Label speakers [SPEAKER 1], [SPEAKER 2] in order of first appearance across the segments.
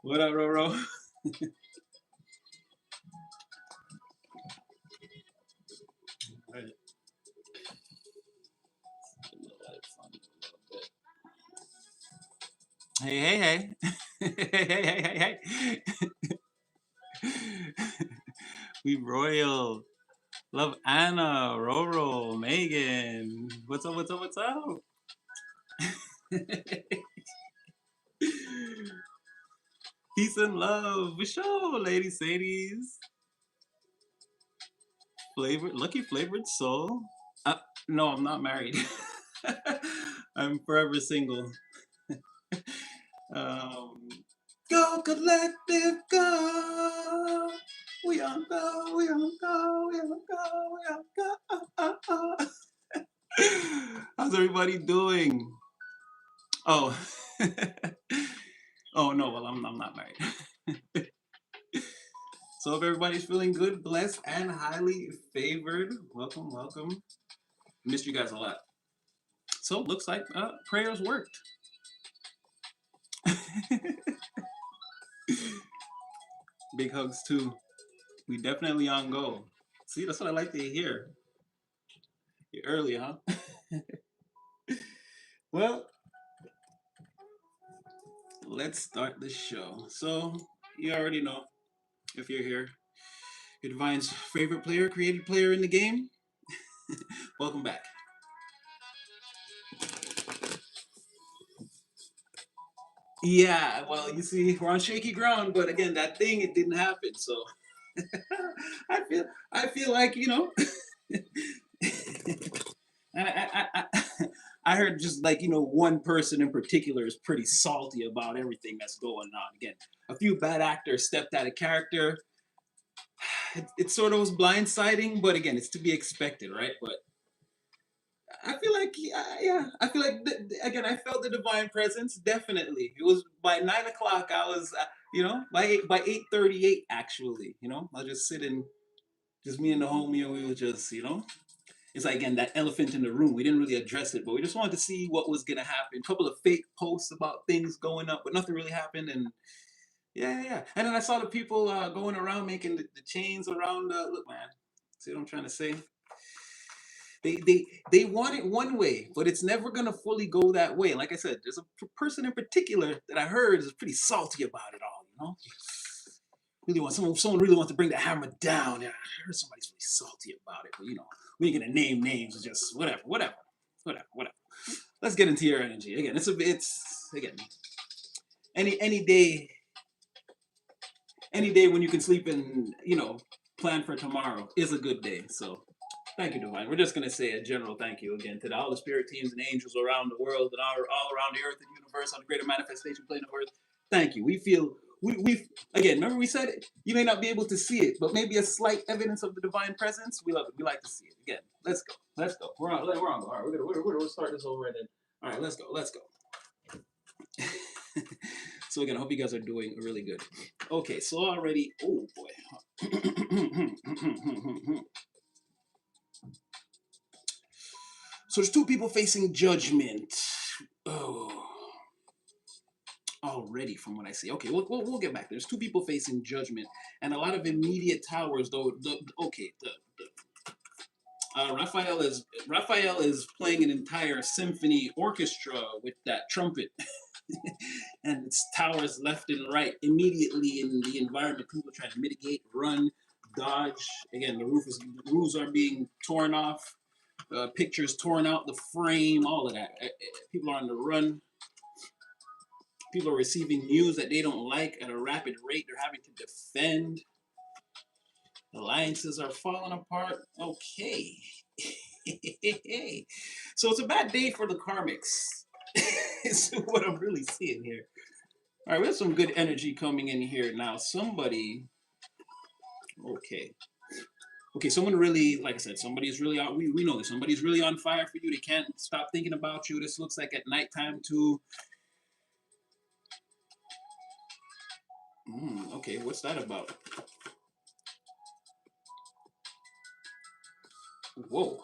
[SPEAKER 1] What up, Roro? Right. Hey, hey, hey. Hey, hey, hey, hey, hey. We royal. Love Anna, Roro, Megan. What's up, what's up, what's up? Peace and love. For sure, ladies, sadies. Flavored, lucky flavored soul. Uh, no, I'm not married. I'm forever single. Um, go collective, go. We on go, we on go, we on go, we on go. How's everybody doing? Oh, oh no. Well, I'm not married. So if everybody's feeling good, blessed, and highly favored, welcome, welcome. Missed you guys a lot. So it looks like prayers worked. Big hugs too. We definitely on go. See, that's what I like to hear. You're early, huh? Well, let's start the show. So you already know if you're here. Your Divine's favorite player, created player in the game. Welcome back. Yeah, well, you see, we're on shaky ground, but again, that thing it didn't happen. So I feel like I heard just like one person in particular is pretty salty about everything that's going on. Again, a few bad actors stepped out of character. It sort of was blindsiding, but again, it's to be expected, right? But I feel like yeah, I feel like again, I felt the divine presence. Definitely, it was by 9 o'clock. I was by 8:38 actually. I was just sitting, just me and the homie, and we were just it's like again that elephant in the room. We didn't really address it, but we just wanted to see what was gonna happen. A couple of fake posts about things going up, but nothing really happened. And yeah, yeah, yeah. And then I saw the people going around making the chains around. Look, man, see what I'm trying to say? They want it one way, but it's never gonna fully go that way. Like I said, there's a person in particular that I heard is pretty salty about it all. Really want someone really wants to bring the hammer down. Yeah, I heard somebody's really salty about it, but we ain't gonna name names. It's just whatever, whatever, whatever, whatever. Let's get into your energy again. It's again any day, any day when you can sleep and plan for tomorrow is a good day. So thank you, Divine. We're just going to say a general thank you again to all the spirit teams and angels around the world and all around the earth and universe on the greater manifestation plane of earth. Thank you. We feel, we again, remember we said it? You may not be able to see it, but maybe a slight evidence of the divine presence. We love it. We like to see it. Again, let's go. Let's go. We're on. All right, we're gonna start this over and then. All right, let's go. Let's go. So again, I hope you guys are doing really good. Okay, so already, oh boy. So there's two people facing judgment. Oh, already from what I see. Okay, we'll get back. There's two people facing judgment, and a lot of immediate towers. Though, Raphael is playing an entire symphony orchestra with that trumpet, and it's towers left and right immediately in the environment. People trying to mitigate, run, dodge. Again, the roofs are being torn off. Pictures torn out the frame, all of that. People are on the run. People are receiving news that they don't like at a rapid rate. They're having to defend. Alliances are falling apart. Okay. So it's a bad day for the karmics. Is what I'm really seeing here. All right, we have some good energy coming in here now. Somebody, okay. Okay, someone really, like I said, somebody's really on. We know this. Somebody's really on fire for you. They can't stop thinking about you. This looks like at nighttime too. Okay, what's that about? Whoa.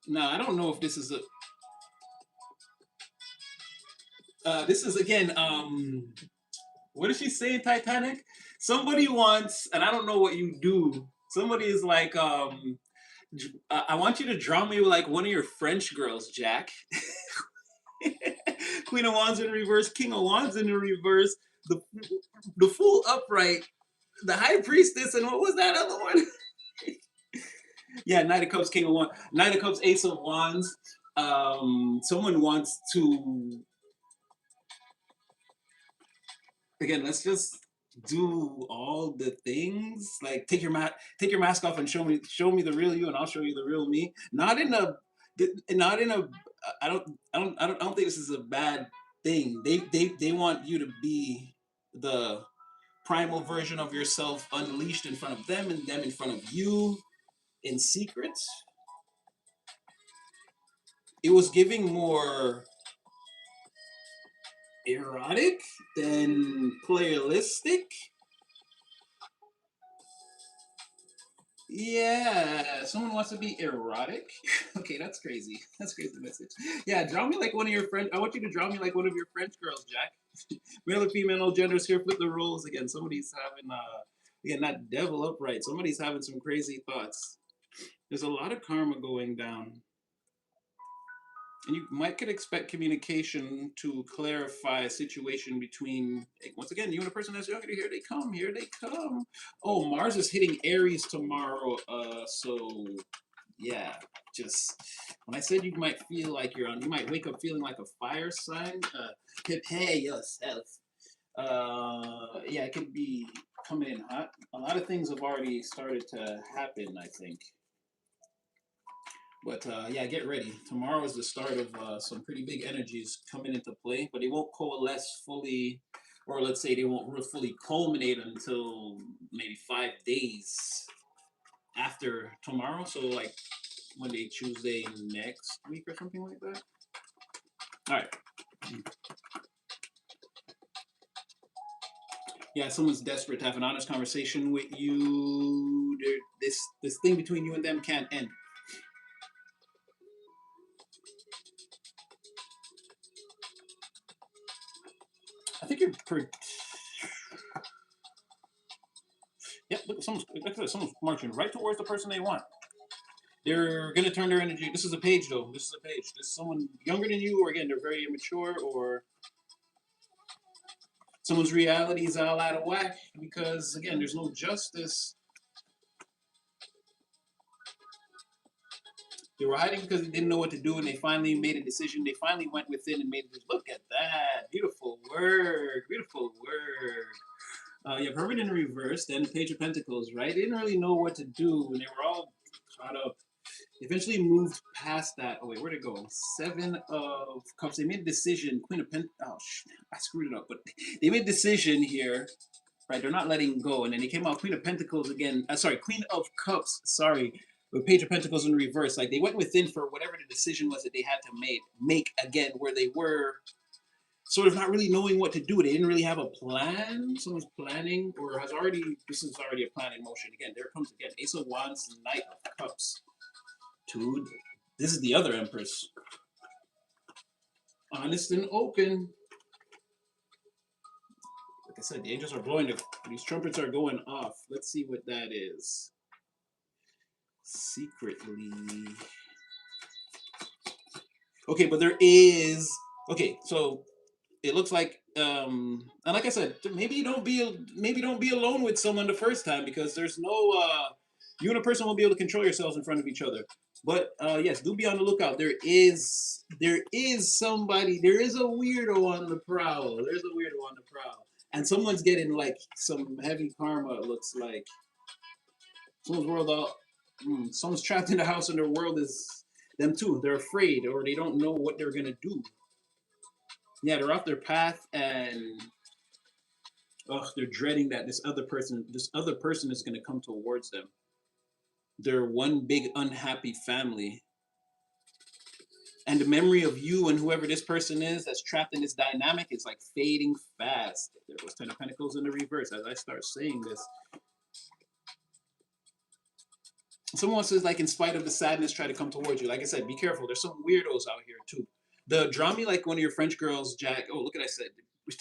[SPEAKER 1] Now, I don't know if this is a. This is again. What did she say in Titanic? Somebody wants, and I don't know what you do. Somebody is like, I want you to draw me like one of your French girls, Jack. Queen of Wands in reverse, King of Wands in reverse, the the Fool upright, the High Priestess, and what was that other one? Yeah, Knight of Cups, King of Wands, Knight of Cups, Ace of Wands. Someone wants to again. Let's just do all the things. Like take your mask off and show me the real you, and I'll show you the real me. Not in a. I don't think this is a bad thing. They want you to be the primal version of yourself unleashed in front of them and them in front of you in secret. It was giving more erotic than playalistic. Yeah, someone wants to be erotic. Okay, that's crazy. That's a crazy message. Yeah, draw me like one of your friends. I want you to draw me like one of your French girls, Jack. Male or female, no genders here. Flip the roles again. Somebody's having again that devil upright. Somebody's having some crazy thoughts. There's a lot of karma going down. And you might could expect communication to clarify a situation between, once again, you and a person that's younger. Here they come, here they come. Oh, Mars is hitting Aries tomorrow. So yeah, just when I said you might feel like you might wake up feeling like a fire sign. Prepare yourself. Yeah, it could be coming in hot. A lot of things have already started to happen, I think. But yeah, get ready. Tomorrow is the start of some pretty big energies coming into play, but they won't coalesce fully, or let's say they won't fully culminate until maybe 5 days after tomorrow. So like Monday, Tuesday next week or something like that. All right. Yeah, someone's desperate to have an honest conversation with you. This thing between you and them can't end. I think you're pretty. Yeah, look, someone's marching right towards the person they want. They're gonna turn their energy. This is a page, though. This is a page. This is someone younger than you, or again, they're very immature, or someone's reality is all out of whack because again, there's no justice. They were hiding because they didn't know what to do, and they finally made a decision. They finally went within and made this. Look at that, beautiful word, beautiful word. You have Hermit in reverse, then Page of Pentacles, right? They didn't really know what to do, and they were all caught up. Eventually moved past that. Oh wait, where'd it go? Seven of Cups. They made a decision. Queen of Pentacles. Oh, I screwed it up. But they made a decision here, right? They're not letting go, and then they came out Queen of Pentacles again. Sorry, Queen of Cups. Sorry, with Page of Pentacles in reverse. Like they went within for whatever the decision was that they had to make again, where they were sort of not really knowing what to do. They didn't really have a plan. Someone's planning or has already. This is already a plan in motion. Again, there it comes again. Ace of Wands, Knight of Cups. Dude, this is the other Empress. Honest and open. Like I said, the angels are blowing. These trumpets are going off. Let's see what that is. Secretly. Okay, but there is. Okay, so it looks like and like I said, maybe don't be alone with someone the first time because there's no you and a person won't be able to control yourselves in front of each other. But yes, do be on the lookout. There is somebody, there is a weirdo on the prowl. There's a weirdo on the prowl. And someone's getting like some heavy karma, it looks like. Someone's world out someone's trapped in the house and their world is them too. They're afraid or they don't know what they're gonna do. Yeah, they're off their path and they're dreading that this other person is going to come towards them. They're one big unhappy family, and the memory of you and whoever this person is that's trapped in this dynamic is like fading fast. There was Ten of Pentacles in the reverse. As I start saying this, someone says like, in spite of the sadness, try to come towards you. Like I said, be careful. There's some weirdos out here too. The draw me like one of your French girls, Jack. Oh, look at I said.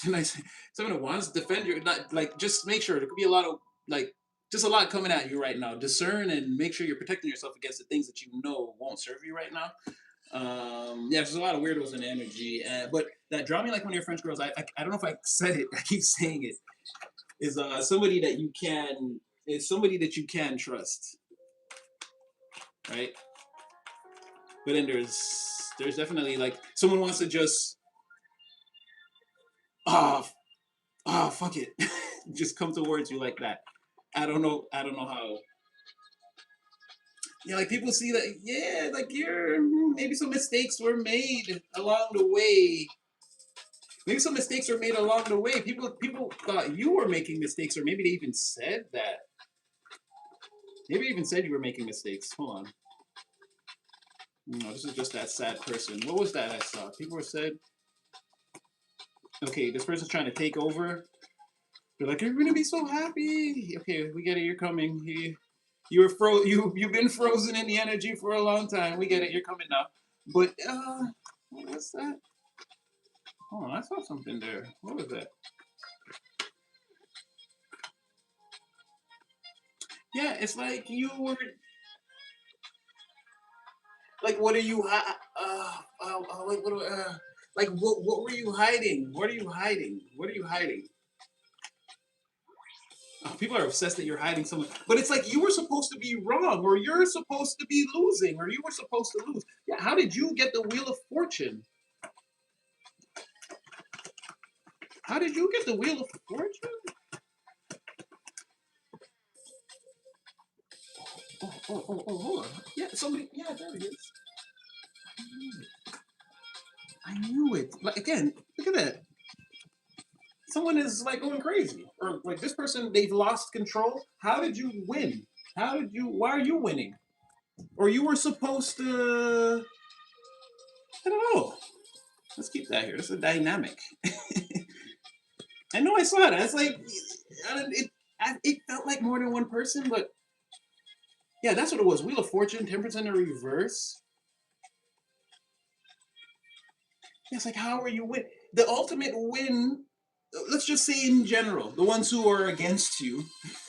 [SPEAKER 1] Didn't I say someone who wants to defend your not like just make sure there could be a lot of like just a lot coming at you right now. Discern and make sure you're protecting yourself against the things that you know won't serve you right now. Yeah, there's a lot of weirdos in the energy, but that draw me like one of your French girls. I don't know if I said it. I keep saying it. Is somebody that you can is somebody that you can trust, right? But then there's definitely like someone wants to just ah fuck it, just come towards you like that. I don't know how. Yeah, like people see that. Yeah, like maybe some mistakes were made along the way. Maybe some mistakes were made along the way. People thought you were making mistakes, or maybe they even said that. Maybe even said you were making mistakes. Hold on. No, this is just that sad person. What was that I saw? People were said, okay, this person's trying to take over. They're like, you're gonna be so happy. Okay, we get it. You're coming. You were you've been frozen in the energy for a long time. We get it. You're coming now. But what's that? Oh, I saw something there. What was that? Yeah, it's like you were like, what are you? Like, like what were you hiding? What are you hiding? What are you hiding? Oh, people are obsessed that you're hiding someone, but it's like you were supposed to be wrong, or you're supposed to be losing, or you were supposed to lose. Yeah, how did you get the Wheel of Fortune? How did you get the Wheel of Fortune? Hold on. Yeah, somebody. Yeah, there it is. I knew it. I knew it. Like again, look at that. Someone is like going crazy, or like this person, they've lost control. How did you win? How did you? Why are you winning? Or you were supposed to? I don't know. Let's keep that here. It's a dynamic. I know I saw it. It's like it felt like more than one person, but yeah, that's what it was. Wheel of Fortune, Temperance in the reverse. Yeah, it's like how are you win? The ultimate win. Let's just say in general, the ones who are against you.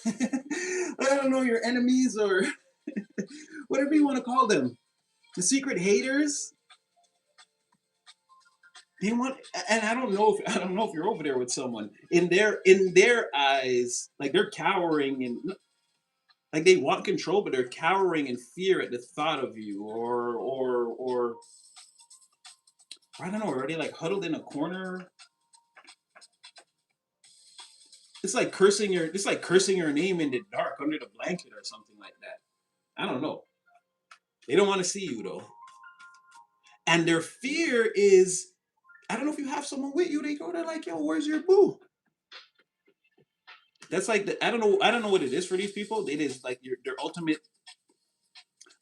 [SPEAKER 1] I don't know your enemies or whatever you want to call them. The secret haters. They want, and I don't know if you're over there with someone in their eyes, like they're cowering and like they want control, but they're cowering in fear at the thought of you, or I don't know, are they like huddled in a corner? It's like cursing your name in the dark under the blanket or something like that. I don't know. They don't want to see you though, and their fear is I don't know if you have someone with you. They go to like, yo, where's your boo? That's like I don't know what it is for these people. It is like their ultimate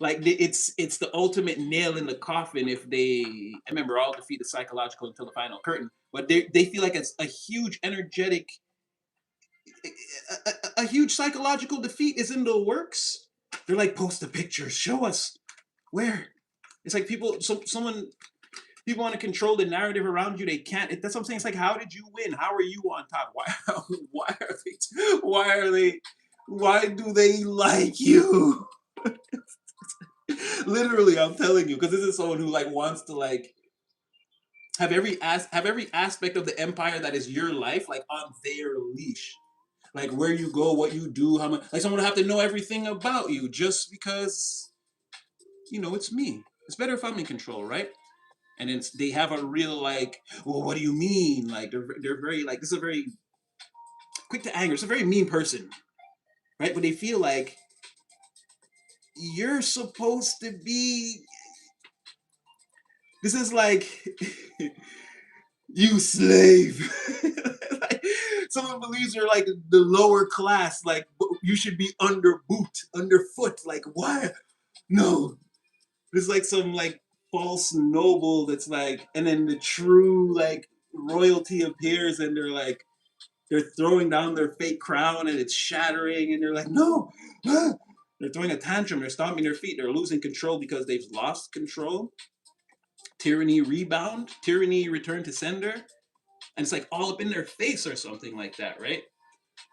[SPEAKER 1] like it's the ultimate nail in the coffin if they I remember all defeat is psychological until the final curtain, but they feel like it's a huge energetic a huge psychological defeat is in the works. They're like post the picture, show us where. It's like someone people want to control the narrative around you. They can't. That's what I'm saying. It's like, how did you win? How are you on top? Why are why are they, why do they like you? Literally, I'm telling you, because this is someone who like wants to like have every aspect of the empire that is your life like on their leash. Like where you go, what you do, how much. Like someone will have to know everything about you just because it's me. It's better if I'm in control, right? And it's they have a real like, well, what do you mean? Like they're very like this is a very quick to anger. It's a very mean person, right? But they feel like you're supposed to be. This is like you slave. Like, someone believes you're like the lower class. Like you should be underfoot. Like why? No, there's like some like false noble that's like, and then the true like royalty appears, and they're throwing down their fake crown and it's shattering, and they're like, no, ah! They're throwing a tantrum, they're stomping their feet, they're losing control because they've lost control. tyranny rebound, tyranny return to sender, and it's like all up in their face or something like that, right?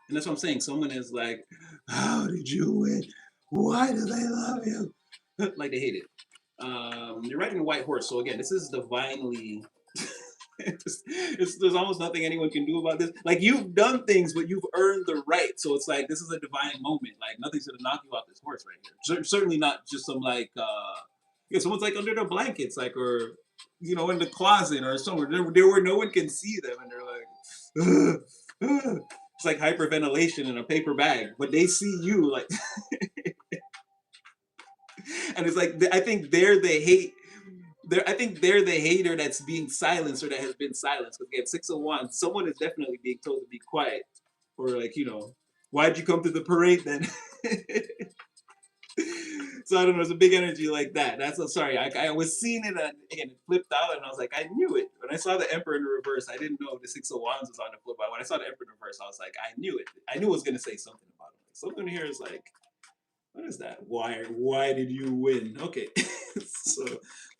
[SPEAKER 1] And that's what I'm saying. Someone is like, "How did you win? Why do they love you?" Like they hate it. You're riding a white horse, so again, this is divinely. There's almost nothing anyone can do about this. Like you've done things, but you've earned the right. So it's like this is a divine moment. Like nothing's gonna knock you off this horse right here. Certainly not just some like yeah, someone's like under the blankets, like or in the closet or somewhere there where no one can see them, and they're like, it's like hyperventilation in a paper bag, but they see you like, and it's like I think they're the hate. I think they're the hater that's being silenced or that has been silenced. Because again, 601, someone is definitely being told to be quiet. Or like, why'd you come to the parade then? So I don't know, it's a big energy like that. That's sorry. I was seeing it and again it flipped out and I was like, I knew it. When I saw the Emperor in the reverse, I didn't know the 601s was on the flip. But when I saw the Emperor in reverse, I was like, I knew it. I knew it was gonna say something about it. Like, something here is like, what is that? Why did you win? Okay. So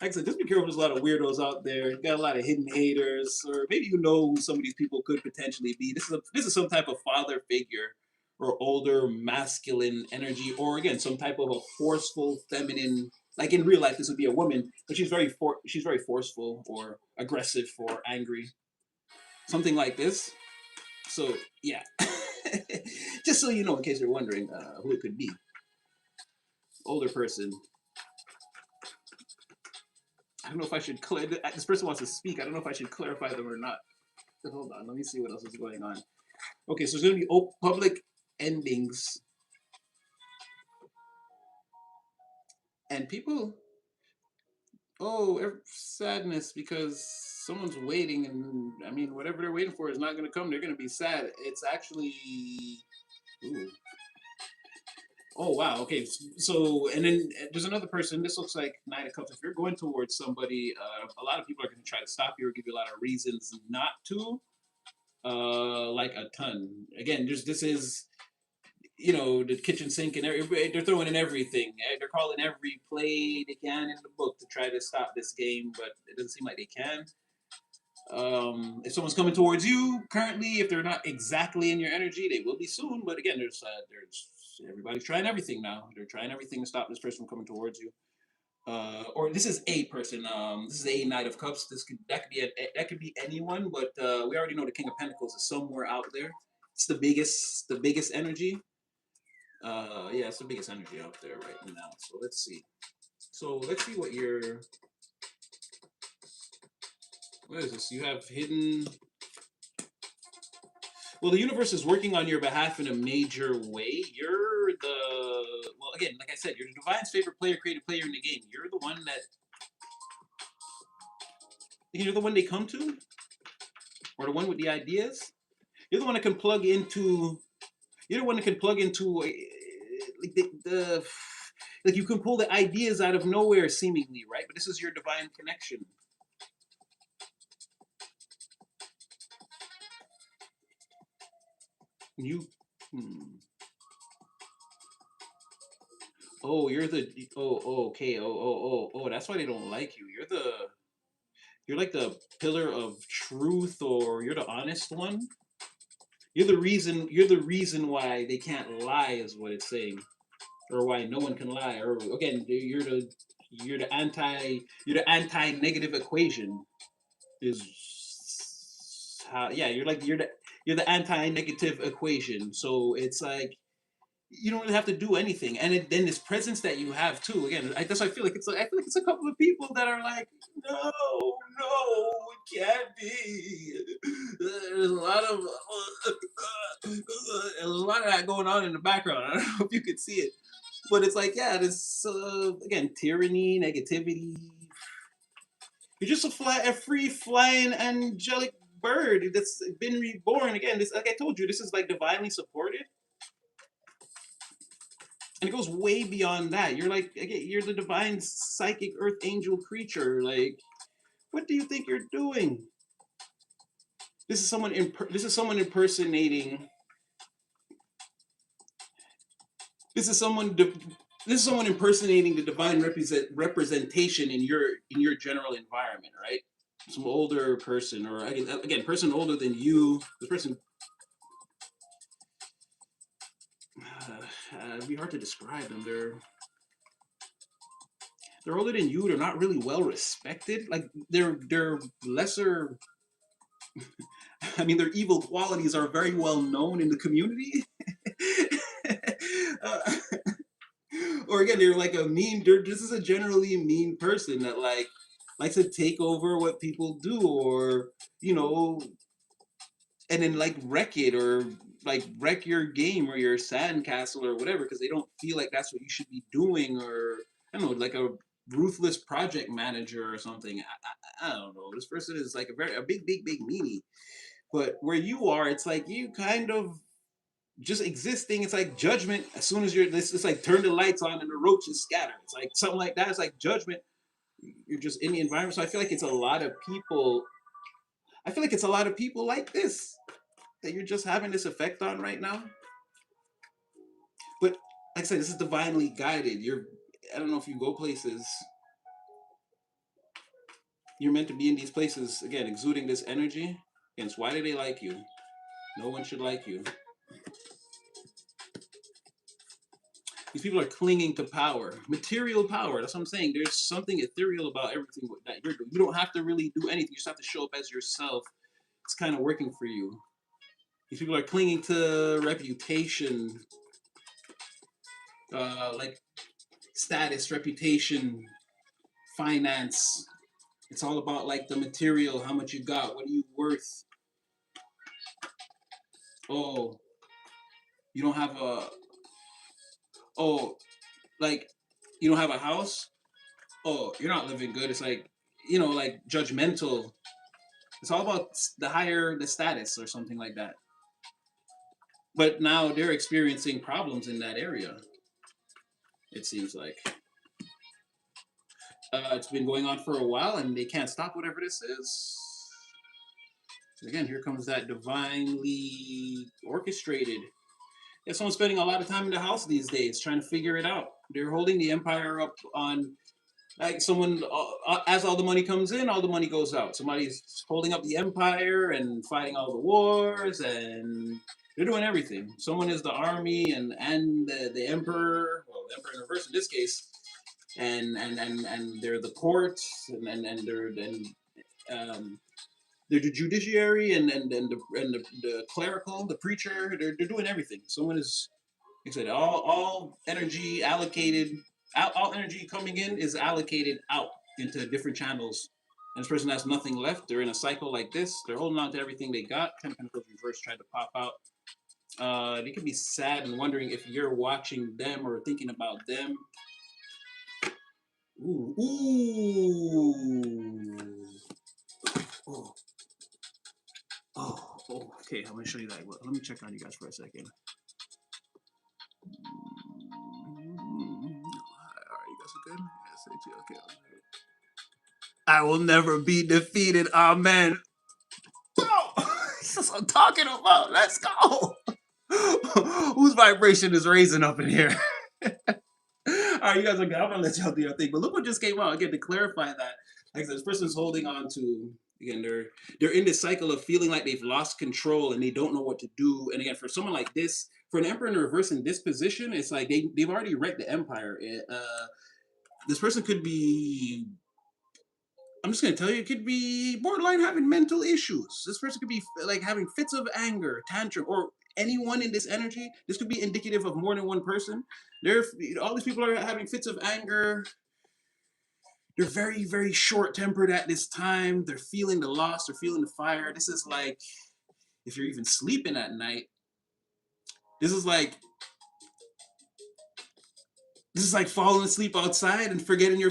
[SPEAKER 1] like I said, just be careful. There's a lot of weirdos out there. You got a lot of hidden haters, or maybe you know who some of these people could potentially be. This is some type of father figure or older masculine energy, or again, some type of a forceful feminine. Like in real life, this would be a woman, but she's very forceful or aggressive or angry, something like this. So yeah, just so you know, in case you're wondering who it could be, older person. I don't know if I should this person wants to speak. I don't know if I should clarify them or not. Hold on, let me see what else is going on. Okay, so there's going to be public endings, and people, sadness because someone's waiting, and I mean, whatever they're waiting for is not going to come. They're going to be sad. It's actually, ooh. Oh wow. Okay. So and then there's another person. This looks like Knight of Cups. If you're going towards somebody, a lot of people are going to try to stop you or give you a lot of reasons not to. Like a ton. Again, this is the kitchen sink and they're throwing in everything. They're calling every play they can in the book to try to stop this game, but it doesn't seem like they can. If someone's coming towards you currently, if they're not exactly in your energy, they will be soon. But again, there's everybody's trying everything now. They're trying everything to stop this person from coming towards you. Or this is a person. This is a Knight of Cups. That could be anyone, but we already know the King of Pentacles is somewhere out there. It's the biggest energy. Yeah, it's the biggest energy out there right now. So let's see. What is this? You have hidden. Well, the universe is working on your behalf in a major way. Again, like I said, you're the divine's favorite player, creative player in the game. You're the one they come to, or the one with the ideas. You're the one that can plug into. You're the one that can plug into like the like you can pull the ideas out of nowhere seemingly, right? But this is your divine connection. You. Oh, you're the. Okay. That's why they don't like you. You're like the pillar of truth, or you're the honest one. You're the reason. You're the reason why they can't lie, is what it's saying, or why no one can lie. Or again, you're the anti negative equation. Is how yeah you're the anti negative equation. So it's like you don't really have to do anything, and then this presence that you have too. Again, that's why I feel like it's a couple of people that are like, no, it can't be. There's a lot of that going on in the background. I don't know if you could see it, but it's like this again tyranny, negativity. You're just a free flying angelic bird that's been reborn again. This, like I told you, this is like divinely supported. And it goes way beyond that. You're like, again, you're the divine psychic earth angel creature. Like, what do you think you're doing? This is someone impersonating. This is someone This is someone impersonating the divine representation in your general environment, right? Some older person, or again, person older than you. This person, it'd be hard to describe them. They're older than you. They're not really well respected. Like they're lesser. I mean, their evil qualities are very well known in the community. uh, or again, they're like a mean. This is a generally mean person that like likes to take over what people do, or you know, and then like wreck it, or like wreck your game or your sandcastle or whatever, because they don't feel like that's what you should be doing, or I don't know, like a ruthless project manager or something. I don't know. This person is like a big meanie. But where you are, it's like you kind of just existing. It's like judgment. As soon as you're this, it's like turn the lights on and the roaches scatter. It's like something like that. It's like judgment. You're just in the environment. So I feel like it's a lot of people. I feel like it's a lot of people like this that you're just having this effect on right now. But like I said, this is divinely guided. I don't know if you go places. You're meant to be in these places again, exuding this energy. Hence, why do they like you? No one should like you. These people are clinging to power, material power. That's what I'm saying. There's something ethereal about everything that you're doing. You don't have to really do anything. You just have to show up as yourself. It's kind of working for you. These people are clinging to reputation, like status, reputation, finance. It's all about like the material, how much you got, what are you worth. Oh, you don't have a. Oh, like you don't have a house. Oh, you're not living good. It's like like judgmental. It's all about the status or something like that. But now they're experiencing problems in that area. It seems like it's been going on for a while, and they can't stop whatever this is. Again, here comes that divinely orchestrated. Yeah, someone's spending a lot of time in the house these days trying to figure it out. They're holding the empire up on like someone as all the money comes in, all the money goes out. Somebody's holding up the empire and fighting all the wars, and they're doing everything. Someone is the army and the emperor, well, the emperor in reverse in this case, and they're the court, um, they're the judiciary, and the clerical, the preacher. They're doing everything. Someone is, like I said, all energy allocated, all energy coming in is allocated out into different channels. And this person has nothing left. They're in a cycle like this. They're holding on to everything they got. Ten Pentacles reverse tried to pop out. They can be sad and wondering if you're watching them or thinking about them. Ooh, ooh, oh, oh. Okay, I'm gonna show you that. Let me check on you guys for a second. Alright, you guys are good? Yes, okay. I will never be defeated. Amen. Oh, that's what I'm talking about. Let's go. Whose vibration is raising up in here? All right, you guys are good. I'm gonna let y'all do your thing. But look what just came out. Again, to clarify that, like I said, this person's holding on to, again, they're in this cycle of feeling like they've lost control and they don't know what to do. And again, for someone like this, for an emperor in reverse in this position, it's like they've already wrecked the empire. This person could be, I'm just gonna tell you, it could be borderline having mental issues. This person could be like having fits of anger, tantrum, or anyone in this energy. This could be indicative of more than one person. All these people are having fits of anger. They're very short tempered at this time. They're feeling the loss. They're feeling the fire. This is like if you're even sleeping at night. This is like falling asleep outside and forgetting you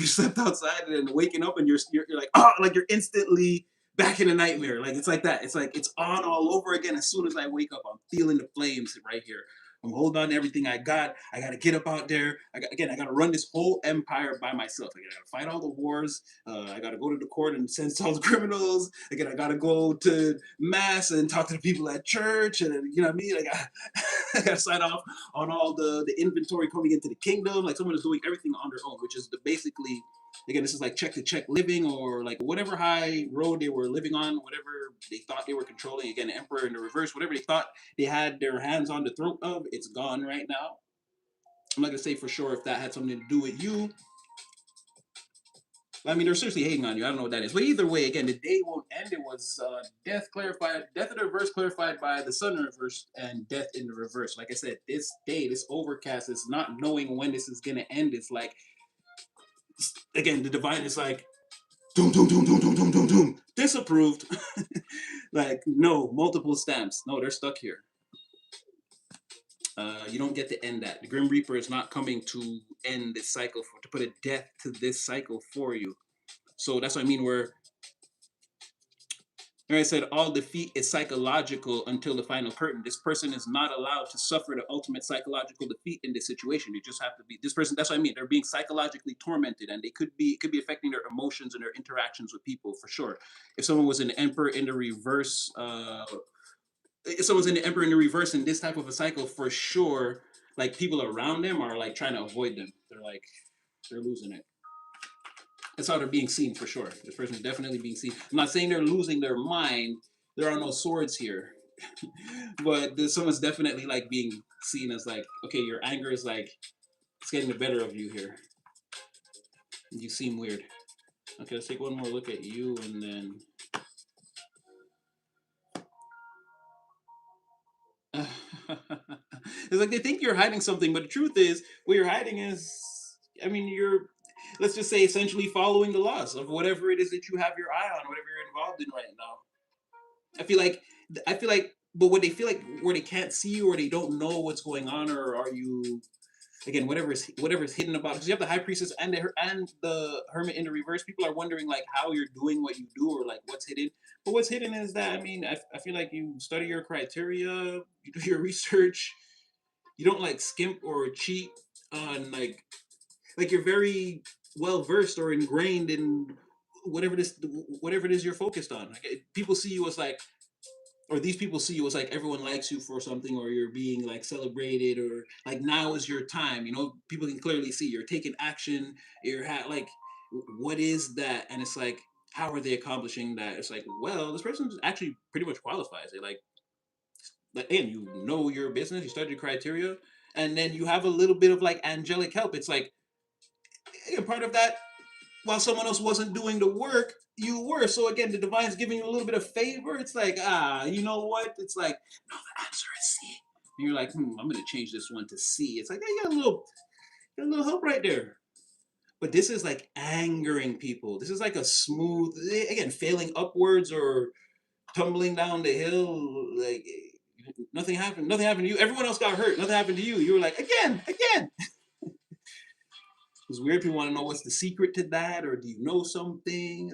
[SPEAKER 1] slept outside, and then waking up and you're like, oh, like you're instantly back in a nightmare. Like it's like that. It's like it's on all over again. As soon as I wake up, I'm feeling the flames right here. I'm holding on to everything I got. I got to get up out there. I got to run this whole empire by myself. I got to fight all the wars. I got to go to the court and sentence all the criminals. Again, I got to go to mass and talk to the people at church. And you know what I mean? I gotta sign off on all the inventory coming into the kingdom. Like someone is doing everything on their own, which is the basically again, this is like check to check living or like whatever high road they were living on, whatever they thought they were controlling. Again, the emperor in the reverse, whatever they thought they had their hands on the throat of, it's gone right now. I'm not gonna say for sure if that had something to do with you. I mean, they're seriously hating on you. I don't know what that is. But either way, again, the day won't end. It was death clarified, death in the reverse clarified by the sun in reverse, and death in the reverse. Like I said, this day, this overcast is not knowing when this is going to end. It's like, again, the divine is like, doom, doom, doom, doom, doom, doom, doom, doom. Disapproved. Like, no, multiple stamps. No, they're stuck here. You don't get to end that. The Grim Reaper is not coming to end this cycle, to put a death to this cycle for you. So that's what I mean, where I said all defeat is psychological until the final curtain. This person is not allowed to suffer the ultimate psychological defeat in this situation. You just have to be this person. That's what I mean. They're being psychologically tormented, and it could be affecting their emotions and their interactions with people for sure. If someone was an emperor in the reverse, if someone's in the emperor in the reverse in this type of a cycle, for sure, like people around them are like trying to avoid them. They're losing it. That's how they're being seen for sure. This person is definitely being seen. I'm not saying they're losing their mind. There are no swords here, but someone's definitely like being seen as like, okay, your anger is like it's getting the better of you here. You seem weird. Okay, let's take one more look at you, and then it's like they think you're hiding something, but the truth is, what you're hiding is, I mean, you're, let's just say, essentially following the laws of whatever it is that you have your eye on, whatever you're involved in right now. I feel like, but what they feel like, where they can't see you or they don't know what's going on, or are you, again, whatever is hidden about, because you have the high priestess and the hermit in the reverse. People are wondering like how you're doing what you do or like what's hidden. But what's hidden is that, I mean, I feel like you study your criteria, you do your research, you don't like skimp or cheat on like you're very well versed or ingrained in whatever it is you're focused on. Like, people see you as like, or these people see you as like everyone likes you for something, or you're being like celebrated, or like now is your time. You know, people can clearly see you're taking action. Like, what is that? And it's like, how are they accomplishing that? It's like, well, this person actually pretty much qualifies. They like, and you know your business. You studied your criteria, and then you have a little bit of like angelic help. It's like, part of that, while someone else wasn't doing the work, you were. So again, the divine's giving you a little bit of favor. It's like, you know what? It's like, no, the answer is C. And you're like, I'm gonna change this one to C. It's like, hey, you got a little help right there. But this is like angering people. This is like a smooth, again, failing upwards or tumbling down the hill. Like, nothing happened. Nothing happened to you. Everyone else got hurt. Nothing happened to you. You were like, again. It's weird. People want to know what's the secret to that, or do you know something?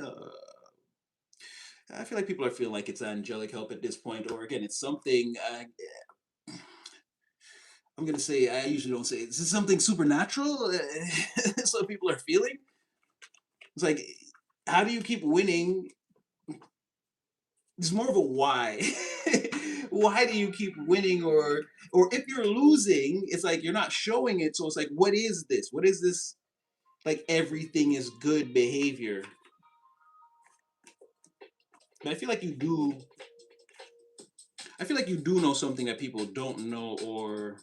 [SPEAKER 1] I feel like people are feeling like it's angelic help at this point, or again, it's something. I'm gonna say, I usually don't say it. This is something supernatural. So people are feeling. It's like, how do you keep winning? It's more of a why. Why do you keep winning, or if you're losing, it's like you're not showing it. So it's like, what is this? What is this? Like everything is good behavior. But I feel like you do. I feel like you do know something that people don't know, or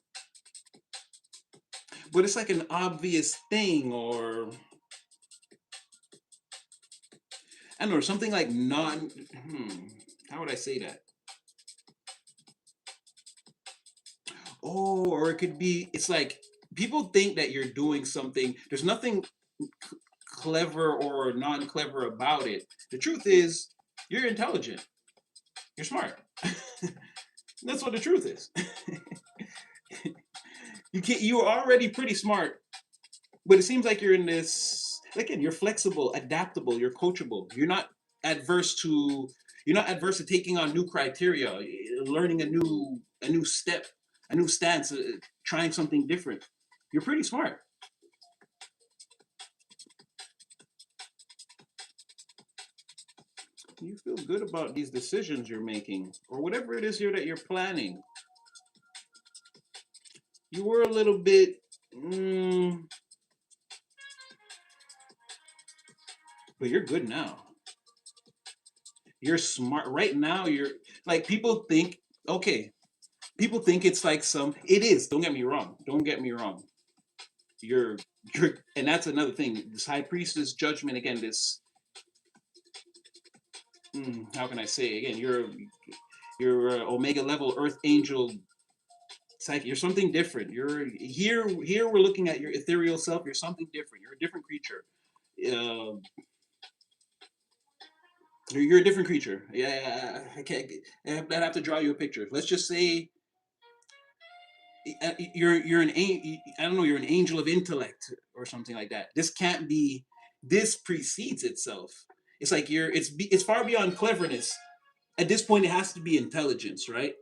[SPEAKER 1] but it's like an obvious thing, or I don't know, something like non. How would I say that? Oh, or it could be. It's like people think that you're doing something. There's nothing clever or non-clever about it. The truth is, you're intelligent. You're smart. That's what the truth is. You're already pretty smart, but it seems like you're in this. Again, you're flexible, adaptable, you're coachable. Adverse to you're not adverse to taking on new criteria, learning a new step, a new stance, trying something different. You're pretty smart. You feel good about these decisions you're making, or whatever it is here that you're planning. You were a little bit, mm, but you're good now. You're smart right now. You're like people think. Okay, people think it's like some. It is. Don't get me wrong. Don't get me wrong. You're you're, and that's another thing. This high priestess judgment again. This how can I say again? You're omega level earth angel psyche. You're something different. You're here. Here we're looking at your ethereal self. You're something different. You're a different creature. Uh, you're a different creature. Yeah, I can't. I'd have to draw you a picture. Let's just say you're an I don't know. You're an angel of intellect or something like that. This can't be. This precedes itself. It's like it's far beyond cleverness. At this point, it has to be intelligence, right?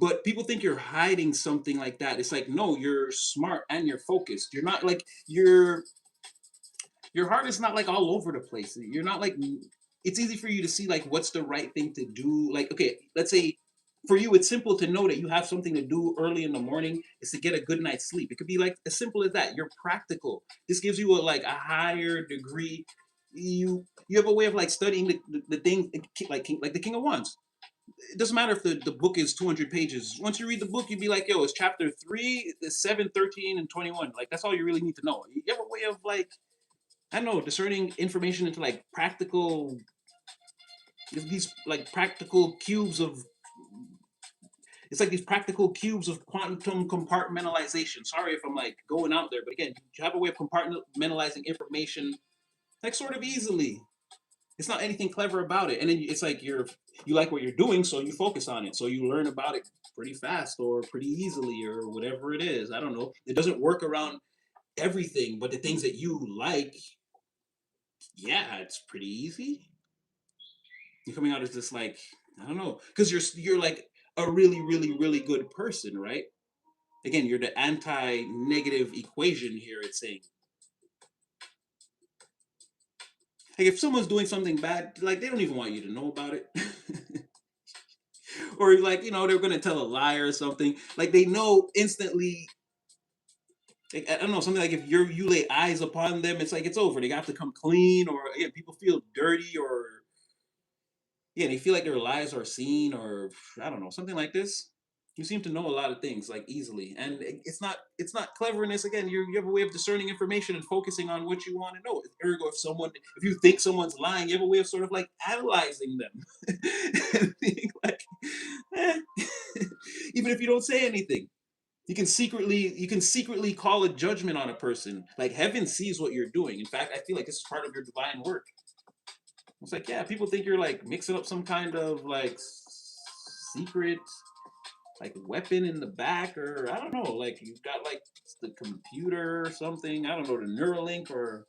[SPEAKER 1] But people think you're hiding something like that. It's like no, you're smart and you're focused. You're not like your heart is not like all over the place. You're not like it's easy for you to see like what's the right thing to do. Like okay, let's say for you it's simple to know that you have something to do early in the morning is to get a good night's sleep. It could be like as simple as that. You're practical. This gives you like a higher degree. You have a way of like studying the thing like the King of Wands. It doesn't matter if the book is 200 pages. Once you read the book, you'd be like, yo, it's chapter 3, 7, 13, and 21. Like, that's all you really need to know. You have a way of, like, I don't know, discerning information into, like, practical, these, like, practical cubes of, it's like these practical cubes of quantum compartmentalization. Sorry if I'm, like, going out there, but again, you have a way of compartmentalizing information, like, sort of easily. It's not anything clever about it, and then it's like you like what you're doing, so you focus on it, so you learn about it pretty fast or pretty easily or whatever it is. I don't know. It doesn't work around everything, but the things that you like, yeah, it's pretty easy. You're coming out as this like I don't know, because you're like a really really good person, right? Again, you're the anti-negative equation here. It's saying like if someone's doing something bad, like they don't even want you to know about it. Or like they're gonna tell a lie or something. Like they know instantly. Like, I don't know something like if you lay eyes upon them, it's like it's over. They have to come clean, or again, people feel dirty, or yeah, they feel like their lives are seen, or I don't know something like this. You seem to know a lot of things like easily, and it's not cleverness. Again, you have a way of discerning information and focusing on what you want to know. Ergo, if you think someone's lying, you have a way of sort of like analyzing them, and being like, eh. Even if you don't say anything, you can secretly call a judgment on a person. Like heaven sees what you're doing. In fact, I feel like this is part of your divine work. It's like, yeah, people think you're like mixing up some kind of like secret like weapon in the back, or I don't know, like you've got like the computer or something. I don't know, the Neuralink or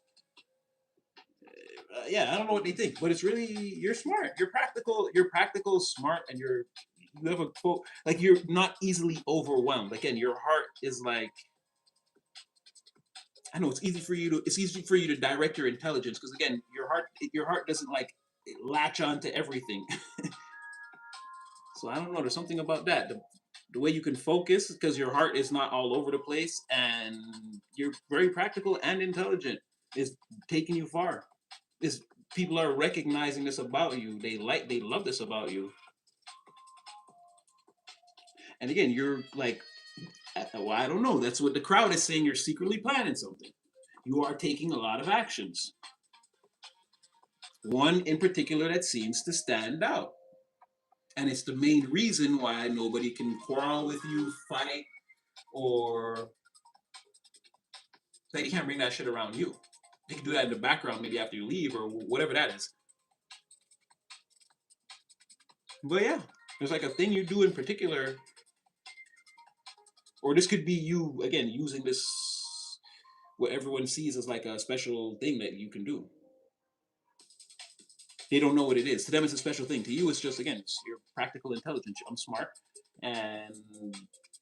[SPEAKER 1] yeah, I don't know what they think, but it's really you're smart. You're practical. You're practical, smart, and you have a quote like you're not easily overwhelmed. Again, your heart is like I know it's easy for you to direct your intelligence because again your heart doesn't like latch on to everything. So I don't know. There's something about that. The way you can focus because your heart is not all over the place and you're very practical and intelligent is taking you far. Is people are recognizing this about you. They love this about you. And again, you're like, well, I don't know. That's what the crowd is saying. You're secretly planning something. You are taking a lot of actions. One in particular that seems to stand out. And it's the main reason why nobody can quarrel with you, fight, or they can't bring that shit around you. They can do that in the background, maybe after you leave or whatever that is. But yeah, there's like a thing you do in particular, or this could be you again using this what everyone sees as like a special thing that you can do. They don't know what it is. To them, it's a special thing. To you, it's just again, it's your practical intelligence. I'm smart, and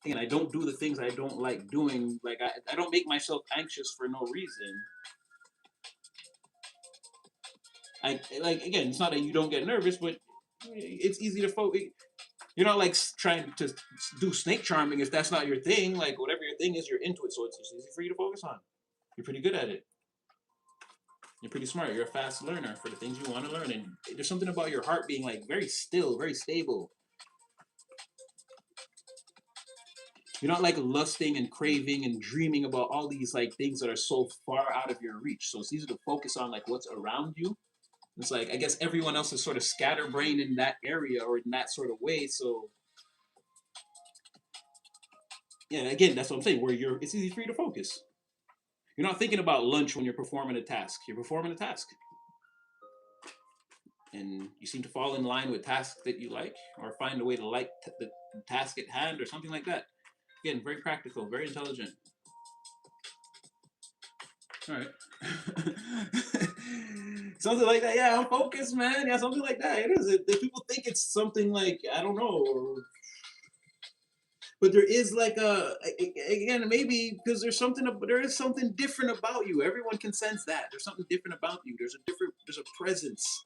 [SPEAKER 1] again, I don't do the things I don't like doing. Like I don't make myself anxious for no reason. I like again, it's not that you don't get nervous, but it's easy to focus. You're not like trying to do snake charming if that's not your thing. Like whatever your thing is, you're into it, so it's easy for you to focus on. You're pretty good at it. You're pretty smart. You're a fast learner for the things you want to learn, and there's something about your heart being like very still, very stable. You're not like lusting and craving and dreaming about all these like things that are so far out of your reach. So it's easy to focus on like what's around you. It's like I guess everyone else is sort of scatterbrained in that area or in that sort of way. So yeah, again, that's what I'm saying. Where you're, it's easy for you to focus. You're not thinking about lunch when you're performing a task. You're performing a task, and you seem to fall in line with tasks that you like, or find a way to like the task at hand, or something like that. Again, very practical, very intelligent. All right. Something like that. Yeah, I'm focused, man. Yeah, something like that. It is. People think it's something like I don't know, but there is like again maybe because there is something different about you. Everyone can sense that there's something different about you. There's a presence,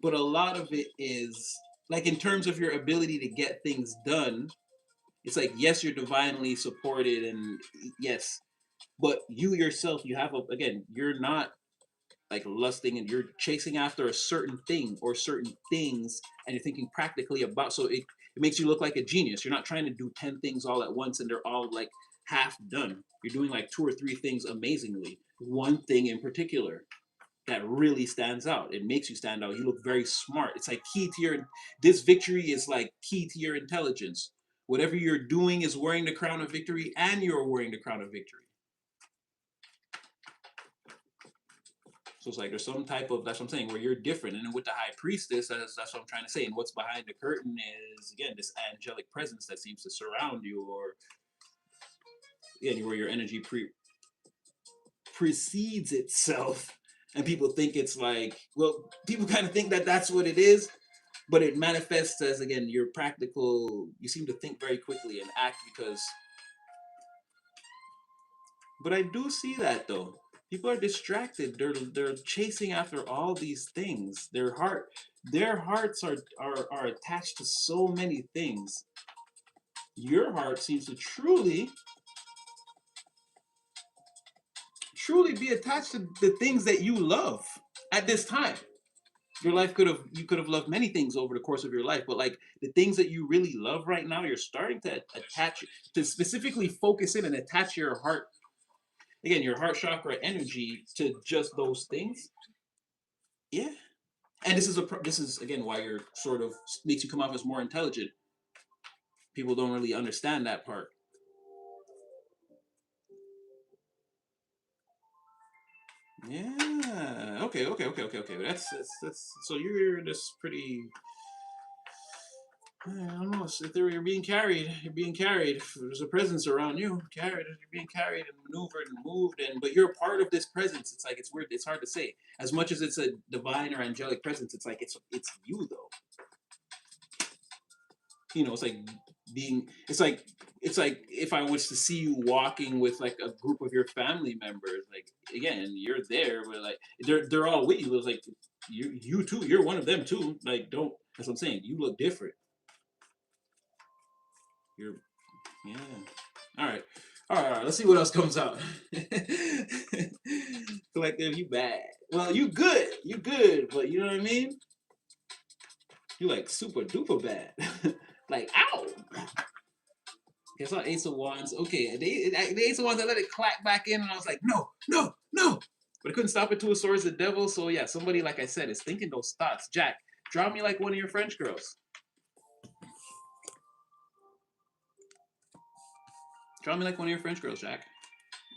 [SPEAKER 1] but a lot of it is like in terms of your ability to get things done. It's like yes, you're divinely supported, and yes, but you yourself, you have a again, you're not like lusting and you're chasing after a certain thing or certain things and you're thinking practically about so it makes you look like a genius. You're not trying to do 10 things all at once and they're all like half done. You're doing like two or three things amazingly. One thing in particular that really stands out. It makes you stand out. You look very smart. It's like key to your this victory is like key to your intelligence. Whatever you're doing is wearing the crown of victory and you're wearing the crown of victory. So it's like there's some type of that's what I'm saying where you're different, and then with the high priestess, that's what I'm trying to say. And what's behind the curtain is again this angelic presence that seems to surround you, or again where your energy precedes itself, and people think it's like well, people kind of think that that's what it is, but it manifests as again you're practical. You seem to think very quickly and act because. But I do see that though. People are distracted. They're chasing after all these things. Their hearts are attached to so many things. Your heart seems to truly be attached to the things that you love at this time. Your life you could have loved many things over the course of your life, but like the things that you really love right now, you're starting to attach to specifically focus in and attach your heart again, your heart chakra energy to just those things. Yeah. And this is again why you're sort of makes you come off as more intelligent. People don't really understand that part. Yeah. Okay. That's so you're just pretty. I don't know. If you're being carried, you're being carried. There's a presence around you. Carried, you're being carried and maneuvered and moved, and but you're part of this presence. It's like it's weird. It's hard to say. As much as it's a divine or angelic presence, it's like it's you though. It's like being it's like if I was to see you walking with like a group of your family members, like again, you're there, but like they're all with you. It's like you too, you're one of them too. Like don't that's what I'm saying. You look different. You're yeah. All right. All right. Let's see what else comes out. Collective, you bad. Well, you good. You good, but you know what I mean? You like super duper bad. Like, ow. Okay, so Ace of Wands. Okay, the Ace of Wands, I let it clack back in, and I was like, no, no, no. But I couldn't stop it. Two of Swords, the Devil. So yeah, somebody, like I said, is thinking those thoughts. Jack, draw me like one of your French girls. Draw me like one of your French girls, Jack.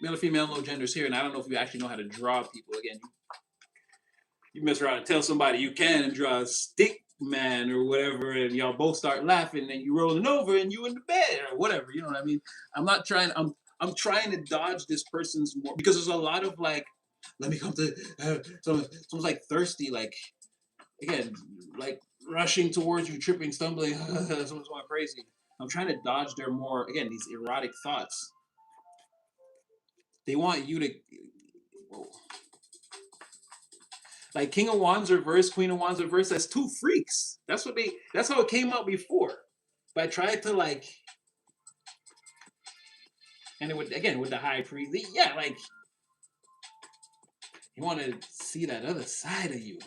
[SPEAKER 1] Male or female, no genders here, and I don't know if you actually know how to draw people. Again, you mess around and tell somebody you can and draw a stick man or whatever, and y'all both start laughing, and you rolling over, and you in the bed or whatever. You know what I mean? I'm not trying. I'm trying to dodge this person's more because there's a lot of like, let me come to. Someone's like thirsty, like again, like rushing towards you, tripping, stumbling. Someone's going crazy. I'm trying to dodge their more again these erotic thoughts. They want you to. Whoa. Like King of Wands reverse, Queen of Wands reverse. That's two freaks. That's how it came out before. But I tried to like, and it would again with the high priest. Yeah, like you want to see that other side of you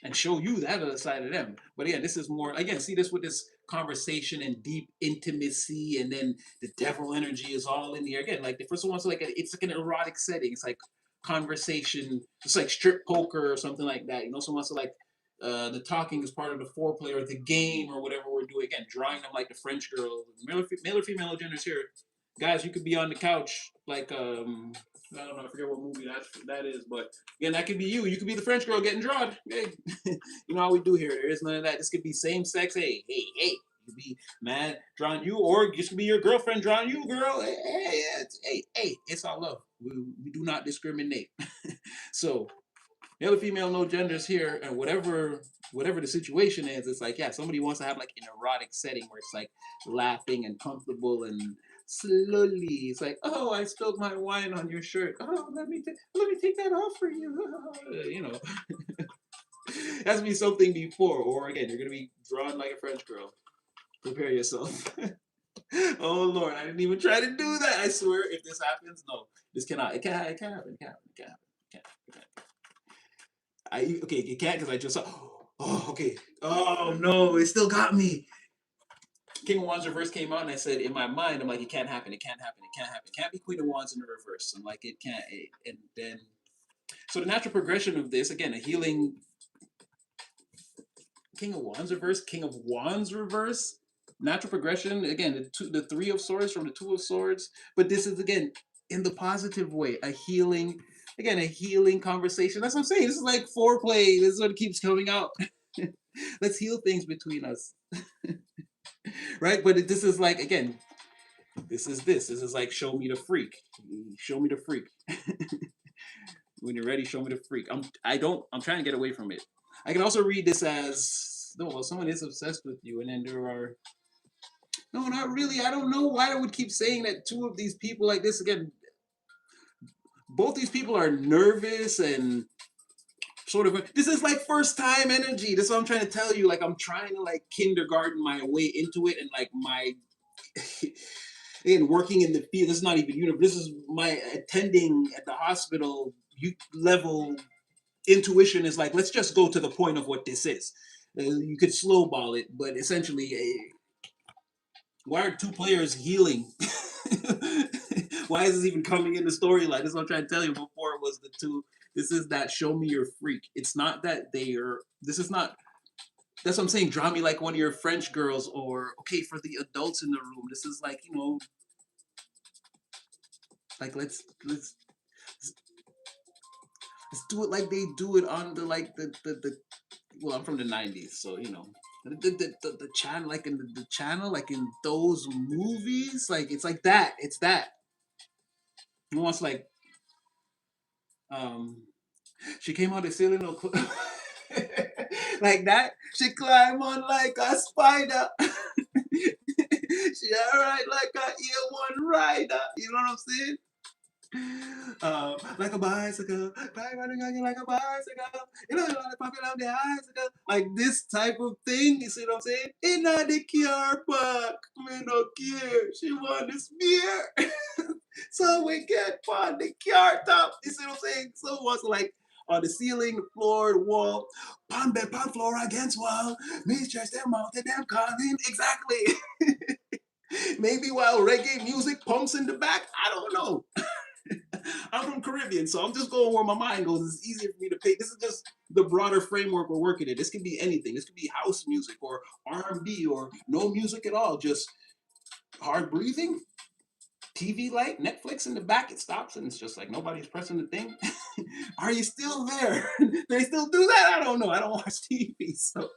[SPEAKER 1] and show you that other side of them. But again, this is more again. See this with this conversation and deep intimacy, and then the devil energy is all in here again. Like the first one's like it's like an erotic setting. It's like conversation. It's like strip poker or something like that. You know, someone wants to like. The talking is part of the foreplay or the game or whatever we're doing. Again, drawing them like the French girl, male or female genders here. Guys, you could be on the couch like I don't know, I forget what movie that is, but again, that could be you. You could be the French girl getting drawn. Hey, you know how we do here. There is none of that. This could be same sex. Hey, hey, hey. You could be man drawing you, or this could be your girlfriend drawing you, girl. Hey, hey, hey, hey. It's all love. We do not discriminate. So male or female, no genders here, and whatever the situation is, it's like yeah, somebody wants to have like an erotic setting where it's like laughing and comfortable and slowly it's like oh I spilled my wine on your shirt oh let me take that off for you you know it has to be something before or again you're gonna be drawn like a French girl. Prepare yourself. Oh Lord, I didn't even try to do that. I swear, if this happens, no, this cannot. It can't happen. It can't happen. It can't happen. It can't. It can't. Okay, it can't because I just saw. Oh, okay. Oh no, it still got me. King of Wands reverse came out, and I said in my mind, I'm like, it can't happen. It can't happen. It can't happen. It can't be Queen of Wands in the reverse. I'm like, it can't. And then, so the natural progression of this, again, a healing King of Wands reverse, King of Wands reverse. Natural progression again, the three of swords from the two of swords, but this is again in the positive way, a healing, again a healing conversation. That's what I'm saying. This is like foreplay. This is what keeps coming out. Let's heal things between us, right? But this is like again, this is this. This is like show me the freak. Show me the freak. When you're ready, show me the freak. I'm trying to get away from it. I can also read this as no, well, someone is obsessed with you, and then there are no, not really. I don't know why I would keep saying that two of these people like this again. Both these people are nervous and sort of. This is like first time energy. This is what I'm trying to tell you. Like I'm trying to like kindergarten my way into it, and like my again working in the field. This is not even This is my attending at the hospital level intuition is like let's just go to the point of what this is. You could slowball it, but essentially, why are two players healing? Why is this even coming in the storyline? This is what I'm trying to tell you before it was the two. This is that show me your freak. It's not that they are. This is not. That's what I'm saying. Draw me like one of your French girls, or okay for the adults in the room. This is like like let's do it like they do it on the like the. Well, I'm from the '90s, so the channel like in the channel like in those movies like it's like that. It's that. He wants like um she came out the ceiling like that. She climb on like a spider. She alright like a year one rider. You know what I'm saying? Like a bicycle, riding on you like a bicycle. You know, like popping out the bicycle, like this type of thing. You see what I'm saying? In the car park, me no care. She want this beer, so we get on the car top. You see what I'm saying? So it was like on the ceiling, the floor, the wall, pan bed, pan floor against wall. Me stretch them out, them calling exactly. Maybe while reggae music pumps in the back, I don't know. I'm from Caribbean, so I'm just going where my mind goes. It's easier for me to pay. This is just the broader framework we're working in. This could be anything. This could be house music or R&B or no music at all. Just hard breathing, TV light, Netflix in the back. It stops and it's just like nobody's pressing the thing. Are you still there? They still do that? I don't know. I don't watch TV, so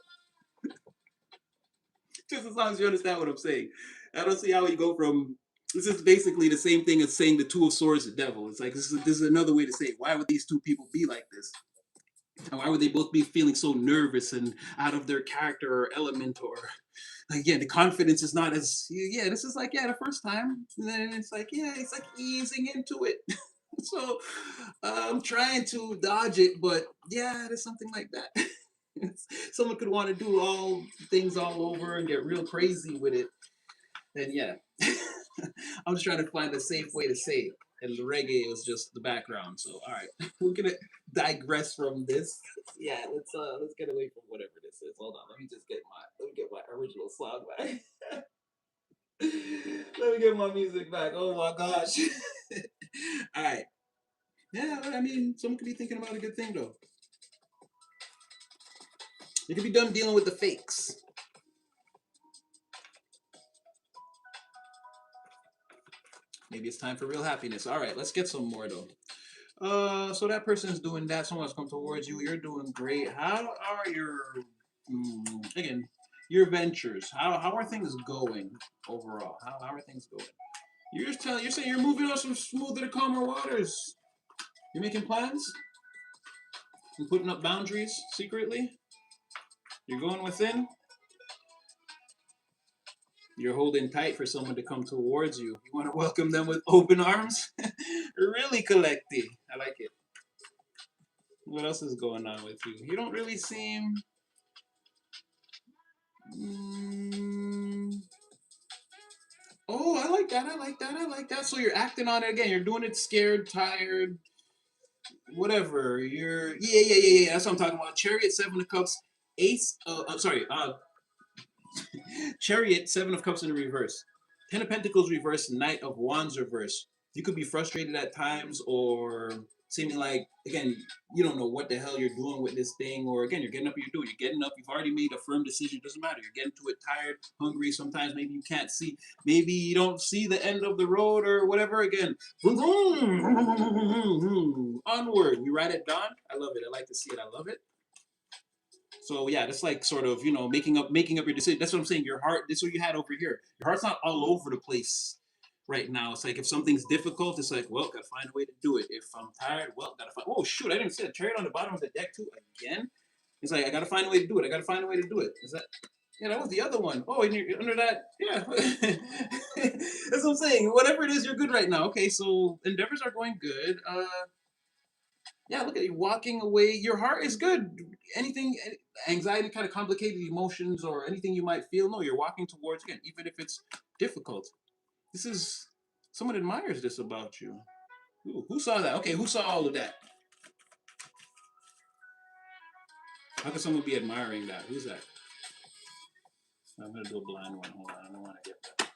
[SPEAKER 1] just as long as you understand what I'm saying. I don't see how you go from this is basically the same thing as saying the two of swords the devil. It's like this is another way to say it. Why would these two people be like this? And why would they both be feeling so nervous and out of their character or element or like yeah, the confidence is not as yeah, this is like yeah, the first time. And then it's like, yeah, it's like easing into it. So I'm trying to dodge it, but yeah, there's something like that. Someone could want to do all things all over and get real crazy with it. And yeah, I'm just trying to find a safe way to say it. And the reggae was just the background. So all right, we're gonna digress from this. Yeah, let's get away from whatever this is. Hold on, let me get my original song back. Let me get my music back. Oh my gosh. All right. Yeah, I mean, someone could be thinking about a good thing though. You could be done dealing with the fakes. Maybe it's time for real happiness. All right, let's get some more though. So that person's doing that. Someone's come towards you. You're doing great. How are your again your ventures? How are things going overall? How are things going? You're saying you're moving on some smoother, calmer waters. You're making plans and putting up boundaries secretly. You're going within. You're holding tight for someone to come towards you. You want to welcome them with open arms. Really, Collecti. I like it. What else is going on with you? You don't really seem. Mm, oh, I like that. I like that. I like that. So you're acting on it again. You're doing it scared, tired, whatever. Yeah. That's what I'm talking about. Chariot, Seven of Cups, Ace. I'm sorry. Chariot, Seven of Cups in the reverse. Ten of Pentacles reverse, Knight of Wands reverse. You could be frustrated at times or seeming like, again, you don't know what the hell you're doing with this thing. Or again, you're getting up, you're getting up, you've already made a firm decision. It doesn't matter. You're getting to it tired, hungry. Sometimes maybe you can't see, maybe you don't see the end of the road or whatever. Again, onward. We ride at dawn. I love it. I like to see it. I love it. So yeah, that's like sort of making up your decision. That's what I'm saying. Your heart. This is what you had over here. Your heart's not all over the place right now. It's like if something's difficult, it's like, well, gotta find a way to do it. If I'm tired, well, gotta find. Oh shoot, I didn't say a chariot on the bottom of the deck too again. It's like I gotta find a way to do it. I gotta find a way to do it. Is that? Yeah, that was the other one. Oh, and you're under that. Yeah, that's what I'm saying. Whatever it is, you're good right now. Okay, so endeavors are going good. Yeah, look at you walking away. Your heart is good. Anything, anxiety, kind of complicated emotions, or anything you might feel. No, you're walking towards again, even if it's difficult. This is someone admires this about you. Ooh, who saw that? Okay, who saw all of that? How could someone be admiring that? Who's that? I'm gonna do a blind one. Hold on, I don't want to get that.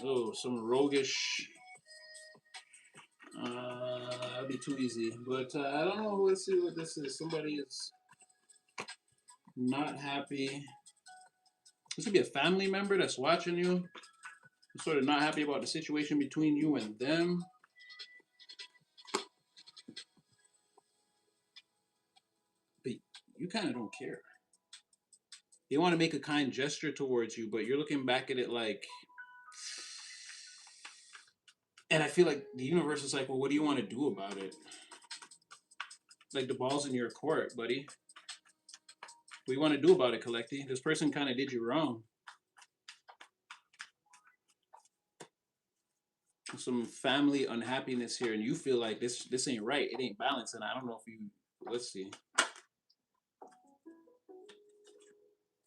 [SPEAKER 1] Oh, some roguish. That'd be too easy. But I don't know. Let's see what this is. Somebody is not happy. This could be a family member that's watching you. Sort of not happy about the situation between you and them. But you kind of don't care. They want to make a kind gesture towards you, but you're looking back at it like. And I feel like the universe is like, well, what do you want to do about it? Like the ball's in your court, buddy. What do you want to do about it, Collecti? This person kind of did you wrong. Some family unhappiness here, and you feel like this ain't right. It ain't balanced, and I don't know if you. Let's see.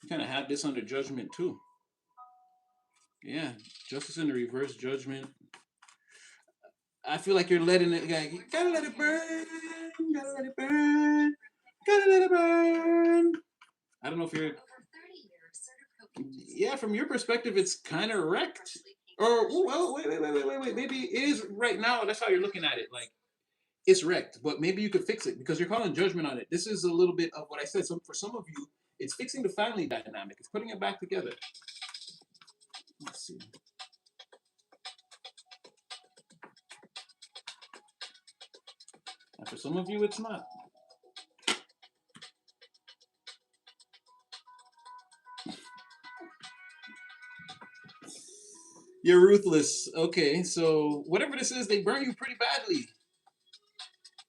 [SPEAKER 1] You kind of have this under judgment too. Yeah, justice in the reverse, judgment. I feel like you're letting it. Like, you gotta let it burn. Gotta let it burn. Gotta let it burn. I don't know if you're. Yeah, from your perspective, it's kind of wrecked. Or well, wait. Maybe it is right now. That's how you're looking at it. Like it's wrecked, but maybe you could fix it because you're calling judgment on it. This is a little bit of what I said. So for some of you, it's fixing the family dynamic. It's putting it back together. Let's see. And for some of you, it's not. You're ruthless. Okay, so whatever this is, they burn you pretty badly.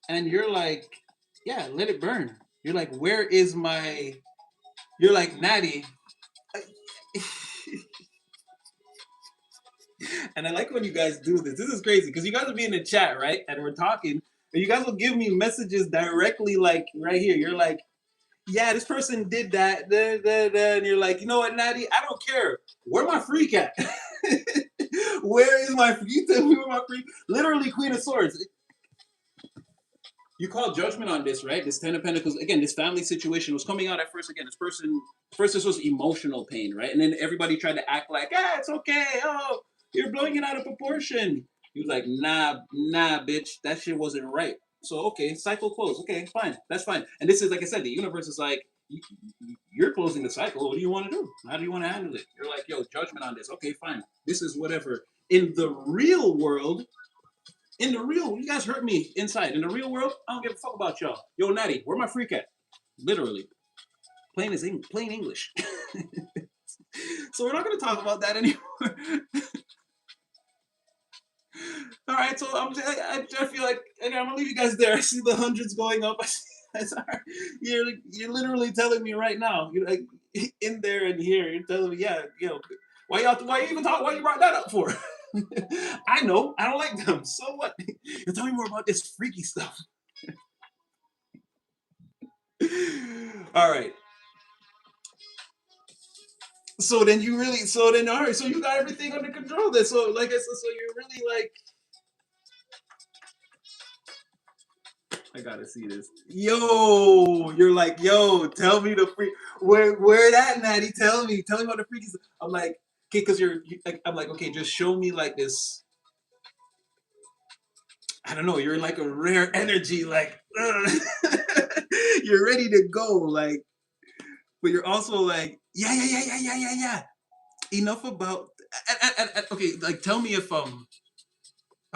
[SPEAKER 1] And you're like, yeah, let it burn. You're like, where is my. You're like, Natty. And I like when you guys do this. This is crazy because you guys will be in the chat, right? And we're talking, and you guys will give me messages directly, like right here. You're like, yeah, this person did that, and you're like, you know what, Natty, I don't care. Where my freak at? Where is my freak? You tell me where my freak. Literally, Queen of Swords. You call judgment on this, right? This Ten of Pentacles. Again, this family situation was coming out at first. Again, this person first this was emotional pain, right? And then everybody tried to act like, ah, it's okay. Oh, you're blowing it out of proportion. He was like, nah, bitch, that shit wasn't right. So okay, cycle closed. Okay, fine, that's fine. And this is like I said, the universe is like, you're closing the cycle. What do you want to do? How do you want to handle it? You're like, yo, judgment on this. Okay, fine. This is whatever. In the real world, you guys hurt me inside. In the real world, I don't give a fuck about y'all. Yo, Natty, where my freak at? Literally, plain English. So we're not gonna talk about that anymore. All right, so I feel like I'm gonna leave you guys there. I see the hundreds going up. You're literally telling me right now. You're like in there and here. You're telling me, yeah, why you even talk? Why you brought that up for? I know I don't like them. So what? You tell me more about this freaky stuff. All right. All right, so you got everything under control then. So like I said, so you're really like, I gotta see this. Yo, you're like, yo, tell me the freak. Where that, Natty? Tell me about the freaky stuff. I'm like, okay, because I'm like, okay, just show me like this. I don't know. You're in like a rare energy, like you're ready to go, like, but you're also like, yeah. Enough about. Okay, like, tell me if I'm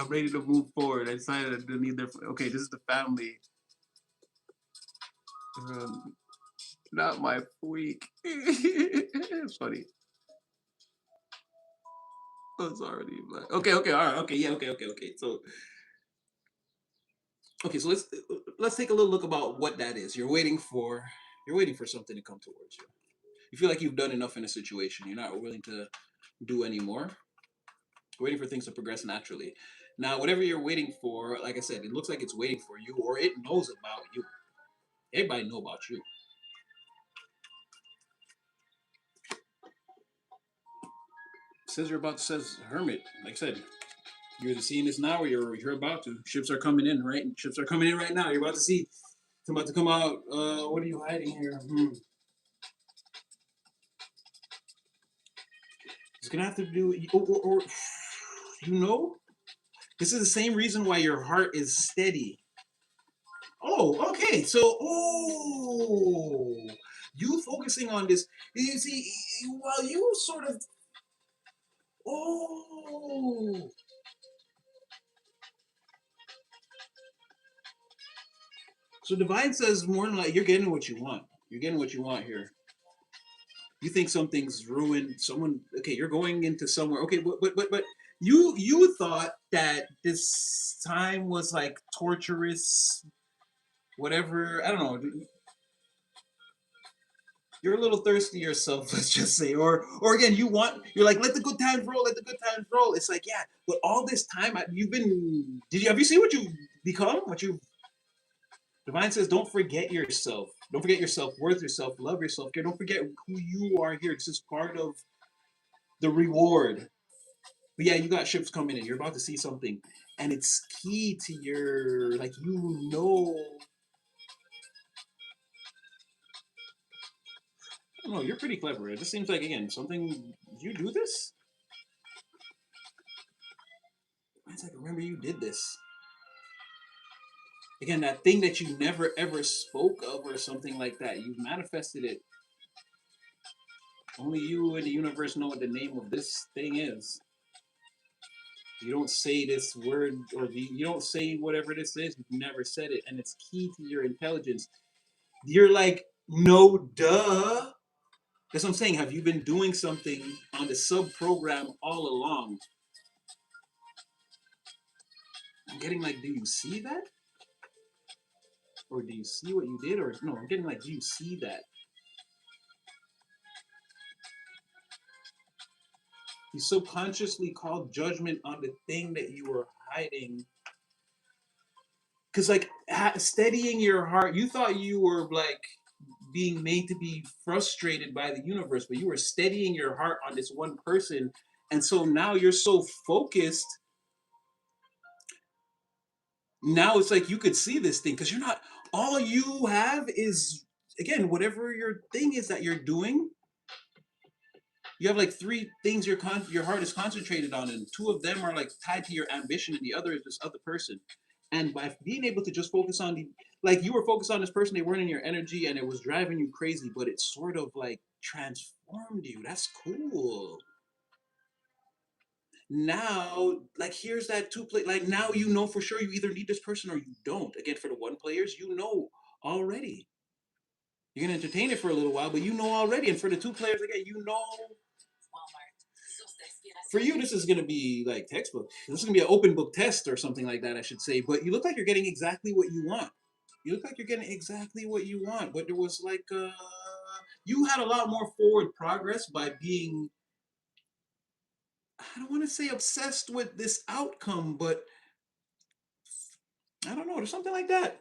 [SPEAKER 1] ready to move forward. I decided to need their. Okay, this is the family. Not my week. It's funny. Oh, it's already black. Okay, all right, okay, yeah, okay. So, okay, so let's take a little look about what that is. You're waiting for something to come towards you. You feel like you've done enough in a situation. You're not willing to do any more. You're waiting for things to progress naturally. Now, whatever you're waiting for, like I said, it looks like it's waiting for you, or it knows about you. Everybody know about you. Says you're about to says Hermit. Like I said, you're either seeing this now or you're about to. Ships are coming in, right? Ships are coming in right now. You're about to see. It's about to come out. What are you hiding here? It's gonna have to do. Or you know, this is the same reason why your heart is steady. Oh, okay. So, you focusing on this. You see, while you sort of. Oh. So divine says more than like you're getting what you want. You're getting what you want here. You think something's ruined. Someone, okay, you're going into somewhere. Okay, but you thought that this time was like torturous, whatever. I don't know. You're a little thirsty yourself, let's just say, or again, you're like, let the good times roll, let the good times roll. It's like, yeah, but all this time you've been. Have you seen what you've become? What you Divine says, don't forget yourself. Don't forget your self worth, your self love, your self care. Don't forget who you are here. This is part of the reward. But yeah, you got ships coming in. You're about to see something, and it's key to your like. I don't know. You're pretty clever. It just seems like again something. You do this. It's like remember you did this. Again, that thing that you never ever spoke of or something like that. You've manifested it. Only you and the universe know what the name of this thing is. You don't say this word or you don't say whatever this is. You've never said it, and it's key to your intelligence. You're like, no, duh. That's what I'm saying. Have you been doing something on the sub program all along? I'm getting like, do you see that? Or do you see what you did? Or no, I'm getting like, do you see that? You subconsciously called judgment on the thing that you were hiding. Because, like, steadying your heart, you thought you were, like, being made to be frustrated by the universe, but you were steadying your heart on this one person. And so now you're so focused. Now it's like you could see this thing because you're not, all you have is, again, whatever your thing is that you're doing, you have like three things your heart is concentrated on, and two of them are like tied to your ambition, and the other is this other person. And by being able to just focus on the, like, you were focused on this person, they weren't in your energy, and it was driving you crazy, but it sort of like transformed you. That's cool. Now, like, here's that two play. Like, now you know for sure you either need this person or you don't. Again, for the one players, you know already. You're gonna entertain it for a little while, but you know already. And for the two players, again, you know. For you, this is gonna be like textbook. This is gonna be an open book test or something like that, I should say. But you look like you're getting exactly what you want. You look like you're getting exactly what you want. But there was like, you had a lot more forward progress by being, I don't want to say obsessed with this outcome, but I don't know. There's something like that.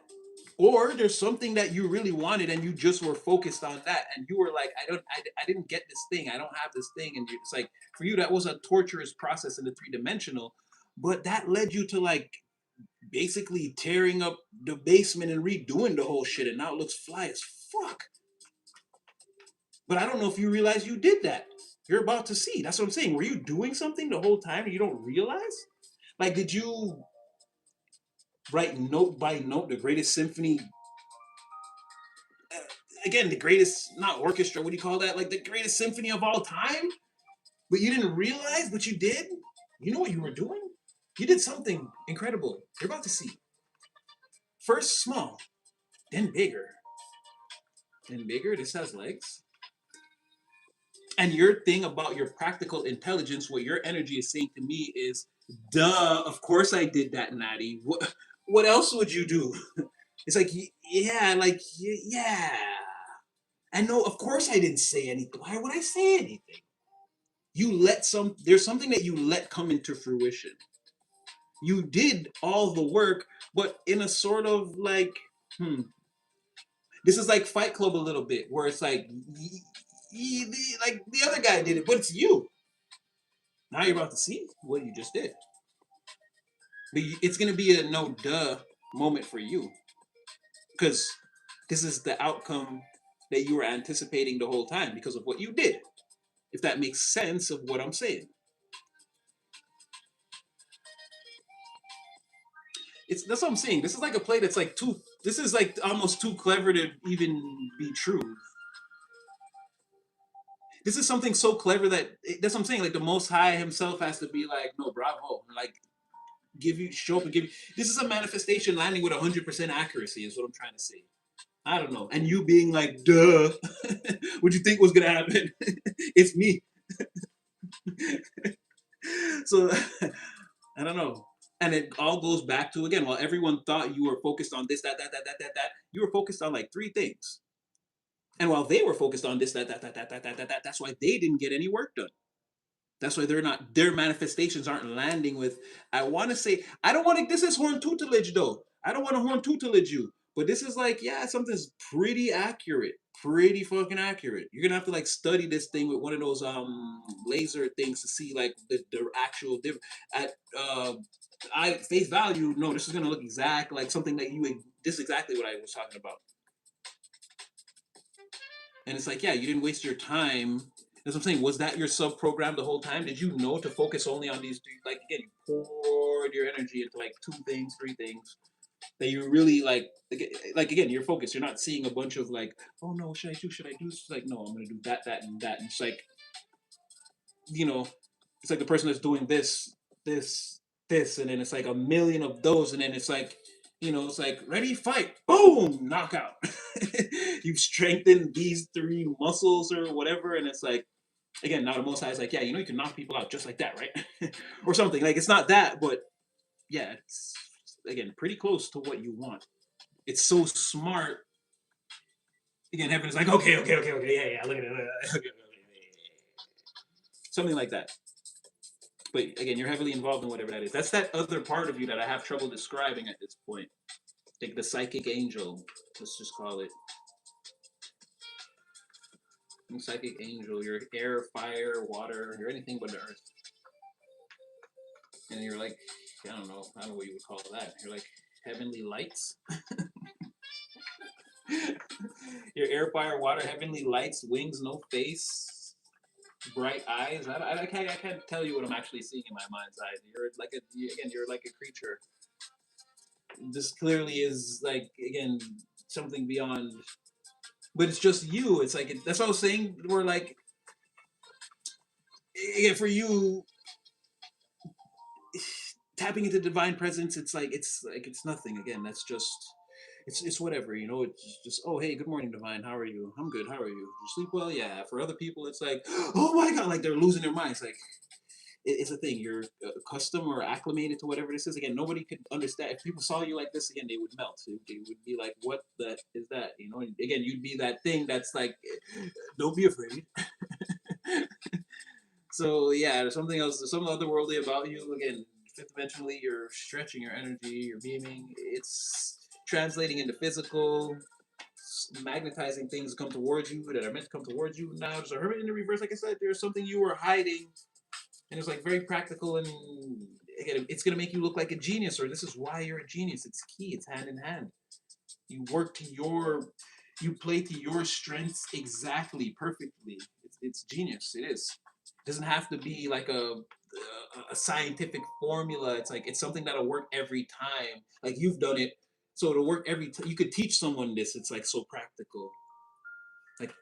[SPEAKER 1] Or there's something that you really wanted and you just were focused on that, and you were like, I didn't get this thing. I don't have this thing. And it's like, for you, that was a torturous process in the three-dimensional, but that led you to like basically tearing up the basement and redoing the whole shit, and now it looks fly as fuck. But I don't know if you realize you did that. You're about to see. That's what I'm saying. Were you doing something the whole time and you don't realize? Like, did you write note by note the greatest symphony, again, the greatest, not orchestra, what do you call that, like the greatest symphony of all time, but you didn't realize what you did? You know what you were doing? You did something incredible. You're about to see. First small, then bigger, then bigger. This has legs. And your thing about your practical intelligence, what your energy is saying to me is, duh, of course I did that, Natty. What else would you do? It's like, yeah, like, yeah. And no, of course I didn't say anything. Why would I say anything? You let there's something that you let come into fruition. You did all the work, but in a sort of like, hmm, this is like Fight Club a little bit, where it's like, like the other guy did it, but it's you. Now you're about to see what you just did. But it's gonna be a no duh moment for you, because this is the outcome that you were anticipating the whole time because of what you did. If that makes sense of what I'm saying. It's That's what I'm saying. This is like a play that's like too. This is like almost too clever to even be true. This is something so clever that that's what I'm saying. Like the Most High Himself has to be like, no, bravo, like give you show up and give you. This is a manifestation landing with 100% accuracy. Is what I'm trying to say. I don't know. And you being like, duh, what you think was gonna happen? It's me. So I don't know. And it all goes back to, again, while everyone thought you were focused on this, that, you were focused on like three things. And while they were focused on this, that, that's why they didn't get any work done. That's why their manifestations aren't landing with, I want to say, I don't want to, this is horn tutelage though. I don't want to horn tutelage you. But this is like, yeah, something's pretty accurate. Pretty fucking accurate. You're gonna have to like study this thing with one of those laser things to see like the actual difference. At I face value, no, this is gonna look exact like something that this is exactly what I was talking about. And it's like, yeah, you didn't waste your time. That's what I'm saying. Was that your sub program the whole time? Did you know to focus only on these three? Like, again, you poured your energy into like two things, three things that you really like, again, you're focused. You're not seeing a bunch of like, oh no, what should I do? Should I do? It's like, no, I'm gonna do that, that, and that. And it's like, you know, it's like the person that's doing this, and then it's like a million of those, and then it's like, it's like ready, fight, boom, knockout. You've strengthened these three muscles or whatever, and it's like, again, now the Most High is like, yeah, you can knock people out just like that, right? Or something like, it's not that, but yeah, it's again pretty close to what you want. It's so smart. Again, heaven is like, okay, yeah, look at it, something like that. But again, you're heavily involved in whatever that is. That's that other part of you that I have trouble describing at this point. Like the psychic angel, let's just call it. Psychic angel, you're air, fire, water, you're anything but the earth. And you're like, I don't know what you would call that. You're like heavenly lights. Your air, fire, water, heavenly lights, wings, no face, bright eyes. I can't tell you what I'm actually seeing in my mind's eye. You're like a creature. This clearly is like again something beyond. But it's just you. It's like that's what I was saying. We're like, again, for you, tapping into divine presence. It's nothing. Again, that's just it's whatever, you know. It's just, oh, hey, good morning, divine, how are you? I'm good, how are you? You sleep well? Yeah. For other people it's like, oh my god, like they're losing their minds. Like it's a thing. You're accustomed or acclimated to whatever this is. Again, nobody could understand. If people saw you like this, again, they would melt. They would be like, what the is that, you know? Again, you'd be that thing that's like, don't be afraid. So yeah, there's something else. There's something otherworldly about you. Again, fifth dimensionally, you're stretching your energy, you're beaming. It's translating into physical, magnetizing things to come towards you that are meant to come towards you. Now there's a hermit in the reverse. Like I said, there's something you were hiding, and it's like very practical. And again, it's gonna make you look like a genius, or this is why you're a genius. It's key. It's hand in hand. You work to your, you play to your strengths exactly, perfectly. It's genius. It is. It doesn't have to be like a scientific formula. It's like it's something that'll work every time. Like you've done it, so it'll work every time. You could teach someone this. It's like so practical. Like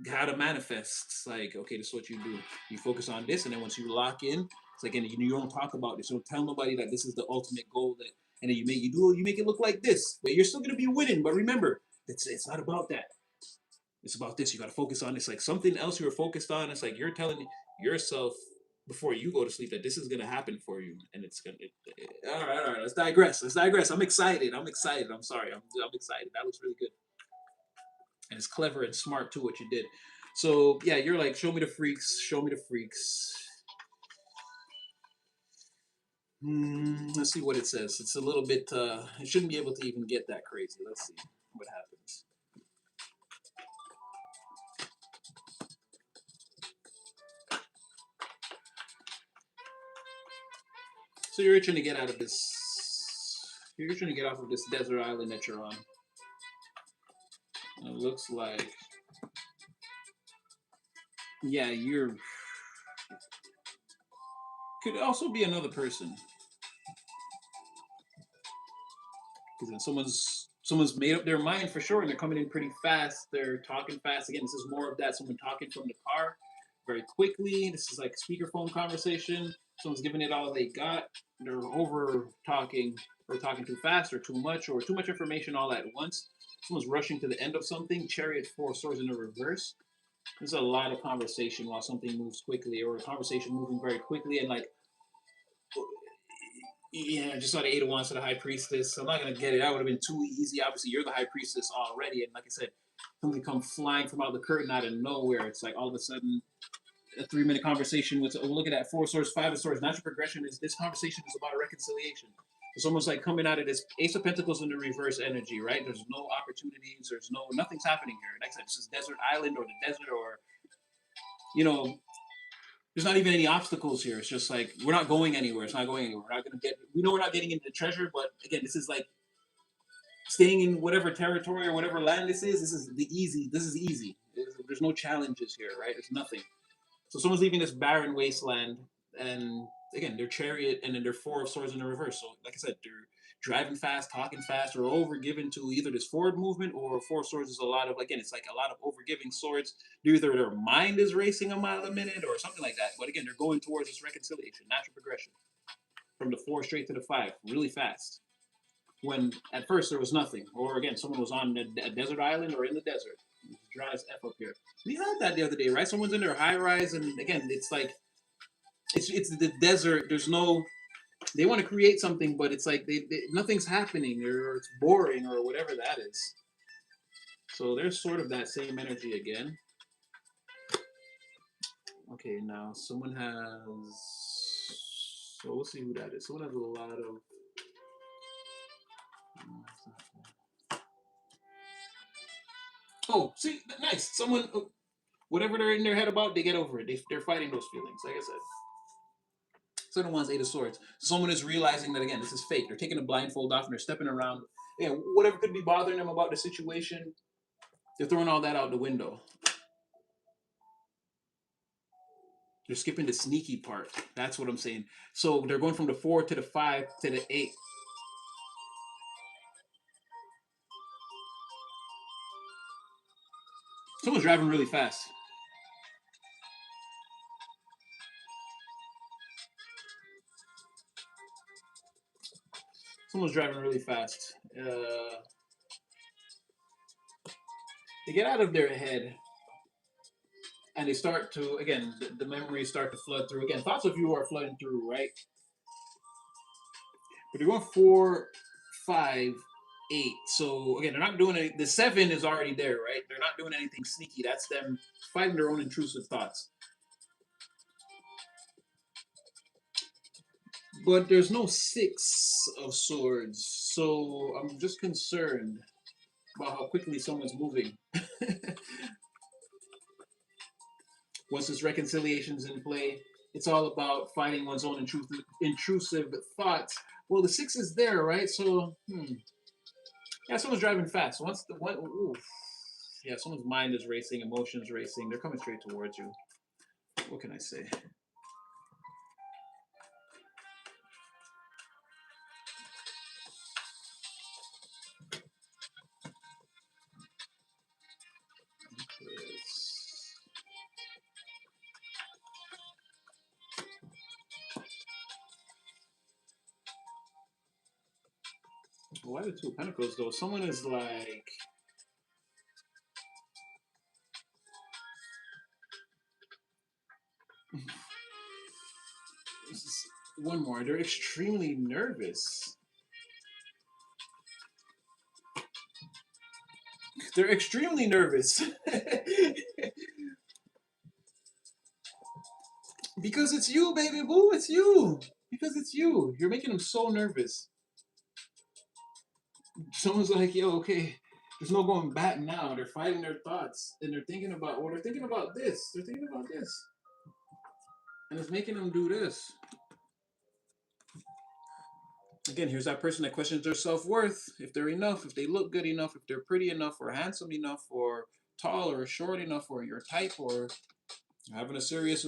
[SPEAKER 1] how to manifest. It's like, okay, this is what you do. You focus on this, and then once you lock in, it's like, and you don't talk about this. You don't tell nobody that this is the ultimate goal. That, and then you make it look like this, but you're still gonna be winning. But remember, it's not about that. It's about this. You got to focus on this. Like something else you were focused on. It's like you're telling yourself before you go to sleep that this is gonna happen for you, and it's gonna. All right, all right. Let's digress. Let's digress. I'm excited. I'm excited. I'm sorry. I'm excited. That looks really good, and it's clever and smart too what you did. So yeah, you're like, show me the freaks. Show me the freaks. Let's see what it says. It's a little bit. It shouldn't be able to even get that crazy. Let's see what happens. So you're itching to get out of this. You're itching to get off of this desert island that you're on. It looks like, yeah, you're. Could also be another person, because then someone's made up their mind for sure, and they're coming in pretty fast. They're talking fast. Again, this is more of that. Someone talking from the car, very quickly. This is like a speakerphone conversation. Someone's giving it all they got. They're over talking, or talking too fast, or too much, or too much information all at once. Someone's rushing to the end of something. Chariot, four swords in the reverse. There's a lot of conversation while something moves quickly, or a conversation moving very quickly, and like, yeah, I just saw the Eight of Wands to the High Priestess. I'm not gonna get it. That would have been too easy. Obviously, you're the High Priestess already, and like I said, something come flying from out the curtain out of nowhere. It's like all of a sudden a 3 minute conversation with, oh, look at that, four swords, five of swords. Natural progression is, this conversation is about a reconciliation. It's almost like coming out of this Ace of Pentacles in the reverse energy, right? There's no opportunities. Nothing's happening here. Like I said, this is desert island, or the desert, or you know, there's not even any obstacles here. It's just like we're not going anywhere. It's not going anywhere. We're not gonna get. We know we're not getting into the treasure, but again, this is like staying in whatever territory or whatever land this is. This is the easy. This is easy. There's no challenges here, right? There's nothing. So someone's leaving this barren wasteland, and again, their chariot, and then their four of swords in the reverse. So, like I said, they're driving fast, talking fast, or overgiven to either this forward movement, or four of swords is a lot of, again, it's like a lot of overgiving swords. Either their mind is racing a mile a minute or something like that. But again, they're going towards this reconciliation, natural progression from the four straight to the five, really fast. When at first there was nothing, or again, someone was on a desert island or in the desert. It's dry as F up here. We had that the other day, right? Someone's in their high rise, and again, it's like it's the desert. There's no. They want to create something, but it's like nothing's happening, or it's boring, or whatever that is. So there's sort of that same energy again. Okay, now someone has So we'll see who that is. Someone has a lot of. Oh, see, nice. Someone, whatever they're in their head about, they get over it. They're fighting those feelings. Like I said. Certain ones, Eight of Swords. Someone is realizing that again, this is fake. They're taking the blindfold off and they're stepping around. Yeah, whatever could be bothering them about the situation, they're throwing all that out the window. They're skipping the sneaky part. That's what I'm saying. So they're going from the 4 to the 5 to the 8. Someone's driving really fast. Someone's driving really fast. They get out of their head and they start to, again, the memories start to flood through. Again, thoughts of you are flooding through, right? But they're going 4, 5, 8. So again, they're not doing any. The 7 is already there, right? They're not doing anything sneaky. That's them fighting their own intrusive thoughts. But there's no 6 of Swords, so I'm just concerned about how quickly someone's moving. Once this reconciliation's in play, it's all about fighting one's own intrusive thoughts. Well, the 6 is there, right? So, yeah, someone's driving fast. Once the one, oof. Yeah, someone's mind is racing, emotions racing. They're coming straight towards you. What can I say? Why the 2 of Pentacles though? Someone is like. One more. They're extremely nervous. They're extremely nervous. Because it's you, baby boo. It's you. Because it's you. You're making them so nervous. Someone's like, yo, okay, there's no going back now. They're fighting their thoughts. And they're thinking about, well, they're thinking about this. They're thinking about this. And it's making them do this. Again, here's that person that questions their self-worth. If they're enough, if they look good enough, if they're pretty enough, or handsome enough, or tall, or short enough, or your type, or having a serious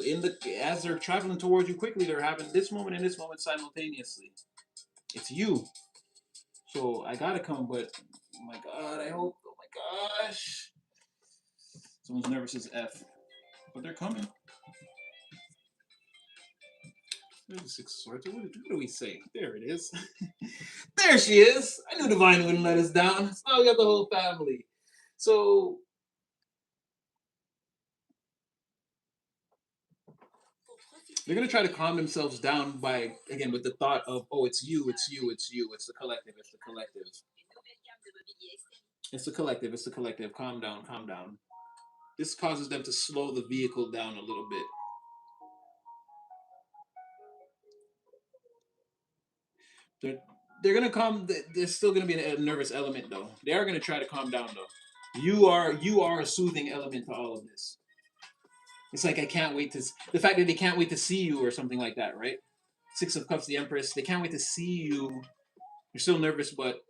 [SPEAKER 1] as they're traveling towards you quickly, they're having this moment and this moment simultaneously. It's you. So I gotta come, but oh my god, I hope. Oh my gosh. Someone's nervous as F, but they're coming. There's the 6 of Swords. What do we say? There it is. There she is. I knew Divine wouldn't let us down. So now we got the whole family. So they're gonna try to calm themselves down by, again, with the thought of, oh, it's you, it's you, it's you, it's the collective, it's the collective. It's the collective, it's the collective. Calm down, calm down. This causes them to slow the vehicle down a little bit. They're gonna calm. There's still gonna be a nervous element though. They are gonna try to calm down though. You are a soothing element to all of this. It's like I can't wait to the fact that they can't wait to see you or something like that, right? 6 of Cups, the Empress. They can't wait to see you. You're still nervous, but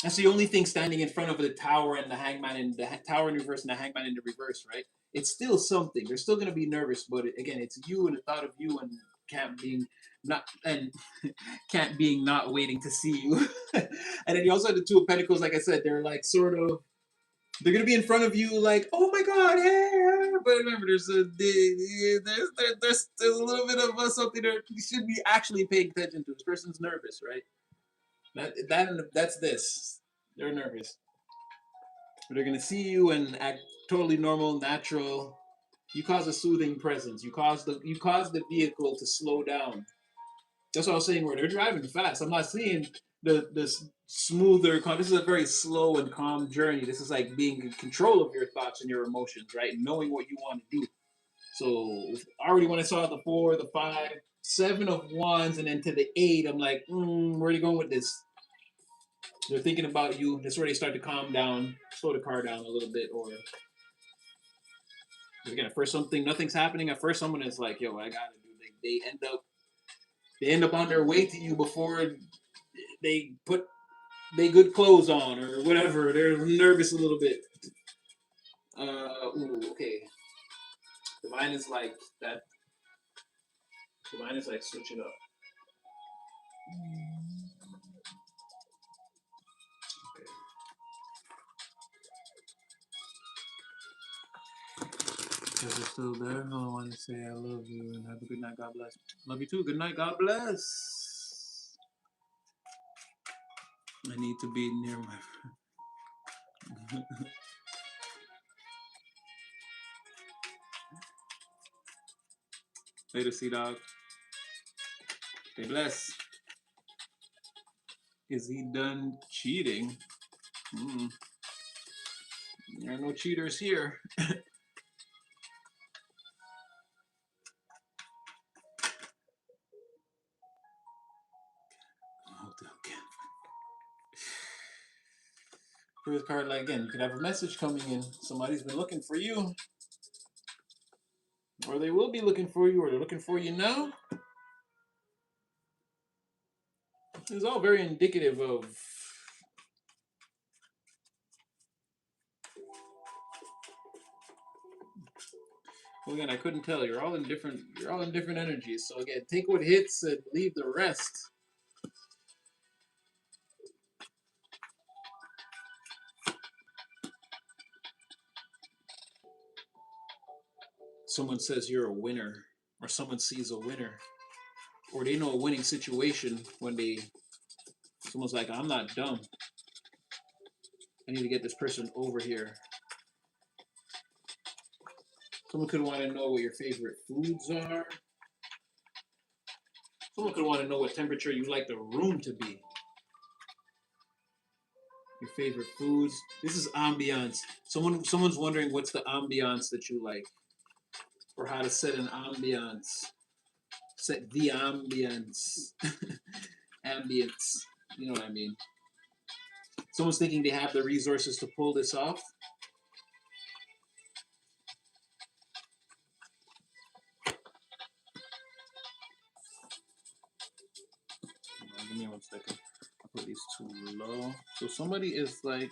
[SPEAKER 1] that's the only thing standing in front of the Tower and the Hangman and the Tower in reverse and the Hangman in the reverse, right? It's still something. They're still gonna be nervous, but again, it's you and the thought of you and can't being not and can't being not waiting to see you. And then you also have the 2 of Pentacles. Like I said, they're like sort of they're gonna be in front of you, like, oh my god, hey! But remember, there's a little bit of something that you should be actually paying attention to. This person's nervous, right? That's this. They're nervous. But they're gonna see you and act totally normal, natural. You cause a soothing presence. You cause the vehicle to slow down. That's what I was saying. Where they're driving fast. I'm not seeing the smoother. This is a very slow and calm journey. This is like being in control of your thoughts and your emotions, right? Knowing what you want to do. So already when I saw the 4, the 5, Seven of Wands, and then to the eight, I'm like, where are you going with this? They're thinking about you. That's where they start to calm down, slow the car down a little bit, or again, at first something, nothing's happening. At first, someone is like, "Yo, I gotta do." They end up on their way to you before they put they good clothes on or whatever. They're nervous a little bit. Okay. Divine is like that. Divine is like switch it up. Okay. Because you're still there, I want to say I love you and have a good night. God bless. Love you too. Good night. God bless. I need to be near my. Later, Sea Dog. Stay blessed. Is he done cheating? There are no cheaters here. Okay. First card, like again, you could have a message coming in. Somebody's been looking for you, or they will be looking for you, or they're looking for you now. It's all very indicative of. Well, again, I couldn't tell. You're all in different. You're all in different energies. So again, take what hits and leave the rest. Someone says you're a winner, or someone sees a winner, or they know a winning situation when they. Someone's like, I'm not dumb. I need to get this person over here. Someone could want to know what your favorite foods are. Someone could want to know what temperature you like the room to be. Your favorite foods. This is ambiance. Someone's wondering what's the ambiance that you like, or how to set an ambiance. Set the ambience. Ambience. You know what I mean? Someone's thinking they have the resources to pull this off. Give me 1 second. I'll put these too low. So somebody is like.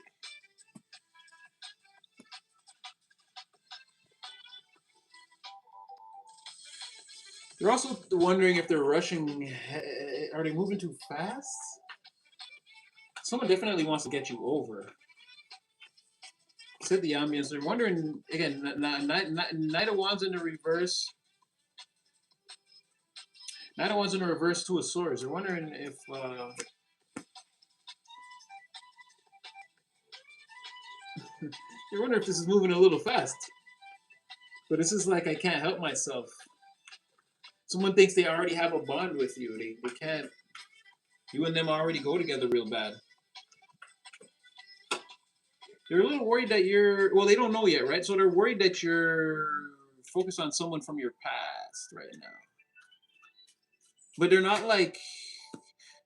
[SPEAKER 1] They're also wondering if they're rushing. Are they moving too fast? Someone definitely wants to get you over. Set the ambience. They're wondering again. Knight of Wands in the reverse. Knight of Wands in the reverse. Two of Swords. They're wondering if. You're wondering if this is moving a little fast. But this is like I can't help myself. Someone thinks they already have a bond with you. They can't. You and them already go together real bad. They're a little worried that you're. Well, they don't know yet, right? So they're worried that you're focused on someone from your past right now. But they're not like.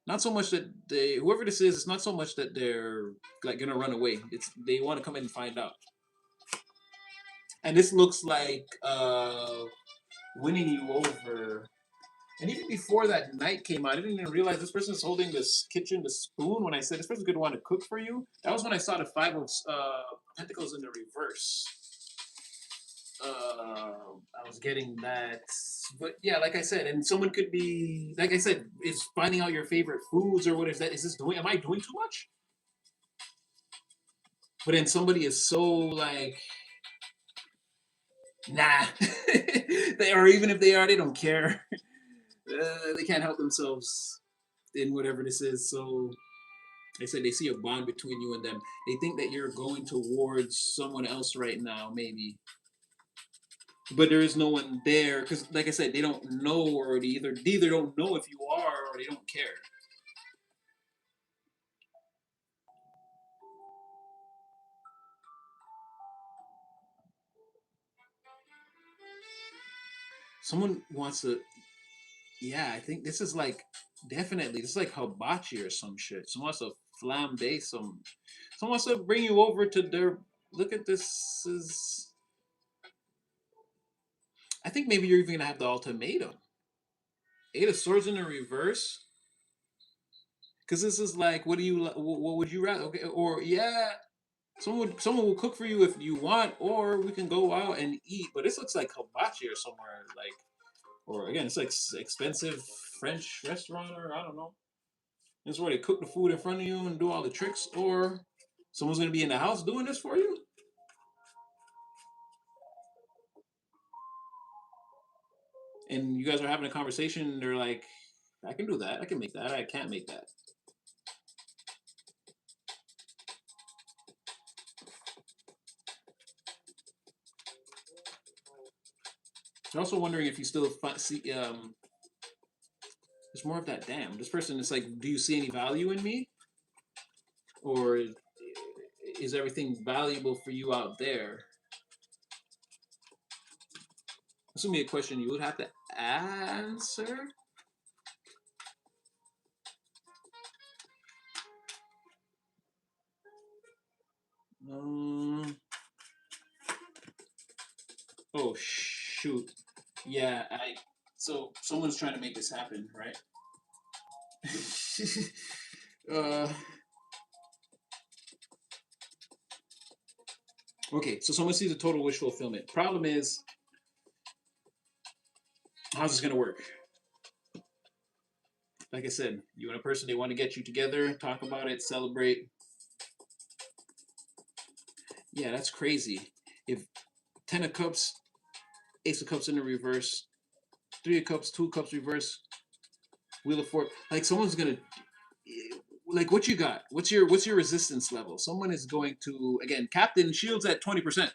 [SPEAKER 1] Not so much that they. Whoever this is, it's not so much that they're like gonna run away. It's they want to come in and find out. And this looks like winning you over. And even before that night came out, I didn't even realize this person's holding this kitchen, the spoon. When I said this person's going to want to cook for you, that was when I saw the Five of Pentacles in the reverse. I was getting that. But yeah, like I said, and someone could be, like I said, is finding out your favorite foods or what is that? Is this doing, am I doing too much? But then somebody is so like, nah. Or even if they are, they don't care. They can't help themselves in whatever this is. So they said they see a bond between you and them. They think that you're going towards someone else right now, maybe. But there is no one there because, like I said, they don't know, or they either don't know if you are, or they don't care. Someone wants to. Yeah, I think this is like definitely this is like hibachi or some shit. Someone wants to flambe someone wants to bring you over to their look at this is I think maybe you're even gonna have the ultimatum. Eight of Swords in the reverse. Cause this is like, what do you what would you rather? Okay, or yeah, someone will cook for you if you want, or we can go out and eat. But this looks like hibachi or somewhere like, or again, it's like expensive French restaurant or I don't know. It's where they cook the food in front of you and do all the tricks, or someone's gonna be in the house doing this for you, and you guys are having a conversation. And they're like, I can do that. I can make that. I can't make that. You're also wondering if you still see there's more of that. Damn, this person is like, do you see any value in me, or is everything valuable for you out there? This would be a question you would have to answer. Um. Oh shoot. Yeah. I. So someone's trying to make this happen, right? uh. Okay. So someone sees a total wish fulfillment. Problem is, how's this gonna work? Like I said, you and a person they want to get you together, talk about it, celebrate. Yeah, that's crazy. If Ten of Cups, Ace of Cups in the reverse, Three of Cups, Two of Cups reverse, Wheel of Fortune. Like someone's gonna like what you got? What's your resistance level? Someone is going to again, Captain Shields at 20%.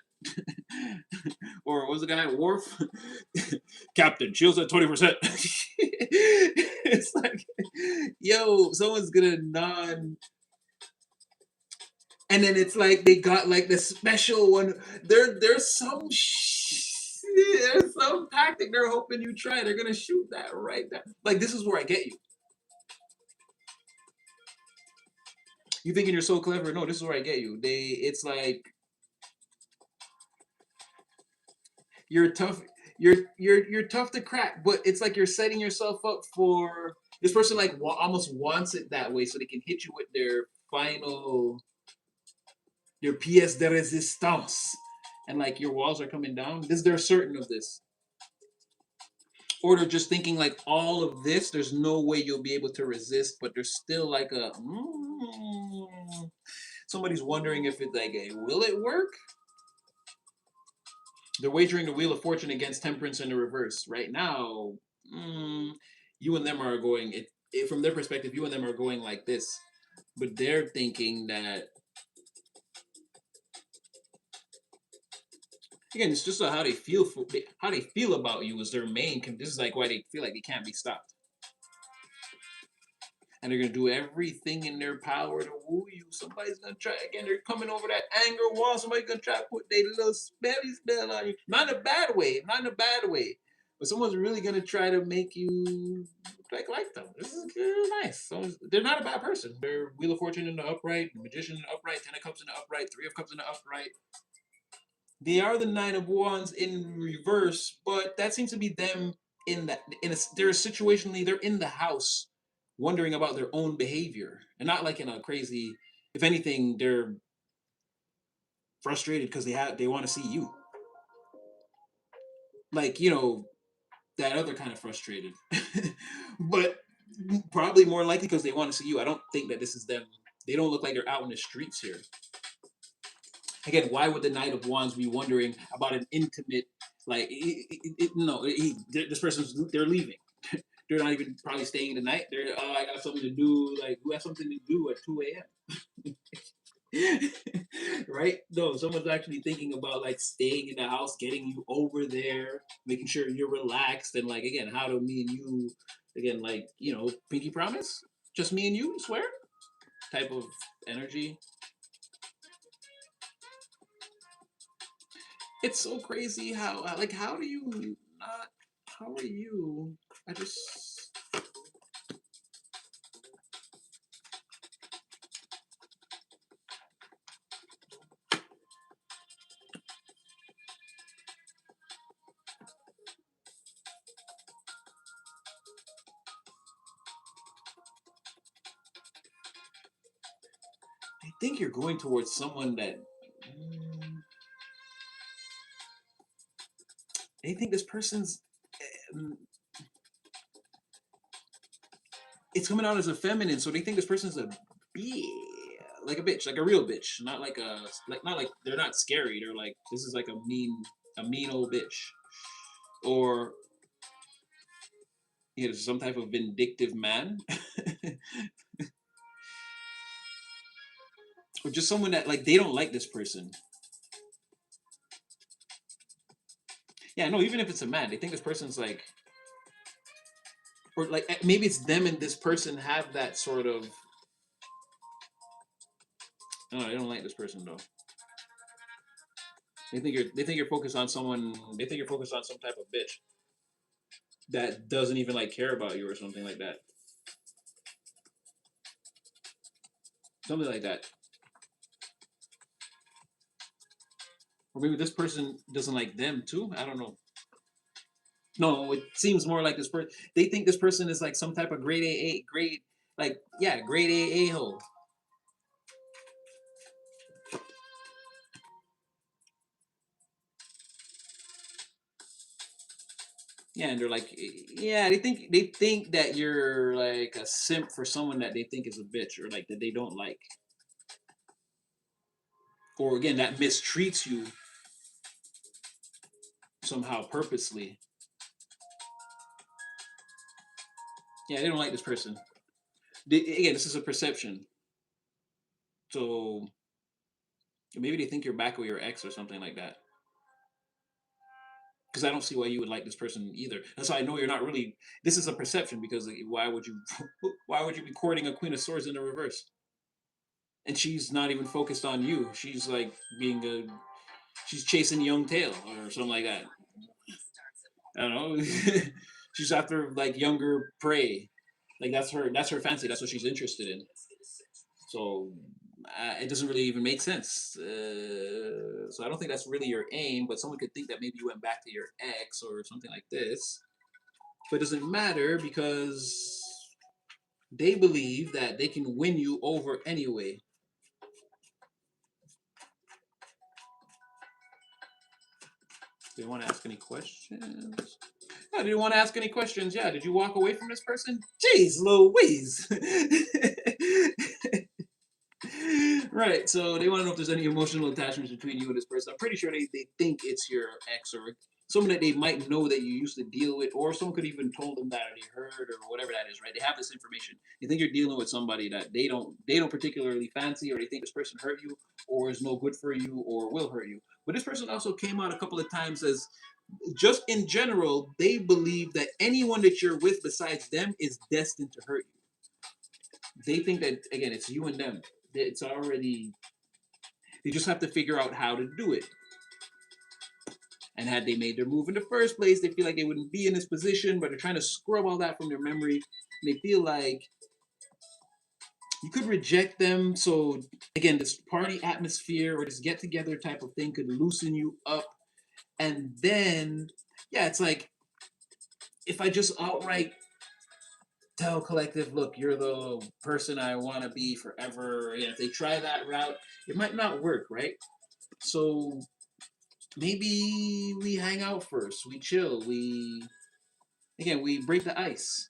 [SPEAKER 1] Or what was the guy? Worf? Captain Shields at 20%. It's like, yo, someone's gonna non and then it's like they got like the special one. There's some there's some tactic they're hoping you try. They're gonna shoot that right there. Like this is where I get you. You thinking you're so clever? No, this is where I get you. It's like you're tough. You're tough to crack, but it's like you're setting yourself up for this person. Like almost wants it that way, so they can hit you with their final, your pièce de résistance, and like your walls are coming down. This they're certain of this, or they're just thinking like all of this. There's no way you'll be able to resist, but there's still like a. Somebody's wondering if it's like, will it work? They're wagering the Wheel of Fortune against Temperance in the reverse. Right now, you and them are going. From their perspective, you and them are going like this, but they're thinking that again, it's just how they feel. How they feel about you is their main. This is like why they feel like they can't be stopped, and they're gonna do everything in their power to woo you. Somebody's gonna try again. They're coming over that anger wall. Somebody's gonna try to put their little spell on you. Not in a bad way. Not in a bad way. But someone's really gonna try to make you like them. This is nice. So they're not a bad person. They're Wheel of Fortune in the upright, the Magician in the upright, Ten of Cups in the upright, Three of Cups in the upright. They are the Nine of Wands in reverse, but that seems to be them in that they're situationally they're in the house wondering about their own behavior and not like in a crazy. If anything, they're frustrated because they want to see you like that other kind of frustrated, but probably more likely because they want to see you. I don't think that this is them. They don't look like they're out in the streets here. Again, why would the Knight of Wands be wondering about an intimate, like, no, this person's, they're leaving. They're not even probably staying the night. They're, oh, I got something to do. Like, who has something to do at 2 a.m.? Right? No, someone's actually thinking about, like, staying in the house, getting you over there, making sure you're relaxed. And, like, again, how do me and you, again, like, pinky promise? Just me and you, swear? Type of energy. It's so crazy how like how do you not how are you I just I think you're going towards someone that mm, they think this person's. mm, It's coming out as a feminine, so they think this person's a bitch, like a bitch, like a real bitch, not like a like not like they're not scary. They're like this is like a mean old bitch, or some type of vindictive man, or just someone that like they don't like this person. Yeah, no, even if it's a man, they think this person's like, or like maybe it's them and this person have that sort of. No, they don't like this person though. They think you're focused on someone. They think you're focused on some type of bitch that doesn't even like care about you or something like that. Something like that. Or maybe this person doesn't like them too. I don't know. No, it seems more like this person. They think this person is like some type of grade grade like yeah, grade A hole. Yeah, and they're like, yeah, they think that you're like a simp for someone that they think is a bitch or like that they don't like, or again that mistreats you somehow purposely. Yeah, they don't like this person. Again, this is a perception. So maybe they think you're back with your ex or something like that. Because I don't see why you would like this person either. That's why I know you're not really. This is a perception because why would you? Why would you be courting a Queen of Swords in the reverse? And she's not even focused on you. She's like being a. She's chasing young tail or something like that. I don't know. She's after like younger prey. Like that's her. That's her fancy. That's what she's interested in. So it doesn't really even make sense. So I don't think that's really your aim. But someone could think that maybe you went back to your ex or something like this. But it doesn't matter because they believe that they can win you over anyway. Do you want to ask any questions? Yeah, did you want to ask any questions? Yeah, did you walk away from this person? Jeez Louise. Right, so they want to know if there's any emotional attachments between you and this person. I'm pretty sure they think it's your ex or someone that they might know that you used to deal with, or someone could even told them that they heard or whatever that is, right? They have this information. They think you're dealing with somebody that they don't particularly fancy, or they think this person hurt you, or is no good for you, or will hurt you. But this person also came out a couple of times as just in general, they believe that anyone that you're with besides them is destined to hurt you. They think that again, it's you and them. It's already they just have to figure out how to do it. And had they made their move in the first place, they feel like they wouldn't be in this position, but they're trying to scrub all that from their memory. And they feel like you could reject them. So again, this party atmosphere or this get together type of thing could loosen you up. And then, yeah, it's like if I just outright tell collective, look, you're the person I want to be forever. Yeah, if they try that route, it might not work, right? So maybe we hang out first. We chill. We break the ice,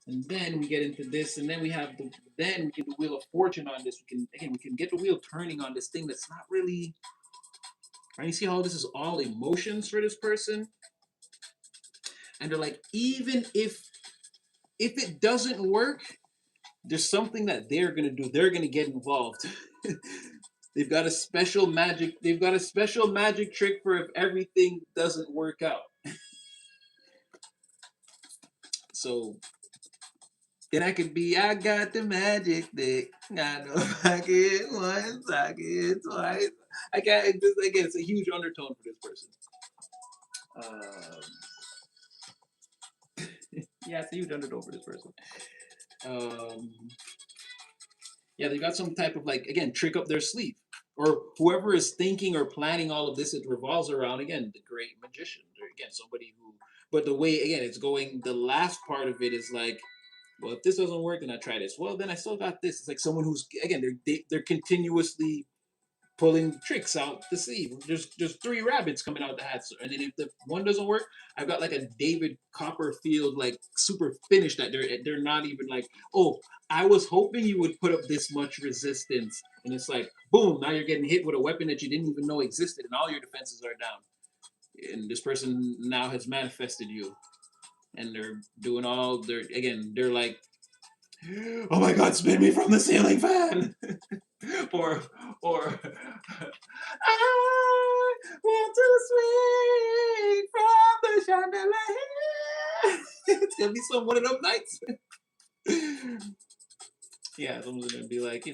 [SPEAKER 1] and then we get into this, and then we get the wheel of fortune on this. We can get the wheel turning on this thing that's not really right. You see how this is all emotions for this person, and they're like, even if it doesn't work, there's something that they're gonna do. They're gonna get involved. They've got a special magic trick for if everything doesn't work out. So then I could be, I got the magic stick. I know I get once, I get twice. I got it just again, it's a huge undertone for this person. Um, yeah, it's a huge undertone for this person. Um, yeah, they got some type of like again trick up their sleeve, or whoever is thinking or planning all of this, it revolves around again the great magician, or again somebody who. But the way again it's going, the last part of it is like Well, if this doesn't work, then I try this. Well, then I still got this. It's like someone who's again they're continuously pulling tricks out to see. There's three rabbits coming out the hat, and then if the one doesn't work, I've got like a David Copperfield like super finish that they're not even like, oh, I was hoping you would put up this much resistance, and it's like boom, now you're getting hit with a weapon that you didn't even know existed, and all your defenses are down, and this person now has manifested you, and they're doing all they're like, oh my god, spin me from the ceiling fan. or or I want to swing from the chandelier. It's gonna be some one of them nights. Yeah, someone's gonna be like,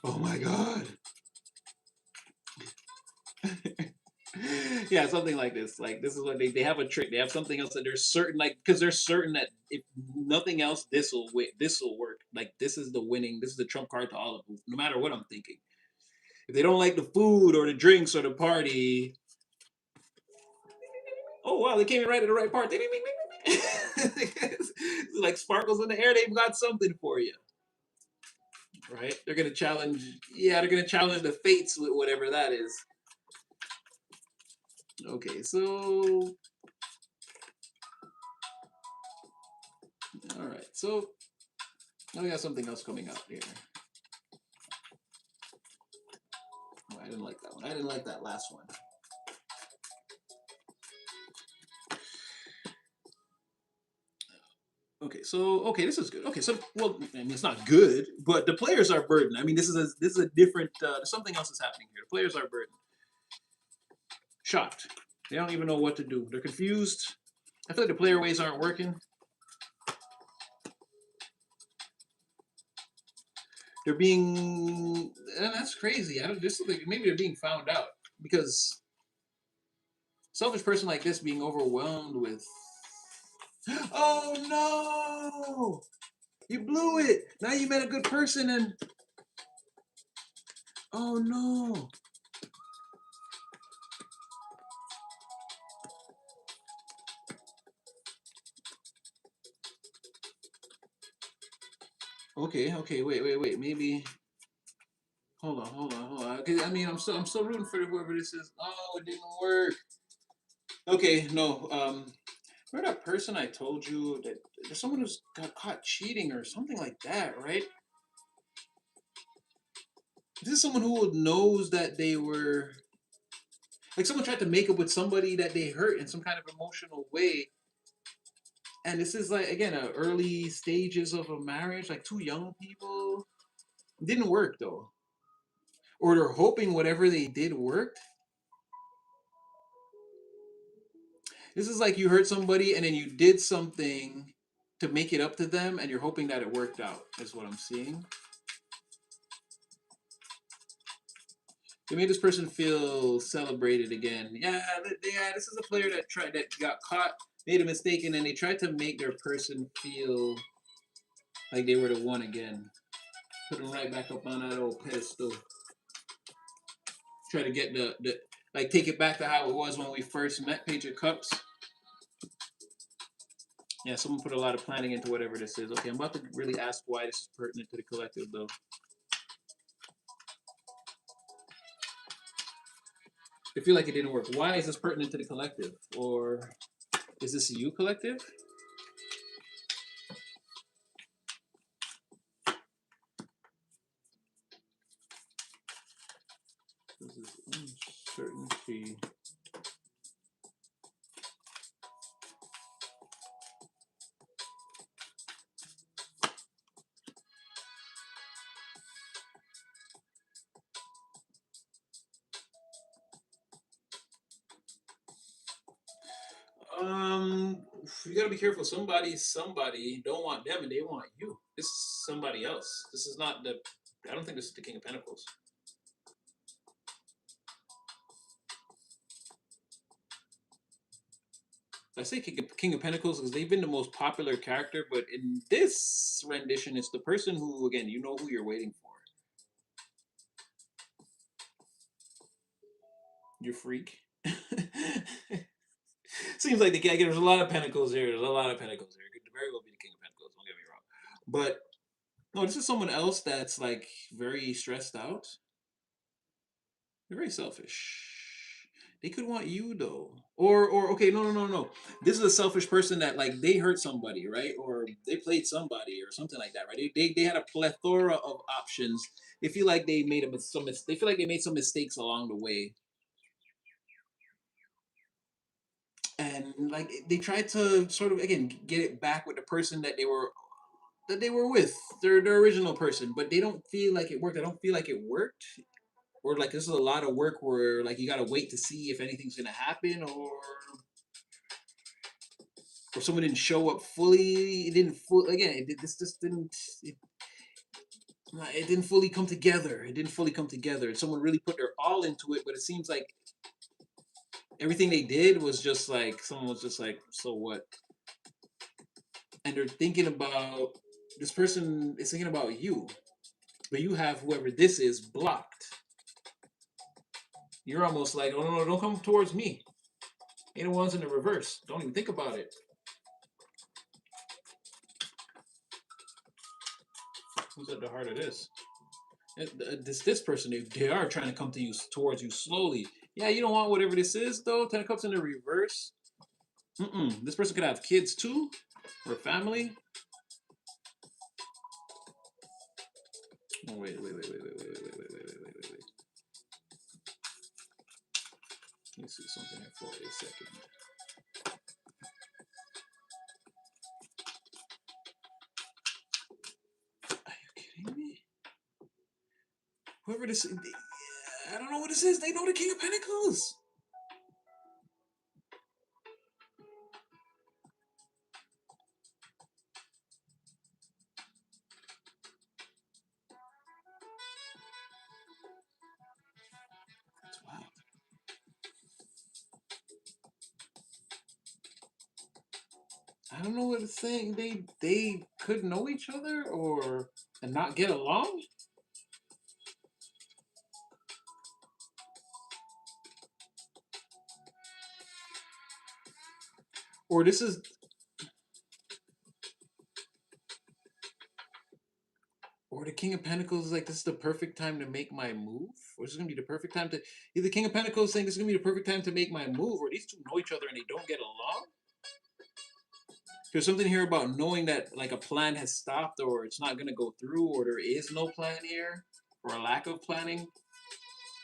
[SPEAKER 1] oh my god. Yeah, something like this. Like this is what they have a trick. They have something else that they're certain, like because they're certain that if nothing else, this will win. This will work. Like this is the winning. This is the trump card to all of them. No matter what I'm thinking. If they don't like the food or the drinks or the party, oh wow, they came in right at the right part. It's like sparkles in the air. They've got something for you, right? They're gonna challenge. Yeah, they're gonna challenge the fates with whatever that is. Okay, so all right, so now we got something else coming out here. Oh, I didn't like that one. I didn't like that last one. Okay, this is good. Okay, so well, I mean, it's not good, but the players are burdened. I mean, this is a different. Something else is happening here. The players are burdened, shocked. They don't even know what to do. They're confused. I feel like the player ways aren't working. They're being, and that's crazy. I don't. This is like maybe they're being found out because selfish person like this being overwhelmed with. Oh no! You blew it. Now you met a good person and. Oh no! Okay. Wait. Maybe. Hold on. 'Cause, I mean, I'm still rooting for whoever this is. Oh, it didn't work. Okay, no. Remember that person I told you that there's someone who's got caught cheating or something like that, right? This is someone who knows that they were like someone tried to make up with somebody that they hurt in some kind of emotional way. And this is like again, early stages of a marriage, like two young people. It didn't work though. Or they're hoping whatever they did worked. This is like you hurt somebody and then you did something to make it up to them and you're hoping that it worked out, is what I'm seeing. They made this person feel celebrated again. Yeah, this is a player that got caught, made a mistake, and then they tried to make their person feel like they were the one again. Put them right back up on that old pedestal. Try to get the like take it back to how it was when we first met Page of Cups. Yeah, someone put a lot of planning into whatever this is. Okay, I'm about to really ask why this is pertinent to the collective, though. I feel like it didn't work. Why is this pertinent to the collective? Or is this a you collective? This is uncertainty. Um, you gotta be careful. Somebody don't want them, and they want you. This is somebody else. This is not the. I don't think this is the King of Pentacles. I say King of Pentacles because they've been the most popular character, but in this rendition, it's the person who, again, you know who you're waiting for. You freak. Seems like the king. There's a lot of pentacles here. There's a lot of pentacles here. It could very well be the king of pentacles. Don't get me wrong. But no, this is someone else that's like very stressed out. They're very selfish. They could want you though. Or okay, no. This is a selfish person that like they hurt somebody, right? Or they played somebody or something like that, right? They had a plethora of options. They feel like they made they feel like they made some mistakes along the way. And like they tried to sort of again get it back with the person that they were with, their original person, but they don't feel like it worked. I don't feel like it worked. Or like this is a lot of work where like you gotta wait to see if anything's gonna happen, or someone didn't show up fully. It didn't full again. This just didn't. It didn't fully come together. It didn't fully come together. Someone really put their all into it, but it seems like everything they did was just like someone was just like, so what? And they're thinking about this person is thinking about you, but you have whoever this is blocked. You're almost like, oh no, don't come towards me. Ain't the ones in the reverse. Don't even think about it. Who's at the heart of this? This person, they are trying to come to you towards you slowly. Yeah, you don't want whatever this is though. Ten of Cups in the reverse. This person could have kids too, or family. Oh wait. Let me see something here for a second. Are you kidding me? Whoever this is, I don't know what this is. They know the King of Pentacles. That's wild. I don't know what it's saying. They could know each other or and not get along. Or this is or the King of Pentacles is like, this is the perfect time to make my move? Or this is gonna be the perfect time to either King of Pentacles saying this is gonna be the perfect time to make my move, or these two know each other and they don't get along. There's something here about knowing that like a plan has stopped or it's not gonna go through or there is no plan here, or a lack of planning.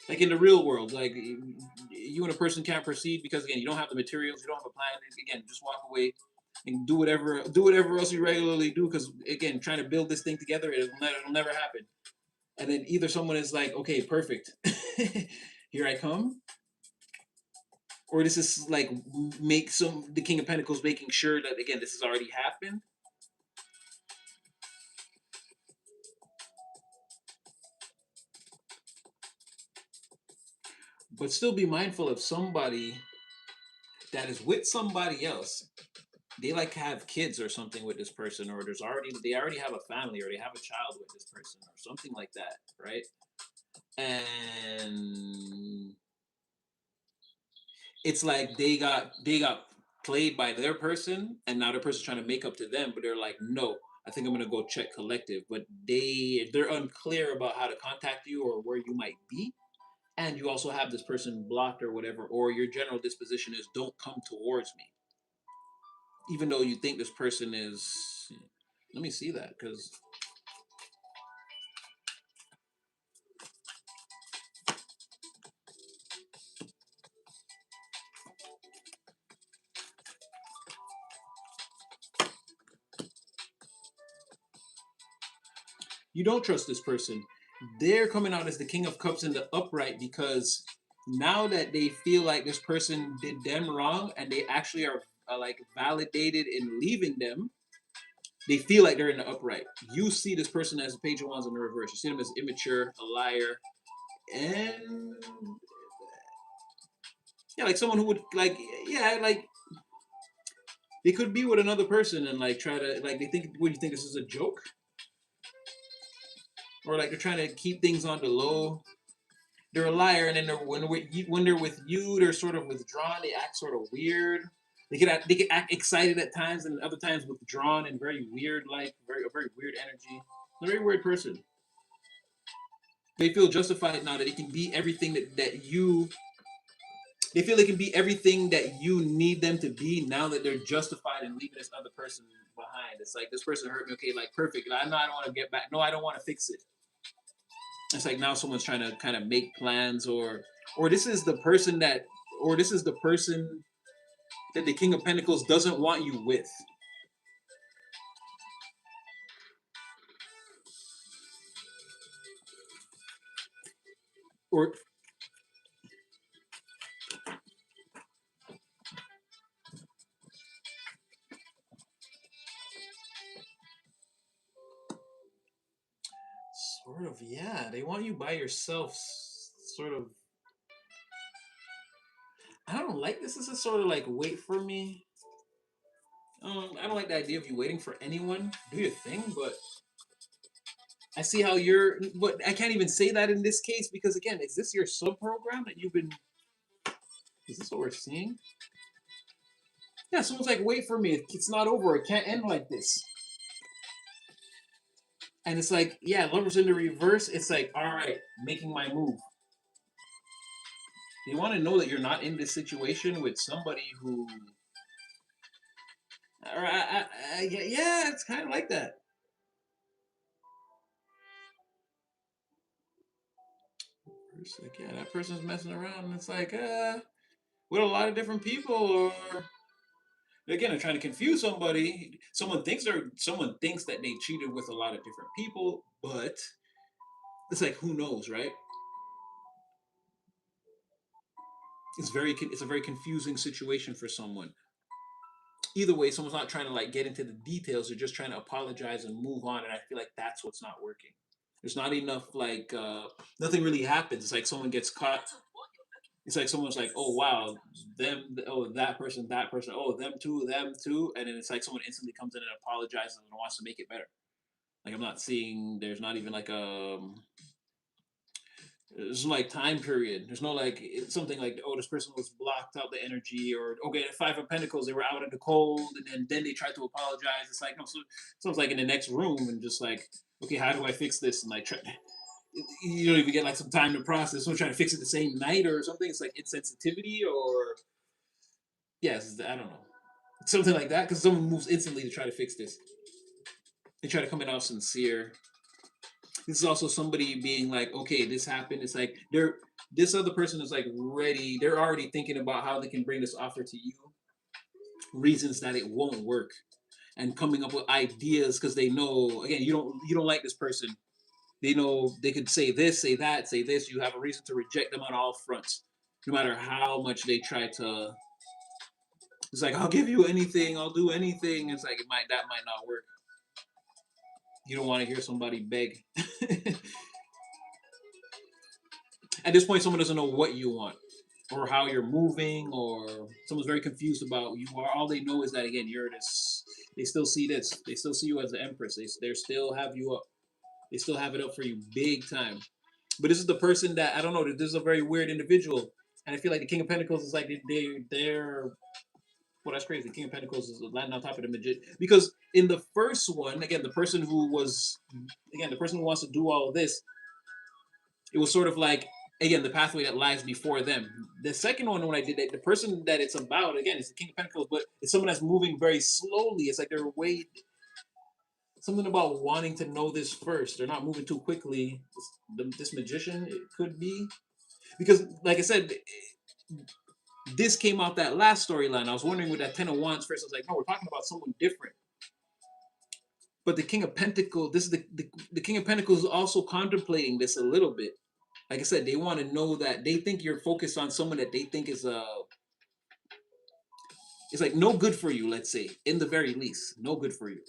[SPEAKER 1] Like in the real world, like you and a person can't proceed because again you don't have the materials, you don't have a plan. Again, just walk away and do whatever else you regularly do because again trying to build this thing together it'll never happen. And then either someone is like, okay, perfect, here I come, or this is like make some the King of Pentacles making sure that again this has already happened. But still be mindful of somebody that is with somebody else. They like have kids or something with this person, or they already have a family, or they have a child with this person, or something like that, right? And it's like they got played by their person, and now their person's trying to make up to them, but they're like, no, I think I'm gonna go check collective, but they're unclear about how to contact you or where you might be, and you also have this person blocked or whatever, or your general disposition is don't come towards me, even though you think this person is. Let me see that because you don't trust this person. They're coming out as the King of Cups in the upright because now that they feel like this person did them wrong and they actually are like validated in leaving them, they feel like they're in the upright. You see this person as a Page of Wands in the reverse. You see them as immature, a liar, and yeah, like someone who would like, yeah, like they could be with another person and like try to like they think, what do you think this is a joke? Or like they're trying to keep things on the low. They're a liar, and then when they're with you, they're sort of withdrawn. They act sort of weird. they can act excited at times, and other times withdrawn and very weird, like very weird energy. A very weird person. They feel justified now that it can be everything that you. They feel they can be everything that you need them to be now that they're justified in leaving this other person behind. It's like this person hurt me. Okay, like perfect. I know I don't want to get back. No, I don't want to fix it. It's like now someone's trying to kind of make plans, or this is the person that, or this is the person that the King of Pentacles doesn't want you with. Or sort of, yeah, they want you by yourself, sort of. I don't like this. This is sort of like wait for me. I don't like the idea of you waiting for anyone. Do your thing, but I see how you're. But I can't even say that in this case because again, is this your sub program that you've been? Is this what we're seeing? Yeah, someone's like, wait for me. It's not over. It can't end like this. And it's like, yeah, lovers in the reverse. It's like, all right, making my move. You want to know that you're not in this situation with somebody who. Yeah, it's kind of like that. Like, yeah, that person's messing around, and it's like, with a lot of different people, or again, they're trying to confuse somebody. Someone thinks that they cheated with a lot of different people, but it's like, who knows, right? It's a very confusing situation for someone. Either way, someone's not trying to like get into the details. They're just trying to apologize and move on, and I feel like that's what's not working. There's not enough like nothing really happens. It's like someone gets caught. It's like someone's like, oh wow, them, oh that person, oh them too, and then it's like someone instantly comes in and apologizes and wants to make it better. Like I'm not seeing. There's not even like there's no like time period. There's no like something like, oh, this person was blocked out the energy, or okay, at Five of Pentacles they were out in the cold and then they tried to apologize. It's like no, so someone's like in the next room and just like, okay, how do I fix this? And like try, you don't even get like some time to process. Someone trying to fix it the same night or something. It's like insensitivity or yes, I don't know, something like that. Because someone moves instantly to try to fix this. They try to come in all sincere. This is also somebody being like, okay, this happened. It's like this other person is like ready. They're already thinking about how they can bring this offer to you, reasons that it won't work, and coming up with ideas because they know again you don't like this person. They know they could say this, say that, say this. You have a reason to reject them on all fronts, no matter how much they try to. It's like I'll give you anything, I'll do anything. It's like that might not work. You don't want to hear somebody beg. At this point, someone doesn't know what you want or how you're moving, or someone's very confused about who you are. All they know is that again, you're this. They still see this. They still see you as the Empress. They still have you up. They still have it up for you big time. But this is the person that I don't know. This is a very weird individual, and I feel like the King of Pentacles is like they're. Well, that's crazy. The King of Pentacles is landing on top of the Magician because in the first one, again, the person who was, again, the person who wants to do all of this, it was sort of like again the pathway that lies before them. The second one, when I did that, the person that it's about again is the King of Pentacles, but it's someone that's moving very slowly. It's like they're way something about wanting to know this first. They're not moving too quickly. This magician, it could be because, like I said, this came out that last storyline. I was wondering with that Ten of Wands first. I was like, no, we're talking about someone different. But the King of Pentacles, this is the King of Pentacles is also contemplating this a little bit. Like I said, they want to know that they think you're focused on someone that they think is it's like no good for you. Let's say, in the very least, no good for you.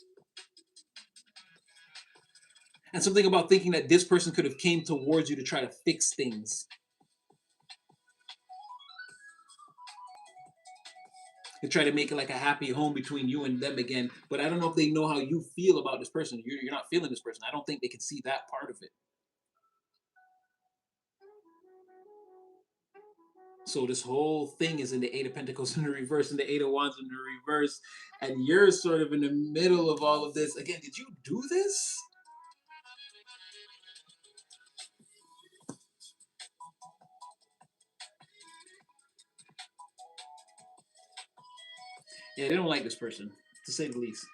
[SPEAKER 1] And something about thinking that this person could have came towards you to try to fix things, to try to make it like a happy home between you and them again. But I don't know if they know how you feel about this person. You're not feeling this person. I don't think they can see that part of it. So this whole thing is in the Eight of Pentacles in the reverse and the Eight of Wands in the reverse, and you're sort of in the middle of all of this. Again, did you do this? Yeah, they don't like this person, to say the least.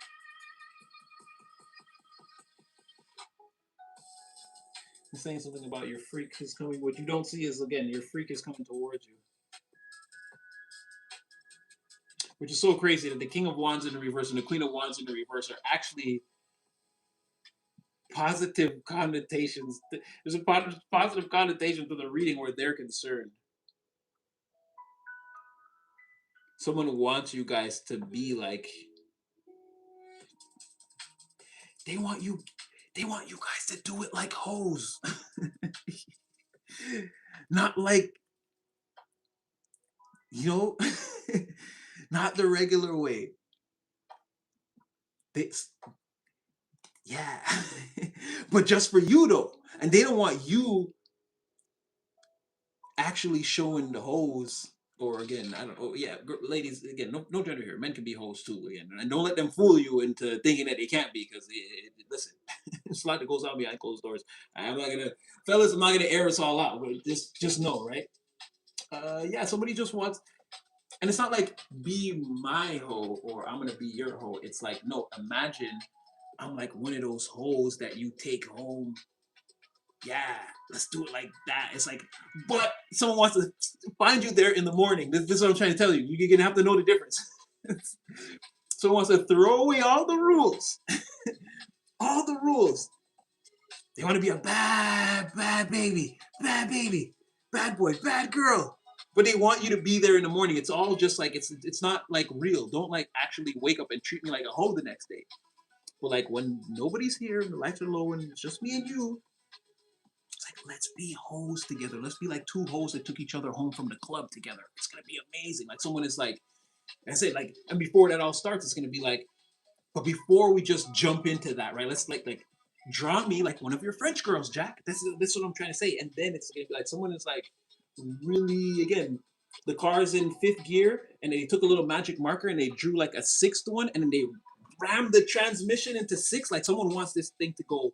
[SPEAKER 1] It's saying something about your freak is coming. What you don't see is, again, your freak is coming towards you. Which is so crazy that the King of Wands in the reverse and the Queen of Wands in the reverse are actually positive connotations. There's a positive connotation to the reading where they're concerned. Someone wants you guys to be like, they want you guys to do it like hoes. Not like, you know, not the regular way. Yeah. But just for you though. And they don't want you actually showing the hoes, or again, I don't know. Yeah, ladies, again, no gender here. Men can be hoes too, again, and don't let them fool you into thinking that they can't be. Because listen, there's a lot that goes on behind closed doors. I'm not gonna, fellas, I'm not gonna air us all out. But just know, right? Yeah, somebody just wants, and it's not like be my hoe or I'm gonna be your hoe. It's like, no, imagine I'm like one of those hoes that you take home. Yeah, let's do it like that. It's like, but someone wants to find you there in the morning. This is what I'm trying to tell you. You're gonna have to know the difference. Someone wants to throw away all the rules. All the rules. They want to be a bad baby, bad boy, bad girl. But they want you to be there in the morning. It's all just like, it's not like real. Don't like actually wake up and treat me like a hoe the next day. But like when nobody's here and the lights are low and it's just me and you, it's like, let's be hoes together. Let's be like two hoes that took each other home from the club together. It's gonna be amazing. Like someone is like, I said, like, and before that all starts, it's gonna be like, but before we just jump into that, right? Let's like draw me like one of your French girls, Jack. This is what I'm trying to say. And then it's gonna be like someone is like really, again, the car's in fifth gear and they took a little magic marker and they drew like a sixth one and then they rammed the transmission into six. Like someone wants this thing to go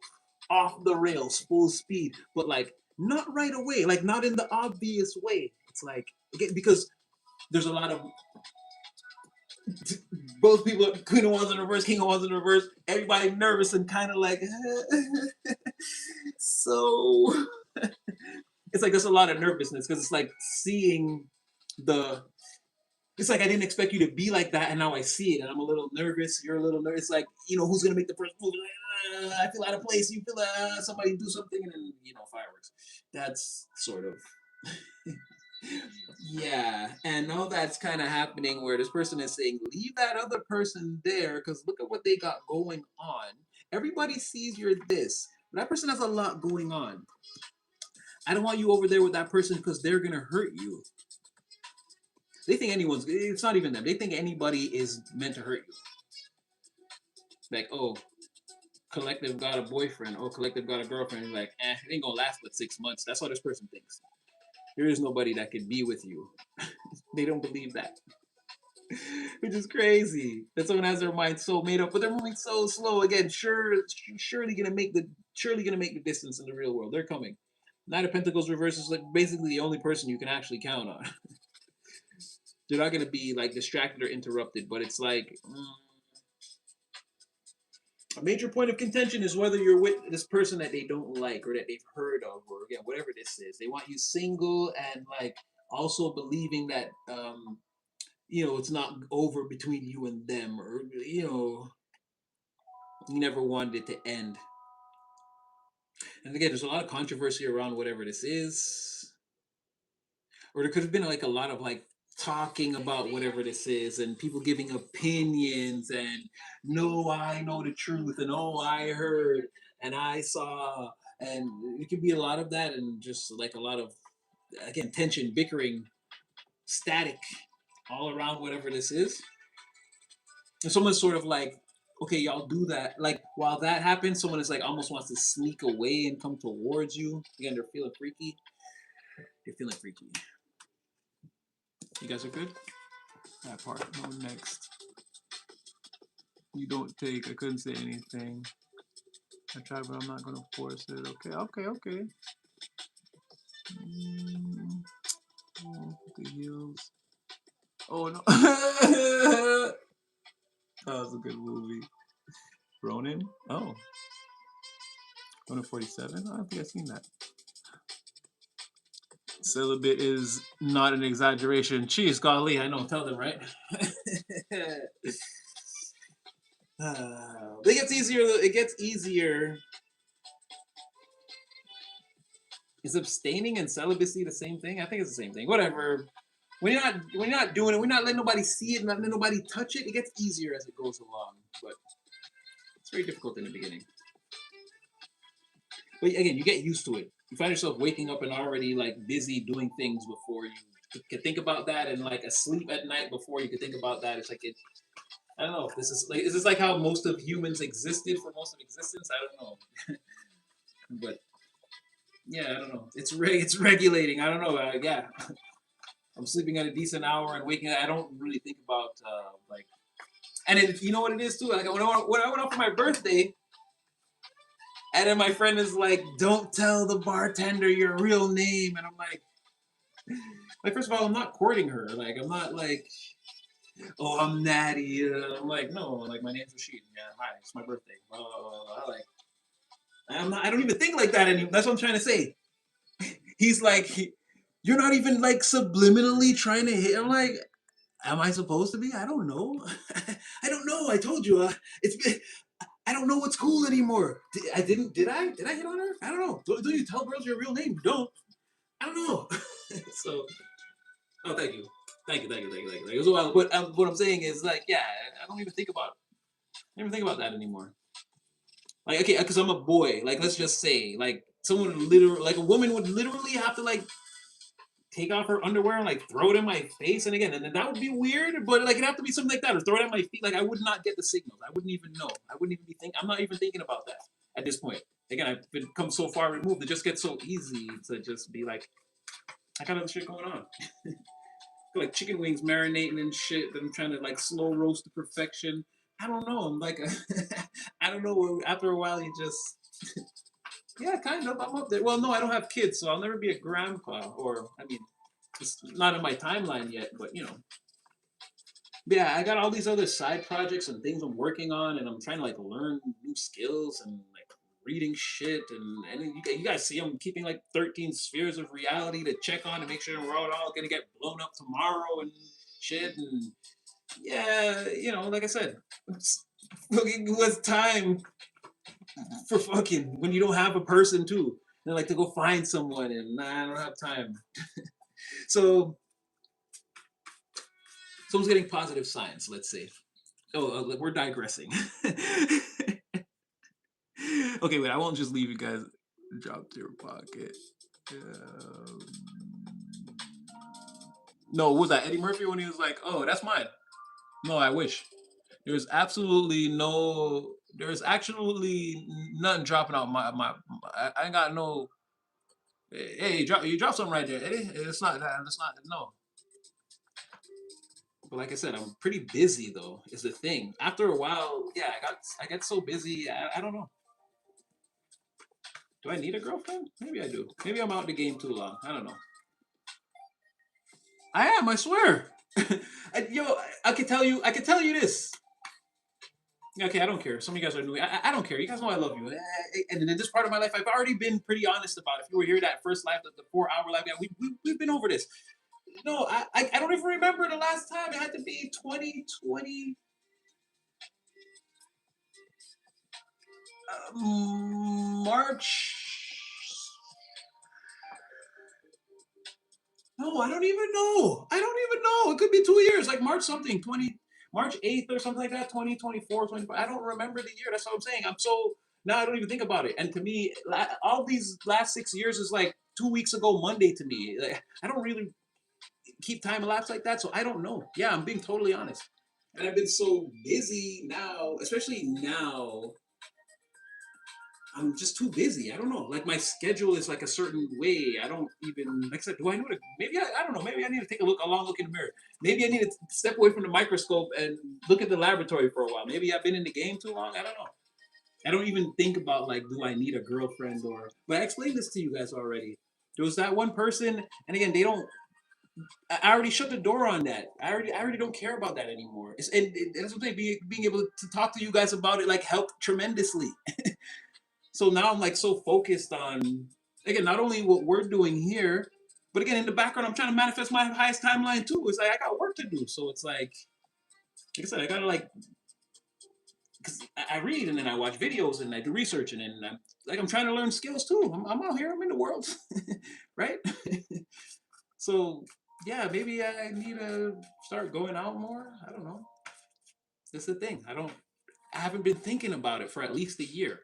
[SPEAKER 1] off the rails, full speed, but like not right away, like not in the obvious way. It's like, again, because there's a lot of both people, Queen of Wands in reverse, King of Wands in reverse, everybody nervous and kind of like, so it's like there's a lot of nervousness because it's like seeing the, it's like I didn't expect you to be like that, and now I see it, and I'm a little nervous. You're a little nervous. It's like, who's gonna make the first move? Like, I feel out of place. You feel somebody do something, and then fireworks. That's sort of yeah, and all that's kind of happening where this person is saying, leave that other person there because look at what they got going on. Everybody sees you're this, but that person has a lot going on. I don't want you over there with that person because they're gonna hurt you. They think anyone's, it's not even them. They think anybody is meant to hurt you. Like, oh, collective got a boyfriend, or collective got a girlfriend. And like, it ain't gonna last but 6 months. That's what this person thinks. There is nobody that can be with you. They don't believe that. Which is crazy that someone has their mind so made up, but they're moving so slow. Again, surely gonna make the distance in the real world. They're coming. Knight of Pentacles reverse is like basically the only person you can actually count on. They're not gonna be like distracted or interrupted, but it's like a major point of contention is whether you're with this person that they don't like or that they've heard of, or again, whatever this is. They want you single and like also believing that it's not over between you and them, or you never wanted it to end. And again, there's a lot of controversy around whatever this is, or there could have been like a lot of like talking about whatever this is and people giving opinions and no, I know the truth, and oh, I heard and I saw, and it could be a lot of that, and just like a lot of, again, tension, bickering, static all around whatever this is. And someone's sort of like, okay, y'all do that. Like while that happens, someone is like almost wants to sneak away and come towards you. Again, they're feeling freaky. You're feeling freaky. You guys are good? That part. No, next. You don't take. I couldn't say anything. I tried, but I'm not gonna force it. Okay, okay. Oh, the heels. Oh no. That was a good movie. Ronin? Oh. Ronin 47? I don't think I've seen that. Celibate is not an exaggeration. Jeez, golly, I know. Tell them, right? It gets easier. It gets easier. Is abstaining and celibacy the same thing? I think it's the same thing. Whatever. When you're not doing it, we're not letting nobody see it, not letting nobody touch it. It gets easier as it goes along, but it's very difficult in the beginning. But again, you get used to it. You find yourself waking up and already like busy doing things before you could think about that, and like asleep at night before you could think about that. It's like it. I don't know if this is this like how most of humans existed for most of existence. I don't know, but yeah, I don't know. It's regulating. I don't know. Yeah, I'm sleeping at a decent hour and waking. I don't really think about like, and you know what it is too. Like when I went out for my birthday. And then my friend is like, "Don't tell the bartender your real name." And I'm like, first of all, I'm not courting her. Like, I'm not like, "Oh, I'm Natty." I'm like, no, like my name's Rashid. Yeah, hi, it's my birthday. Blah, blah, blah, blah. Like, I'm not. I don't even think like that anymore. That's what I'm trying to say. He's like, you're not even like subliminally trying to hit. I'm like, am I supposed to be? I don't know. I don't know. I told you. I don't know what's cool anymore. I didn't. Did I? Did I hit on her? I don't know. Do you tell girls your real name? You don't. I don't know. So, oh, thank you. Thank you. So, what I'm saying is like, yeah, I don't even think about. I don't even think about that anymore. Like, okay, because I'm a boy. Like, let's just say, like, someone would literally, like, a woman would literally have to like take off her underwear and like throw it in my face, and again, and then that would be weird. But like, it'd have to be something like that, or throw it at my feet. Like, I would not get the signals. I wouldn't even know. I wouldn't even be think. I'm not even thinking about that at this point. Again, I've become so far removed. It just gets so easy to just be like, I got other shit going on. Like chicken wings marinating and shit that I'm trying to like slow roast to perfection. I don't know. I'm like, I don't know. After a while, you just, yeah, kind of. I'm up there. Well, no, I don't have kids, so I'll never be a grandpa. Or, I mean, it's not in my timeline yet, but you know. Yeah, I got all these other side projects and things I'm working on, and I'm trying to like learn new skills and like reading shit. And you guys see I'm keeping like 13 spheres of reality to check on to make sure we're all gonna get blown up tomorrow and shit. And yeah, you know, like I said, who has time for fucking when you don't have a person too? And like to go find someone, and nah, I don't have time. So someone's getting positive signs, let's say. Oh, we're digressing. Okay, wait. I won't just leave you guys drop to your pocket. Um, no, what was that Eddie Murphy when he was like, "Oh, that's mine." No, I wish. There's absolutely no. There's actually nothing dropping out my. I ain't got no. Hey, you drop something right there, Eddie. It's not that. It's not no. But like I said, I'm pretty busy though. Is the thing. After a while, yeah, I get so busy. I don't know. Do I need a girlfriend? Maybe I do. Maybe I'm out the game too long. I don't know. I am. I swear. Yo, I can tell you. I can tell you this. Okay, I don't care. Some of you guys are new. I don't care. You guys know I love you. And in this part of my life, I've already been pretty honest about it. If you were here that first live, the 4 hour live, yeah, we've been over this. No, I don't even remember the last time. It had to be 2020. March. No, I don't even know. I don't even know. It could be 2 years, like March something, March 8th or something like that, 2024, 25. I don't remember the year. That's what I'm saying. I'm so now I don't even think about it. And to me, all these last 6 years is like 2 weeks ago Monday to me. Like, I don't really keep time elapsed like that, so I don't know. Yeah, I'm being totally honest. And I've been so busy now, especially now. I'm just too busy. I don't know. Like my schedule is like a certain way. I don't even like I said. Do I know to? Maybe I don't know. Maybe I need to take a long look in the mirror. Maybe I need to step away from the microscope and look at the laboratory for a while. Maybe I've been in the game too long. I don't know. I don't even think about like, do I need a girlfriend or? But I explained this to you guys already. There was that one person, and again, they don't. I already shut the door on that. I already don't care about that anymore. And that's what I'm saying. Being able to talk to you guys about it like helped tremendously. So now I'm like so focused on again not only what we're doing here, but again in the background I'm trying to manifest my highest timeline too. It's like I got work to do. So it's like I said, I gotta like because I read and then I watch videos and I do research and then I'm trying to learn skills too. I'm out here. I'm in the world, right? So yeah, maybe I need to start going out more. I don't know. That's the thing. I haven't been thinking about it for at least a year.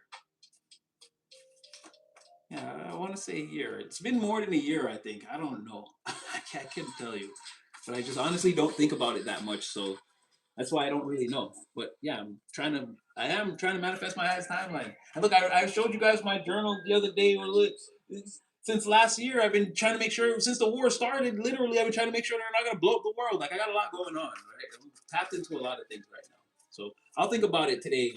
[SPEAKER 1] Yeah, I want to say a year. It's been more than a year, I think. I don't know. I can't tell you. But I just honestly don't think about it that much. So that's why I don't really know. But yeah, I am trying to manifest my highest timeline. And look, I showed you guys my journal the other day. Since last year, I've been trying to make sure, since the war started, literally, I've been trying to make sure they're not going to blow up the world. Like, I got a lot going on, right? I'm tapped into a lot of things right now. So I'll think about it today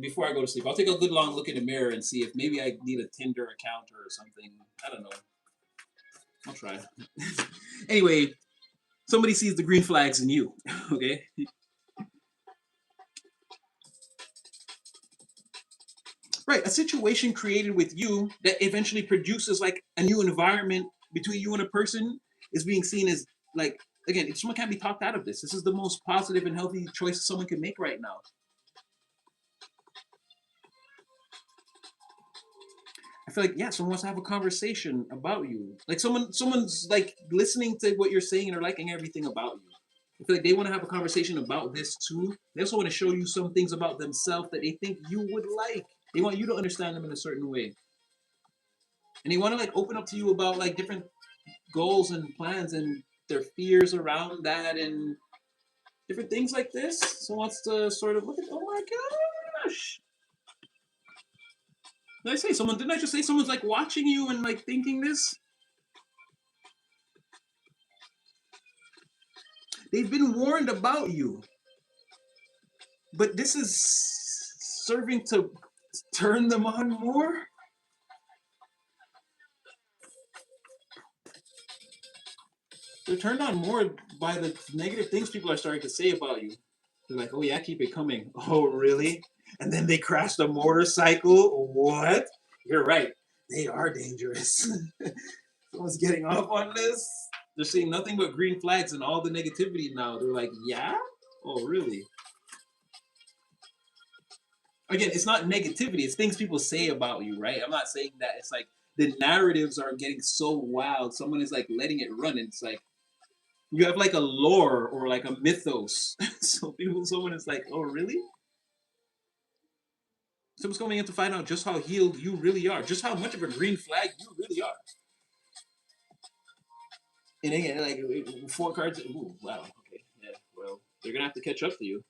[SPEAKER 1] before I go to sleep. I'll take a good long look in the mirror and see if maybe I need a Tinder account or something. I don't know. I'll try. Anyway, somebody sees the green flags in you, okay? Right, a situation created with you that eventually produces like a new environment between you and a person is being seen as like again, someone can't be talked out of this. This is the most positive and healthy choice someone can make right now. I feel like yeah, someone wants to have a conversation about you. Like someone's like listening to what you're saying and they're liking everything about you. I feel like they want to have a conversation about this too. They also want to show you some things about themselves that they think you would like. They want you to understand them in a certain way. And they want to like open up to you about like different goals and plans and their fears around that and different things like this. So wants to sort of look at oh my gosh. Did I say someone didn't I just say someone's like watching you and like thinking this? They've been warned about you. But this is serving to turn them on more. They're turned on more by the negative things people are starting to say about you. They're like, oh yeah, keep it coming. Oh really? And then they crashed a motorcycle. What? You're right. They are dangerous. Someone's getting off on this. They're seeing nothing but green flags and all the negativity now. They're like, yeah? Oh really? Again, it's not negativity, it's things people say about you, right? I'm not saying that. It's like the narratives are getting so wild. Someone is like letting it run. And it's like you have like a lore or like a mythos. So someone is like, oh really? Someone's coming in to find out just how healed you really are, just how much of a green flag you really are. And again, like 4 cards. Ooh, wow. Okay. Yeah. Well, they're gonna have to catch up to you.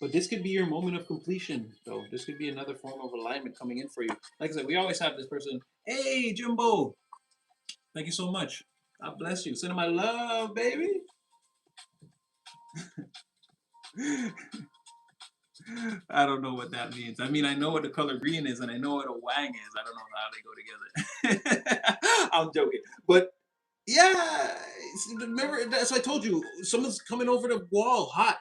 [SPEAKER 1] But this could be your moment of completion, though. This could be another form of alignment coming in for you. Like I said, we always have this person. Hey, Jimbo. Thank you so much. God bless you. Sending my love, baby. I don't know what that means. I mean, I know what the color green is, and I know what a wang is. I don't know how they go together. I'm joking, but yeah. Remember, that's what I told you. Someone's coming over the wall hot.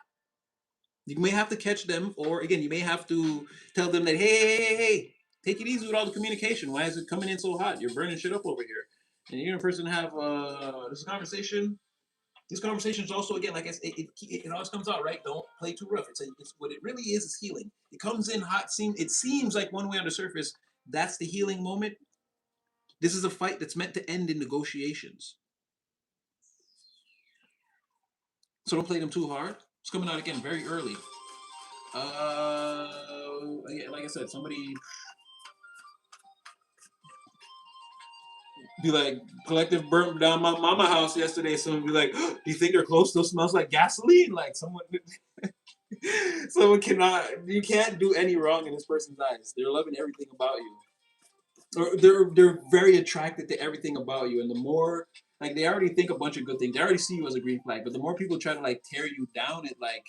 [SPEAKER 1] You may have to catch them, or again, you may have to tell them that, hey, take it easy with all the communication. Why is it coming in so hot? You're burning shit up over here. And you're a person to have this conversation. This conversation is also again, like I said, it always comes out right. Don't play too rough. It's what it really is healing. It comes in hot. It seems like one way on the surface. That's the healing moment. This is a fight that's meant to end in negotiations. So don't play them too hard. It's coming out again very early. Like I said, somebody be like, collective burnt down my mama house yesterday. Someone be like, do you think their clothes still smells like gasoline? Like someone. Someone cannot, you can't do any wrong in this person's eyes. They're loving everything about you. Or they're very attracted to everything about you. And the more, like, they already think a bunch of good things. They already see you as a green flag. But the more people try to like tear you down, it like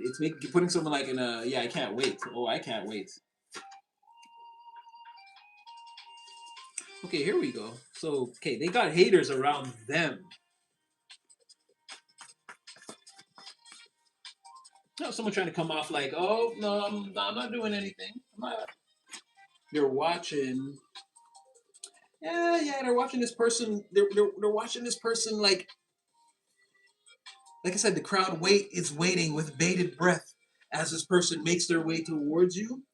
[SPEAKER 1] it's making putting someone like in a, yeah, I can't wait. Oh, I can't wait. Okay, here we go. So okay, they got haters around them. No, someone trying to come off like, oh no, I'm not doing anything. I'm not. They're watching. Yeah, yeah, they're watching this person. They're watching this person like I said, the crowd is waiting with bated breath as this person makes their way towards you.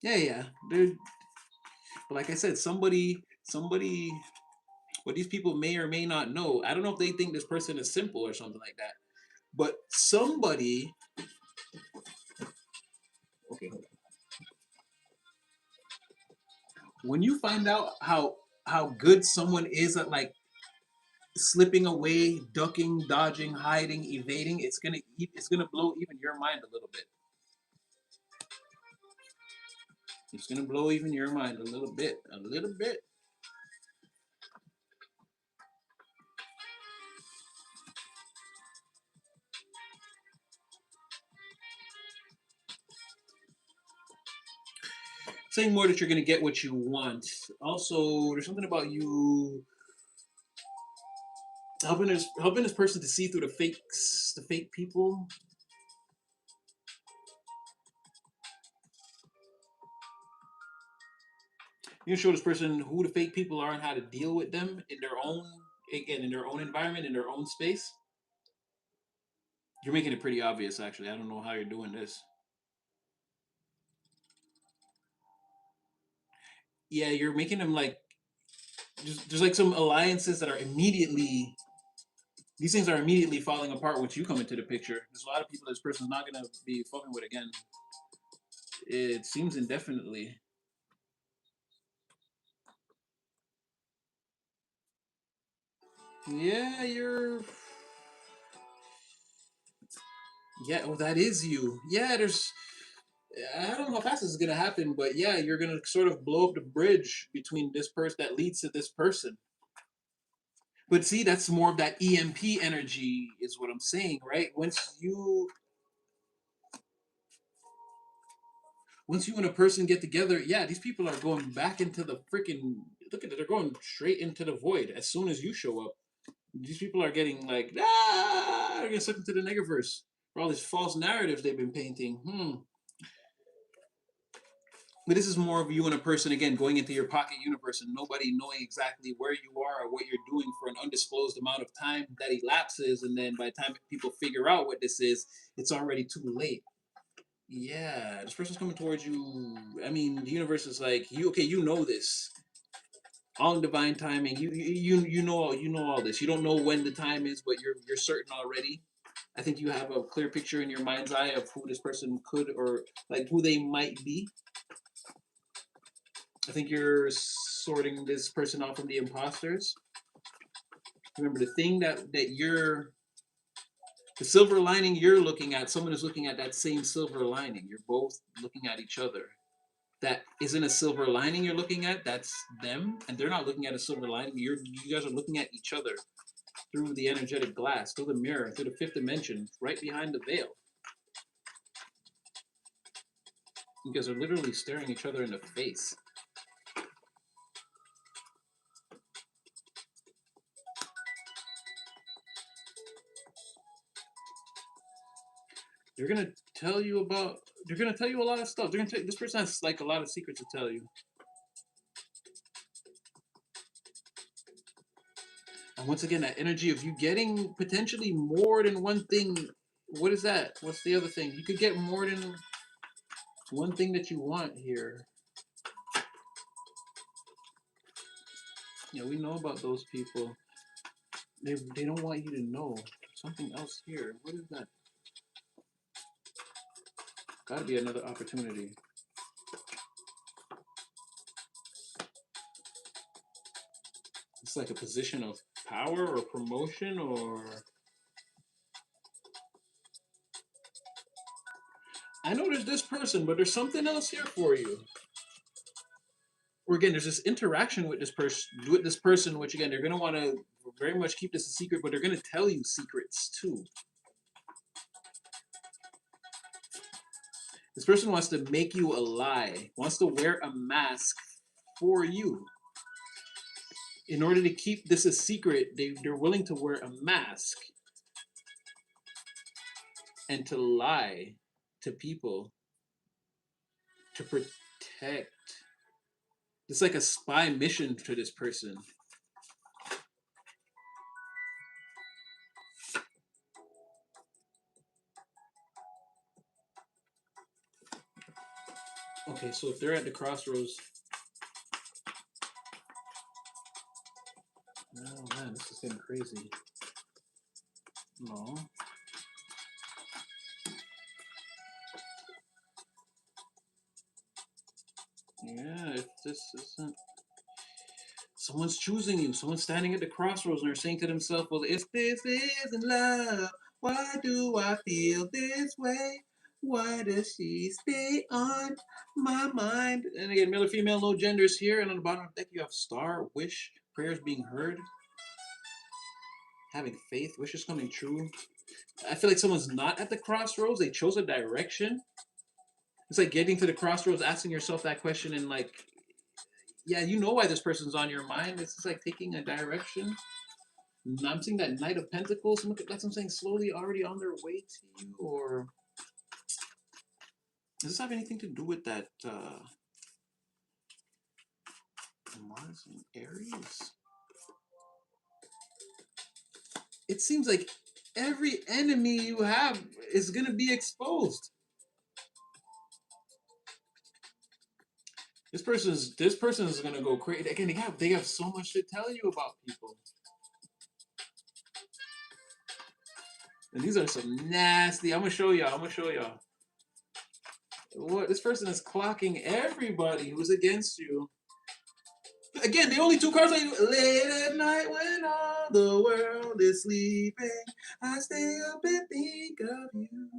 [SPEAKER 1] Yeah, yeah. But like I said, somebody, what these people may or may not know. I don't know if they think this person is simple or something like that. But somebody, okay, hold on. When you find out how good someone is at like slipping away, ducking, dodging, hiding, evading, it's gonna blow even your mind a little bit. It's gonna blow even your mind a little bit, a little bit. Saying more that you're gonna get what you want. Also, there's something about you helping this person to see through the fake people. You can show this person who the fake people are and how to deal with them in their own, again, in their own environment, in their own space. You're making it pretty obvious, actually. I don't know how you're doing this. Yeah, you're making them like there's like some alliances that are immediately, these things are immediately falling apart once you come into the picture. There's a lot of people this person's not gonna be fucking with again. It seems indefinitely. Yeah, yeah, oh, that is you. Yeah, I don't know how fast this is gonna happen, but yeah, you're gonna sort of blow up the bridge between this person that leads to this person. But see, that's more of that EMP energy, is what I'm saying, right? Once you and a person get together, yeah, these people are going back into the freaking, look at it, they're going straight into the void as soon as you show up. These people are getting like, they're getting sucked into the negaverse for all these false narratives they've been painting. But this is more of you and a person again going into your pocket universe and nobody knowing exactly where you are or what you're doing for an undisclosed amount of time that elapses, and then by the time people figure out what this is, it's already too late. Yeah, this person's coming towards you. I mean, the universe is like, you okay, you know this. All in divine timing. You know all this. You don't know when the time is, but you're certain already. I think you have a clear picture in your mind's eye of who this person could, or like who they might be. I think you're sorting this person off from the imposters. Remember the thing that you're, the silver lining you're looking at, someone is looking at that same silver lining. You're both looking at each other. That isn't a silver lining you're looking at, that's them, and they're not looking at a silver lining. You guys are looking at each other through the energetic glass, through the mirror, through the fifth dimension, right behind the veil. You guys are literally staring each other in the face. They're gonna tell you about. They're gonna tell you a lot of stuff. They're gonna tell, this person has like a lot of secrets to tell you. And once again, that energy of you getting potentially more than one thing. What is that? What's the other thing? You could get more than one thing that you want here. Yeah, we know about those people. They don't want you to know. Something else here. What is that? Gotta be another opportunity. It's like a position of power or promotion or I know there's this person, but there's something else here for you. Or again, there's this interaction with this person, which again they're gonna want to very much keep this a secret, but they're gonna tell you secrets too. This person wants to make you a lie, wants to wear a mask for you. In order to keep this a secret, they're willing to wear a mask and to lie to people to protect. It's like a spy mission to this person. Okay, so if they're at the crossroads. Oh man, this is getting crazy. No. Yeah, if this isn't. Someone's choosing you. Someone's standing at the crossroads and they're saying to themselves, well, if this isn't love, why do I feel this way? Why does she stay on my mind? And again, male or female, no genders here. And on the bottom of the deck, you have star, wish, prayers being heard, having faith, wishes coming true. I feel like someone's not at the crossroads. They chose a direction. It's like getting to the crossroads, asking yourself that question, and like, yeah, you know why this person's on your mind. It's just like taking a direction. I'm seeing that Knight of Pentacles. That's what I'm saying. Slowly, already on their way to you, or does this have anything to do with that Mars and Aries? It seems like every enemy you have is gonna be exposed. This person's gonna go crazy. Again, they have so much to tell you about people. And these are some nasty. I'm gonna show y'all. What this person is clocking everybody who's against you. Again, the only two cards I late at night when all the world is sleeping, I stay up and think of you.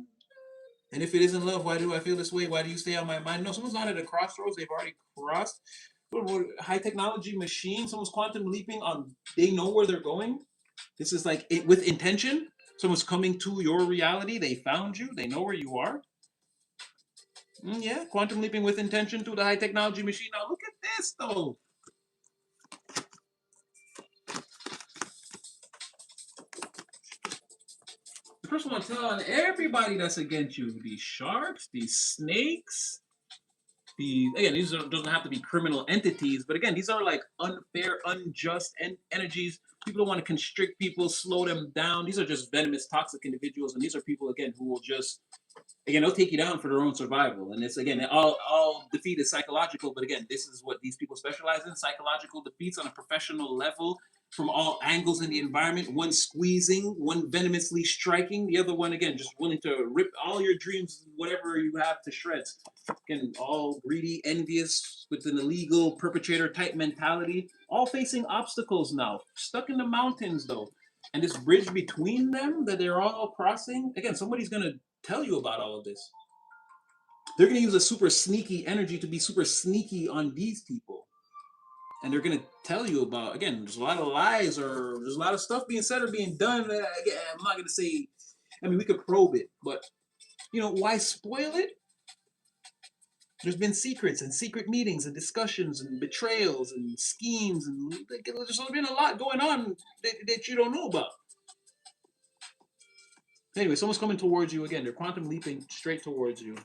[SPEAKER 1] And if it isn't love, why do I feel this way? Why do you stay on my mind? No, someone's not at a crossroads. They've already crossed. High technology machine. Someone's quantum leaping on. They know where they're going. This is like it with intention. Someone's coming to your reality. They found you. They know where you are. Yeah, quantum leaping with intention to the high technology machine. Now look at this though. The person wants to tell on everybody that's against you. These sharks, these snakes, these doesn't have to be criminal entities, but again, these are like unfair, unjust energies. People don't want to constrict people, slow them down. These are just venomous, toxic individuals, and these are people again who will just they'll take you down for their own survival. And it's again all defeat is psychological, but again, this is what these people specialize in: psychological defeats on a professional level from all angles in the environment. One squeezing, one venomously striking, the other one again just willing to rip all your dreams, whatever you have, to shreds. Again, all greedy, envious, with an illegal perpetrator type mentality, all facing obstacles now, stuck in the mountains though. And this bridge between them that they're all crossing, again, somebody's gonna tell you about all of this. They're going to use a super sneaky energy to be super sneaky on these people. And they're going to tell you about, again, there's a lot of lies or there's a lot of stuff being said or being done. Again, I'm not going to say, I mean, we could probe it, but, why spoil it? There's been secrets and secret meetings and discussions and betrayals and schemes. And there's been a lot going on that you don't know about. Anyway, someone's coming towards you again. They're quantum leaping straight towards you.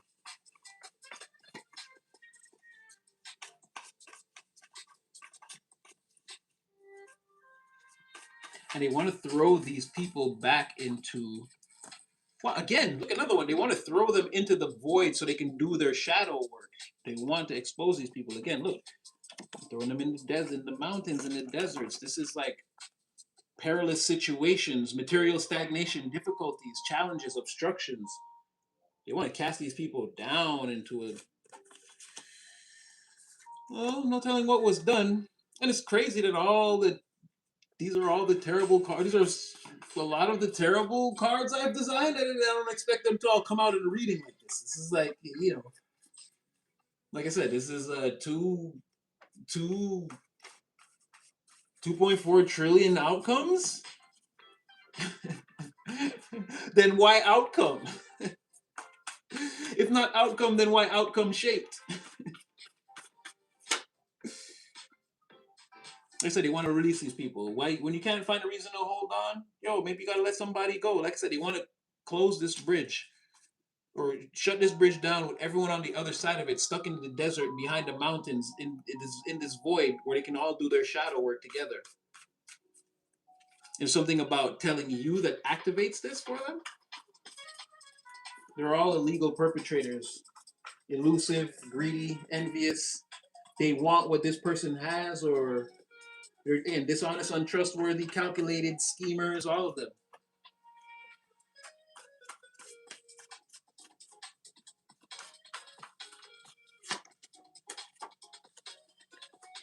[SPEAKER 1] And they want to throw these people back into. Well, again, look, another one. They want to throw them into the void so they can do their shadow work. They want to expose these people. Again, look, throwing them in the desert, in the mountains, in the deserts. This is like perilous situations, material stagnation, difficulties, challenges, obstructions. They want to cast these people down into a. Well, no telling what was done. And it's crazy that these are all the terrible cards. These are A lot of the terrible cards I've designed, I don't expect them to all come out in a reading like this. This is like, like I said, this is two 2.4 trillion outcomes. Then why outcome? If not outcome, then why outcome shaped? Like I said, they want to release these people. Why, when you can't find a reason to hold on, maybe you gotta let somebody go. Like I said, they want to close this bridge or shut this bridge down with everyone on the other side of it, stuck in the desert behind the mountains in this void where they can all do their shadow work together. There's something about telling you that activates this for them. They're all illegal perpetrators, elusive, greedy, envious. They want what this person has, or they're, again, dishonest, untrustworthy, calculated schemers, all of them.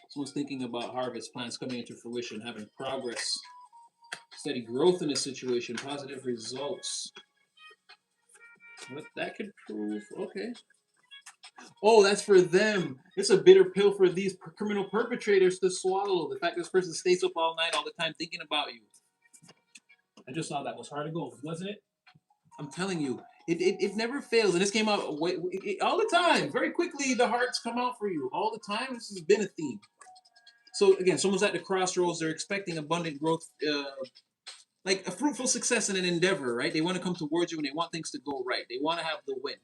[SPEAKER 1] Someone's thinking about harvest, plans coming into fruition, having progress, steady growth in a situation, positive results. What that could prove, okay. Oh, that's for them. It's a bitter pill for these criminal perpetrators to swallow. The fact this person stays up all night, all the time, thinking about you. I just saw that was hard to go, wasn't it? I'm telling you, it never fails. And this came out all the time. Very quickly, the hearts come out for you. All the time, this has been a theme. So again, someone's at the crossroads. They're expecting abundant growth, like a fruitful success in an endeavor, right? They want to come towards you and they want things to go right. They want to have the win.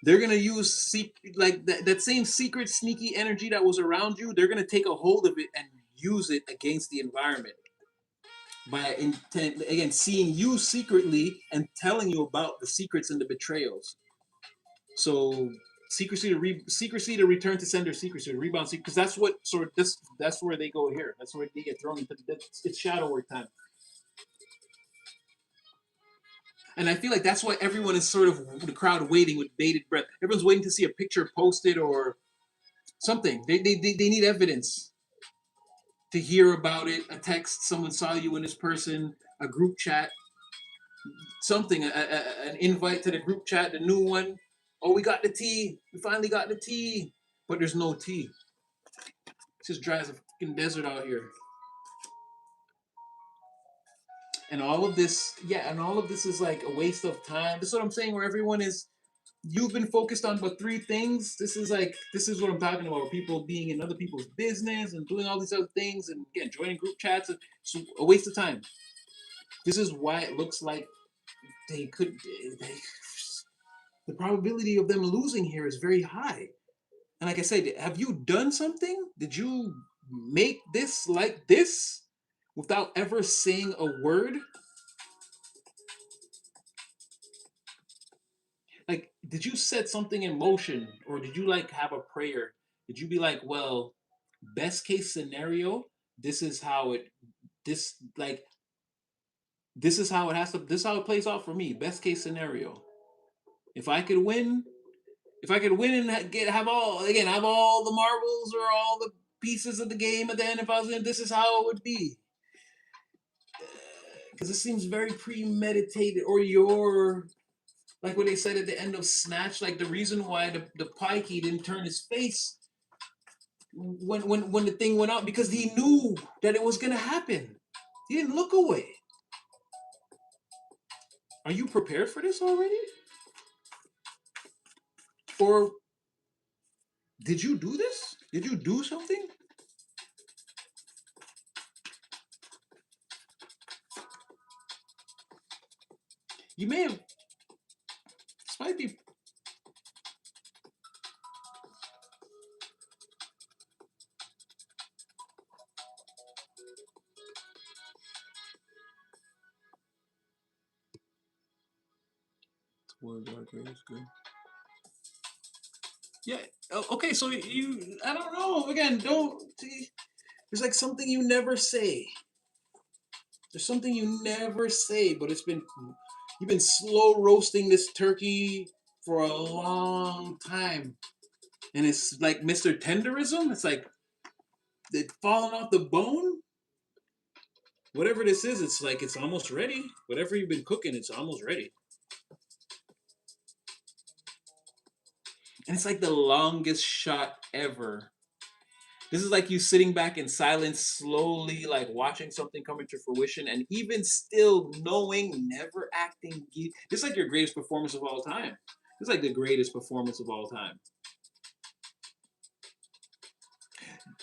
[SPEAKER 1] They're gonna use like that same secret, sneaky energy that was around you. They're gonna take a hold of it and use it against the environment by intent. Again, seeing you secretly and telling you about the secrets and the betrayals. So secrecy to return to sender, secrecy to rebound, because that's what sort of that's where they go here. That's where they get thrown into. It's shadow work time. And I feel like that's why everyone is sort of the crowd waiting with bated breath. Everyone's waiting to see a picture posted or something. They need evidence to hear about it. A text, someone saw you in this person, a group chat, something, an invite to the group chat, the new one. Oh, we got the tea. We finally got the tea. But there's no tea. It's just dry as a fucking desert out here. And all of this, is like a waste of time. This is what I'm saying, where everyone is, you've been focused on but three things. This is what I'm talking about. People being in other people's business and doing all these other things, and again, joining group chats. It's a waste of time. This is why it looks like they could. The probability of them losing here is very high. And like I said, have you done something? Did you make this like this without ever saying a word? Like, did you set something in motion, or did you like have a prayer? Did you be like, well, best case scenario, this is how it this like this is how it has to this is how it plays out for me. Best case scenario. If I could win, and have all the marbles or all the pieces of the game at the end, if I was in, this is how it would be. Because it seems very premeditated, or your, like what they said at the end of Snatch, like the reason why the Pikey didn't turn his face when the thing went out, because he knew that it was gonna happen. He didn't look away. Are you prepared for this already? Or did you do this? Did you do something? You may have. This might be. Good. Yeah. Okay. So you. I don't know. Again, don't. There's like something you never say. There's something you never say, but you've been slow roasting this turkey for a long time, and it's like Mr. Tenderism. It's like it falling off the bone. Whatever this is, it's like it's almost ready. Whatever you've been cooking, it's almost ready. And it's like the longest shot ever. This is like you sitting back in silence, slowly like watching something come into fruition, and even still knowing, never acting. This is like your greatest performance of all time. This is like the greatest performance of all time.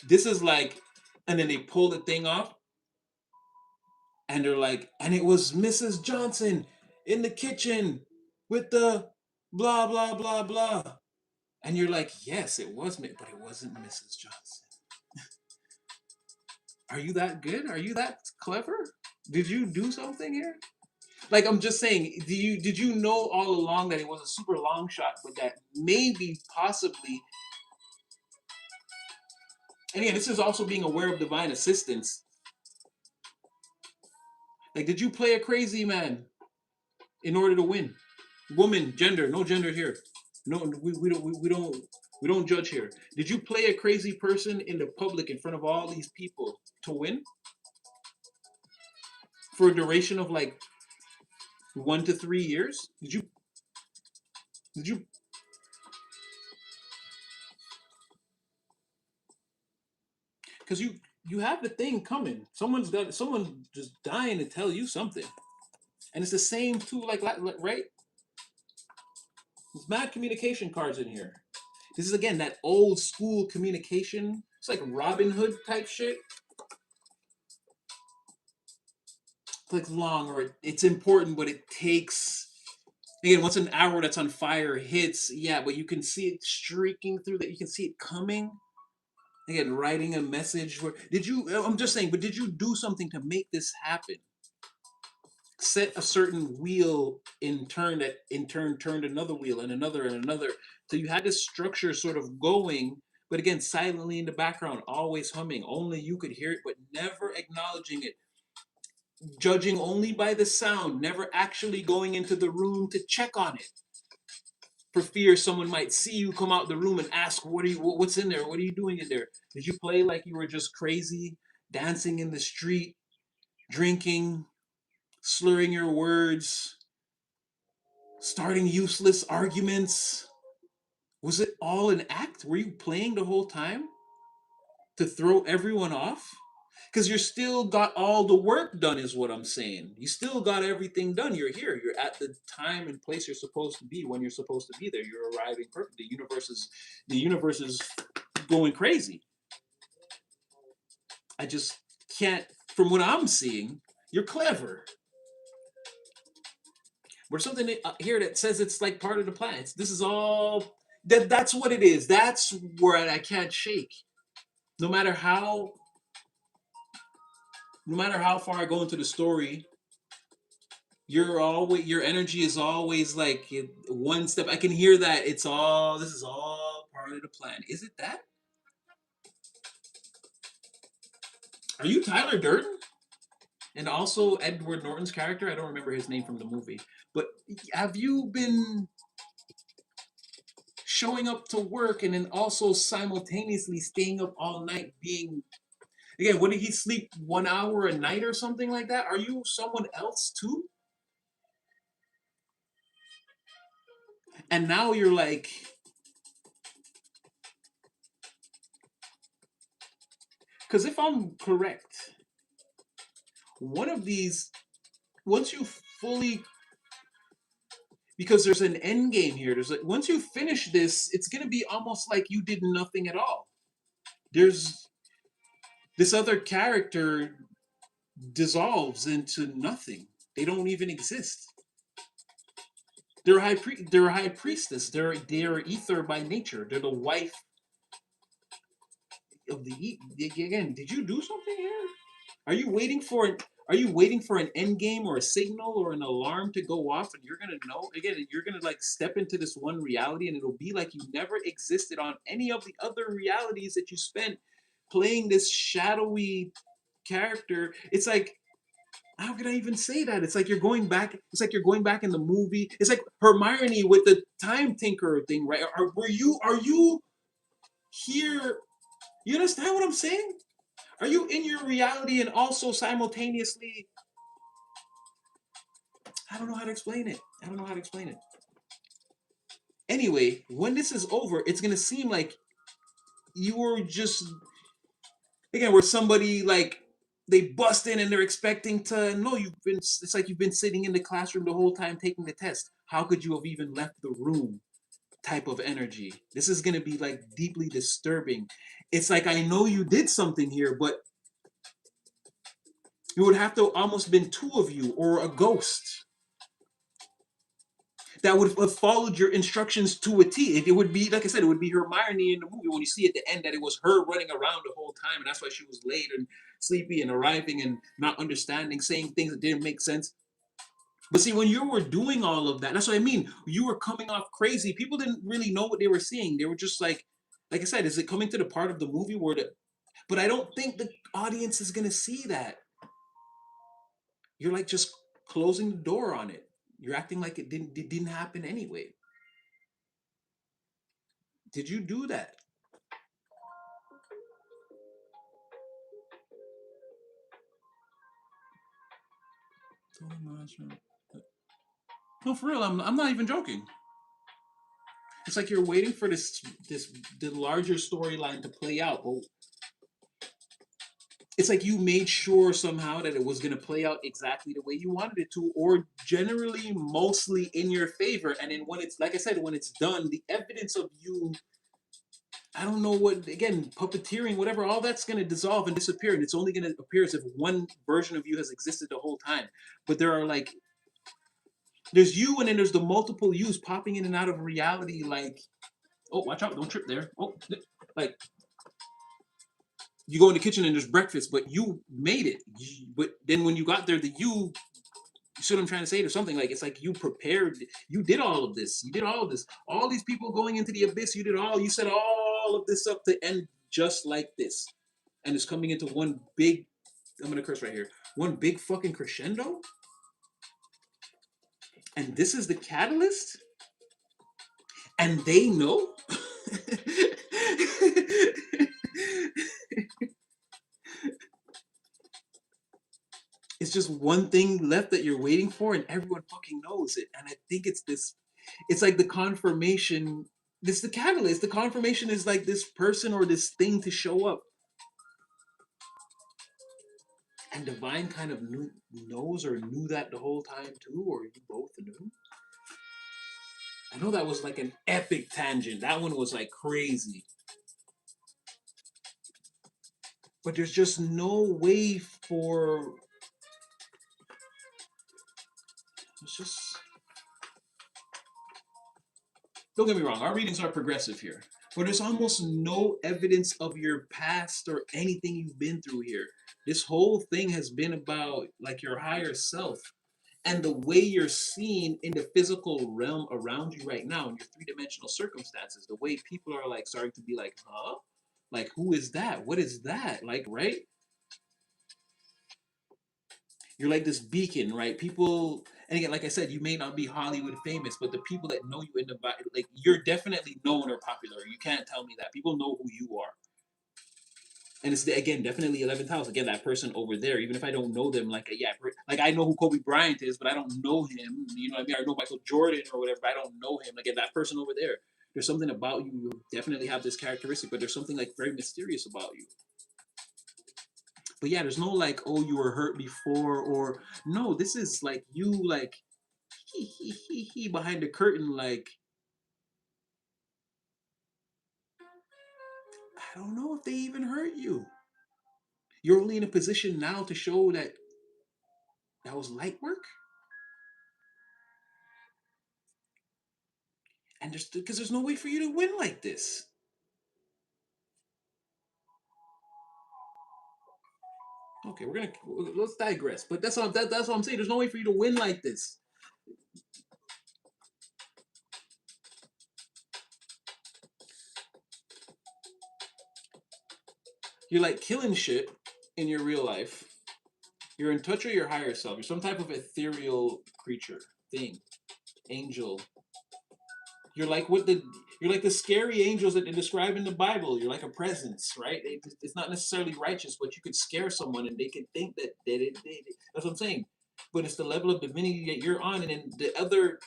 [SPEAKER 1] This is like, and then they pull the thing off, and they're like, and it was Mrs. Johnson in the kitchen with the blah blah blah blah, and you're like, yes, it was me, but it wasn't Mrs. Johnson. Are you that good? Are you that clever? Did you do something here? Like I'm just saying, did you know all along that it was a super long shot, but that maybe possibly, and again, this is also being aware of divine assistance. Like, did you play a crazy man in order to win? Woman, gender, no gender here. No, we don't judge here. Did you play a crazy person in the public in front of all these people to win for a duration of like 1 to 3 years? Did you because you have the thing coming. Someone just dying to tell you something, and it's the same too. Like right, there's mad communication cards in here. This is again that old school communication. It's like Robin Hood type shit. It's like long, or it's important, but it takes. Again, once an arrow that's on fire hits, yeah, but you can see it streaking through that. You can see it coming. Again, writing a message. Where did you? I'm just saying, but did you do something to make this happen? Set a certain wheel in turn that in turn turned another wheel and another and another. So you had this structure sort of going, but again, silently in the background, always humming. Only you could hear it, but never acknowledging it. Judging only by the sound, never actually going into the room to check on it. For fear someone might see you come out the room and ask, what's in there? What are you doing in there? Did you play like you were just crazy, dancing in the street, drinking, slurring your words, starting useless arguments? Was it all an act? Were you playing the whole time to throw everyone off? Because you still got all the work done, is what I'm saying. You still got everything done. You're here. You're at the time and place you're supposed to be when you're supposed to be there. You're arriving perfect. The universe is going crazy. I just can't. From what I'm seeing, you're clever. There's something here that says it's like part of the plan. This is all that's what it is. That's where I can't shake. No matter how, no matter how far I go into the story, your energy is always like one step. I can hear that this is all part of the plan. Is it that? Are you Tyler Durden? And also Edward Norton's character? I don't remember his name from the movie. But have you been showing up to work and then also simultaneously staying up all night being again, what did he sleep 1 hour a night or something like that? Are you someone else too? And now you're like, because if I'm correct, one of these, once you fully, because there's an end game here. There's like, once you finish this, it's gonna be almost like you did nothing at all. There's this other character dissolves into nothing. They don't even exist. They're a high priestess. They're ether by nature. They're the wife of again. Did you do something here? Are you waiting for an Are you waiting for an end game or a signal or an alarm to go off, and you're gonna know again? And you're gonna like step into this one reality, and it'll be like you never existed on any of the other realities that you spent playing this shadowy character. It's like, how can I even say that? It's like you're going back. It's like you're going back in the movie. It's like Hermione with the time tinker thing, right? Are you here? You understand what I'm saying? Are you in your reality and also simultaneously? I don't know how to explain it. I don't know how to explain it. Anyway, when this is over, it's gonna seem like you were just again where somebody like they bust in and they're expecting to no it's like you've been sitting in the classroom the whole time taking the test. How could you have even left the room? Type of energy. This is gonna be like deeply disturbing. It's like I know you did something here, but you would have to almost been two of you or a ghost that would have followed your instructions to a T. If it would be, like I said, it would be Hermione in the movie when you see at the end that it was her running around the whole time, and that's why she was late and sleepy and arriving and not understanding, saying things that didn't make sense. But see, when you were doing all of that, that's what I mean. You were coming off crazy. People didn't really know what they were seeing. They were just like I said, is it coming to the part of the movie where the? But I don't think the audience is gonna see that. You're like just closing the door on it. You're acting like it didn't happen anyway. Did you do that? No, for real. I'm not even joking. It's like you're waiting for this the larger storyline to play out. But it's like you made sure somehow that it was going to play out exactly the way you wanted it to, or generally mostly in your favor. And then when it's like I said, when it's done, the evidence of you, I don't know what, again, puppeteering, whatever, all that's going to dissolve and disappear, and it's only going to appear as if one version of you has existed the whole time. But there are like there's you, and then there's the multiple yous popping in and out of reality. Like, oh, watch out, don't trip there. Oh, like you go in the kitchen and there's breakfast, but you made it. But then when you got there, you see what I'm trying to say, or something like it's like you prepared, you did all of this, you did all of this, all these people going into the abyss, you set all of this up to end just like this, and it's coming into one big, I'm gonna curse right here, one big fucking crescendo, and this is the catalyst, and they know. It's just one thing left that you're waiting for, and everyone fucking knows it. And I think it's this. It's like the confirmation. This the catalyst. The confirmation is like this person or this thing to show up. And Divine kind of knows or knew that the whole time too, or you both knew. I know that was like an epic tangent. That one was like crazy. But there's just no way for. It's just don't get me wrong, our readings are progressive here, but there's almost no evidence of your past or anything you've been through here. This whole thing has been about like your higher self and the way you're seen in the physical realm around you right now in your three-dimensional circumstances. The way people are like starting to be like, huh? Like, who is that? What is that? Like, right? You're like this beacon, right? People, and again, like I said, you may not be Hollywood famous, but the people that know you in the like, you're definitely known or popular. You can't tell me that people know who you are. And it's again definitely 11th house. Again, that person over there, even if I don't know them, like yeah, like I know who Kobe Bryant is, but I don't know him. You know what I mean? I know Michael Jordan or whatever, but I don't know him. Again, that person over there. There's something about you. You definitely have this characteristic, but there's something like very mysterious about you. But yeah, there's no like, oh, you were hurt before, or no, this is like you like he behind the curtain, like I don't know if they even hurt you. You're only in a position now to show that that was light work, and there's because there's no way for you to win like this. Okay, let's digress, but that's what I'm saying. There's no way for you to win like this. You're like killing shit in your real life. You're in touch with your higher self. You're some type of ethereal creature, thing, angel, You're like what the you're like the scary angels that they describe in the Bible. You're like a presence, right? It's not necessarily righteous, but you could scare someone and they could think that's what I'm saying. But it's the level of divinity that you're on, and then the other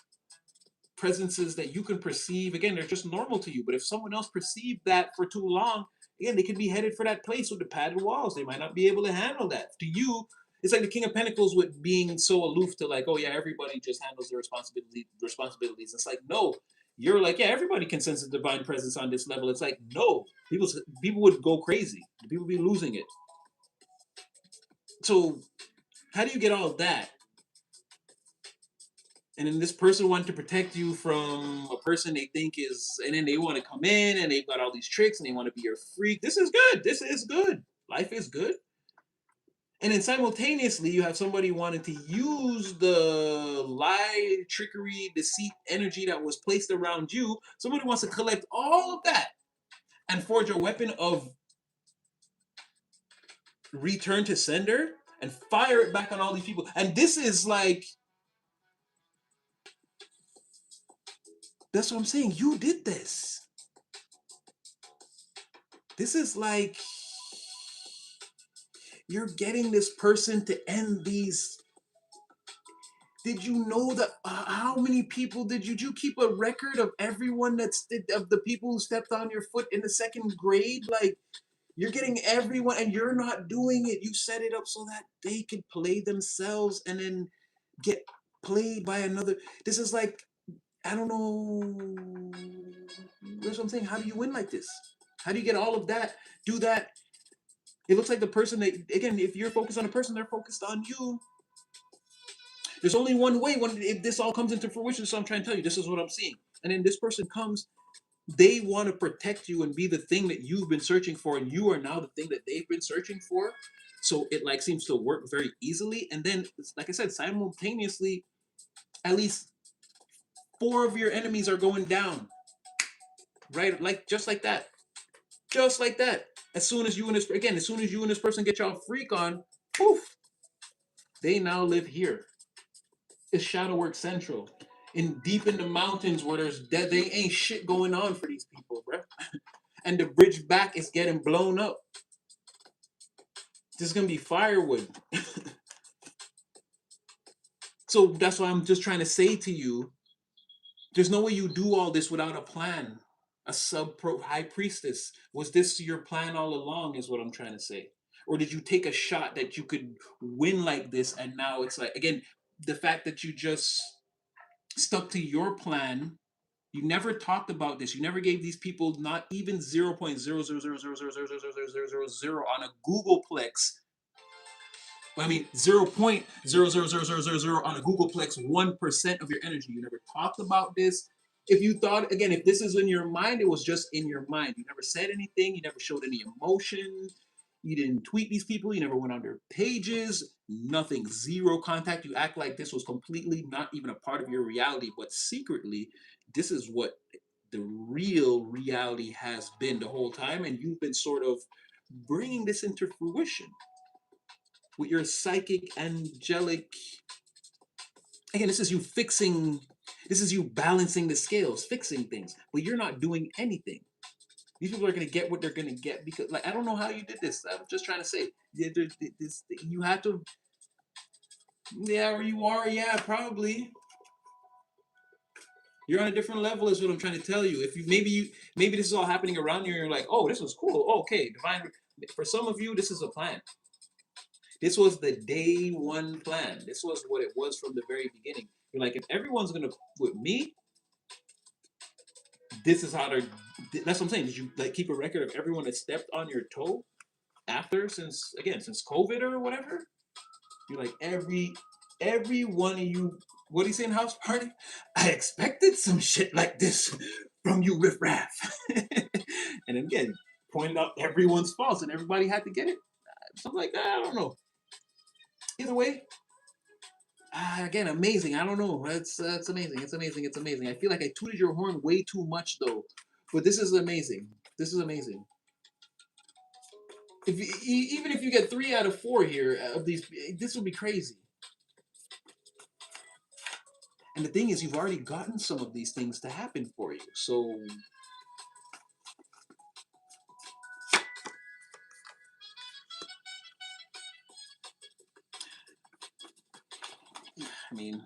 [SPEAKER 1] presences that you can perceive. Again, they're just normal to you. But if someone else perceived that for too long, again, they could be headed for that place with the padded walls. They might not be able to handle that. To you, it's like the King of Pentacles with being so aloof to like, oh yeah, everybody just handles their responsibilities. It's like no, you're like yeah, everybody can sense the divine presence on this level. It's like no, people would go crazy. People would be losing it. So how do you get all of that? And then this person wanted to protect you from a person they think is, and then they want to come in and they've got all these tricks and they want to be your freak. This is good. This is good. Life is good. And then simultaneously, you have somebody wanting to use the lie, trickery, deceit energy that was placed around you. Somebody wants to collect all of that and forge a weapon of return to sender and fire it back on all these people. And this is like, that's what I'm saying. You did this. This is like you're getting this person to end these. Did you know that how many people did you keep a record of everyone of the people who stepped on your foot in the second grade? Like you're getting everyone and you're not doing it. You set it up so that they could play themselves and then get played by another. This is like I don't know. That's what I'm saying. How do you win like this? How do you get all of that? Do that. It looks like the person that again, if you're focused on a person, they're focused on you. There's only one way when if this all comes into fruition. So I'm trying to tell you, this is what I'm seeing. And then this person comes, they want to protect you and be the thing that you've been searching for, and you are now the thing that they've been searching for. So it like seems to work very easily. And then, like I said, simultaneously, at least four of your enemies are going down. Right? Like just like that. Just like that. As soon as you and this person get y'all freak on, poof, they now live here. It's Shadowwork Central. In deep in the mountains where there's dead, they ain't shit going on for these people, bro. And the bridge back is getting blown up. This is gonna be firewood. So that's why I'm just trying to say to you, there's no way you do all this without a plan. A sub pro high priestess. Was this your plan all along? Is what I'm trying to say. Or did you take a shot that you could win like this and now it's like again, the fact that you just stuck to your plan. You never talked about this. You never gave these people not even 0.00000000000 on a Googleplex. I mean 0.0000000 on a Googleplex 1% of your energy. You never talked about this. If you thought again, if this is in your mind, it was just in your mind. You never said anything. You never showed any emotion. You didn't tweet these people. You never went on their pages. Nothing. Zero contact. You act like this was completely not even a part of your reality, but secretly, this is what the real reality has been the whole time, and you've been sort of bringing this into fruition with your psychic, angelic. Again, this is you fixing. This is you balancing the scales, fixing things, but you're not doing anything. These people are gonna get what they're gonna get because, like, I don't know how you did this. I'm just trying to say, you have to. Yeah, or you are. Yeah, probably. You're on a different level, is what I'm trying to tell you. If maybe this is all happening around you, and you're like, oh, this was cool. Oh, okay, divine. For some of you, this is a plan. This was the day one plan. This was what it was from the very beginning. You're like, if everyone's gonna with me, this is how they're. That's what I'm saying. Did you like keep a record of everyone that stepped on your toe after since COVID or whatever? You're like every one of you. What do you say in house party? I expected some shit like this from you, Riff Raff. And again, pointed out everyone's faults and everybody had to get it. Something like that. I don't know. Either way, again, amazing. I don't know. It's amazing. It's amazing. It's amazing. I feel like I tooted your horn way too much though, but this is amazing. This is amazing. If even if you get 3 out of 4 here of these, this would be crazy. And the thing is, you've already gotten some of these things to happen for you. So, I mean,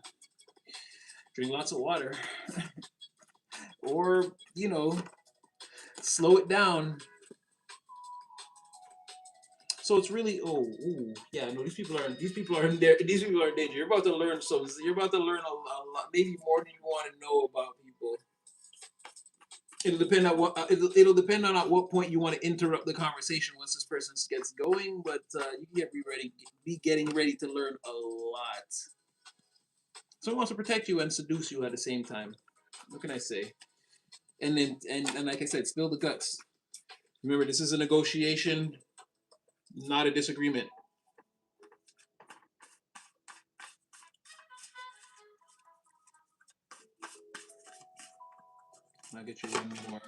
[SPEAKER 1] drink lots of water, or slow it down. So it's really, ooh, yeah, no, these people are in danger. You're about to learn some. You're about to learn a lot, maybe more than you want to know about people. It'll depend on at what point you want to interrupt the conversation once this person gets going. But you can be getting ready to learn a lot. Someone wants to protect you and seduce you at the same time. What can I say? And then and like I said, spill the guts. Remember, this is a negotiation, not a disagreement. I'll get you one more.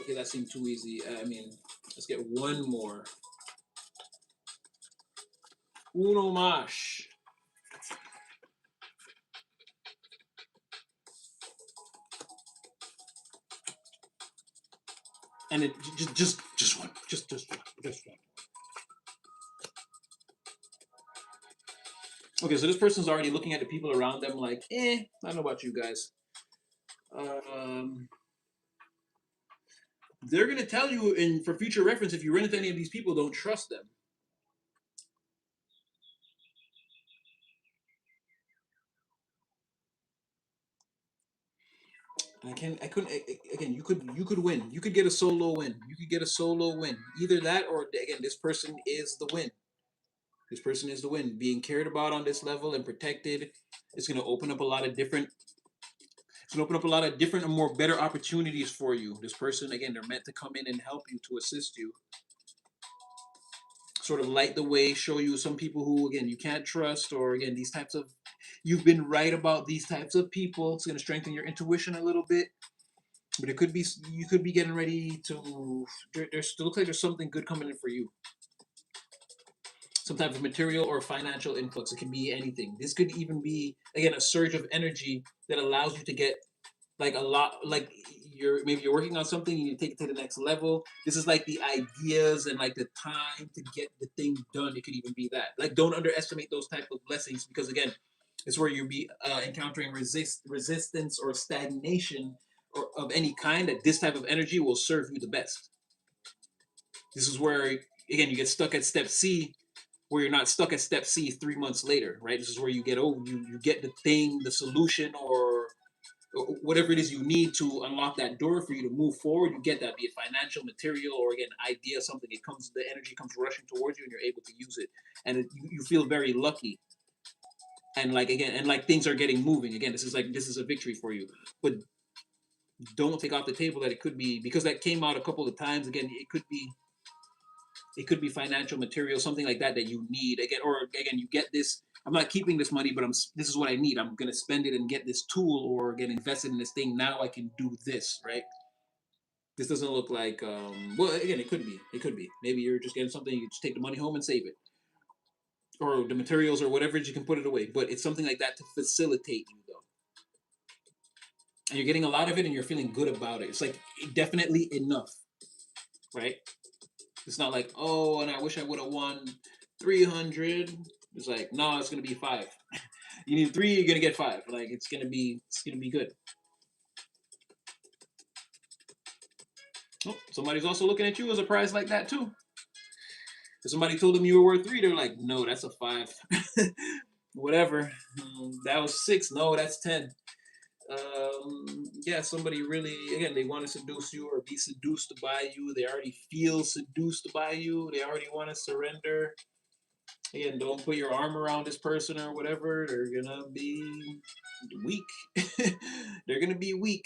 [SPEAKER 1] Okay, that seemed too easy. I mean, let's get one more. Uno mas. And it just one, just one. Okay, so this person's already looking at the people around them like, I don't know about you guys. Um, they're gonna tell you, and for future reference, if you run into any of these people, don't trust them. I couldn't. Again, you could win. You could get a solo win. You could get a solo win. Either that, or again, this person is the win. This person is the win. Being cared about on this level and protected, it's gonna open up a lot of different. It's gonna open up a lot of different and more better opportunities for you. This person, again, they're meant to come in and help you, to assist you, sort of light the way, show you some people who, again, you can't trust, or again, these types of. You've been right about these types of people. It's gonna strengthen your intuition a little bit. But it could be, you could be getting ready to. There's it looks like there's something good coming in for you. Some type of material or financial influx. It can be anything. This could even be, again, a surge of energy that allows you to get like a lot, like you're working on something and you take it to the next level. This is like the ideas and like the time to get the thing done. It could even be that. Like, don't underestimate those type of blessings, because again, it's where you'll be encountering resistance or stagnation or of any kind. That this type of energy will serve you the best. This is where, again, you get stuck at step C, where you're not stuck at step C 3 months later, right? This is where you get, you get the thing, the solution, or whatever it is you need to unlock that door for you to move forward. You get that, be it financial, material, or again, idea, something. It comes, the energy comes rushing towards you, and you're able to use it, and you feel very lucky. And like, again, and like things are getting moving again. This is a victory for you, but don't take off the table that it could be, because that came out a couple of times. Again, it could be financial, material, something like that you need, again, or again, you get this. I'm not keeping this money, but this is what I need. I'm gonna spend it and get this tool, or get invested in this thing. Now I can do this, right? This doesn't look like, well, again, it could be. It could be. Maybe you're just getting something. You just take the money home and save it, or the materials, or whatever it is, you can put it away. But it's something like that to facilitate you, though, and you're getting a lot of it, and you're feeling good about it. It's like definitely enough, right? It's not like, oh, and I wish I would have won 300. It's like, no, it's gonna be five. You need three, you're gonna get five. Like, it's gonna be good. Oh, somebody's also looking at you as a prize like that too. If somebody told them you were worth three, they're like, no, that's a five. Whatever. That was six. No, that's 10. Yeah, somebody really, again, they want to seduce you or be seduced by you. They already feel seduced by you. They already want to surrender. Again, don't put your arm around this person or whatever. They're gonna be weak. They're gonna be weak.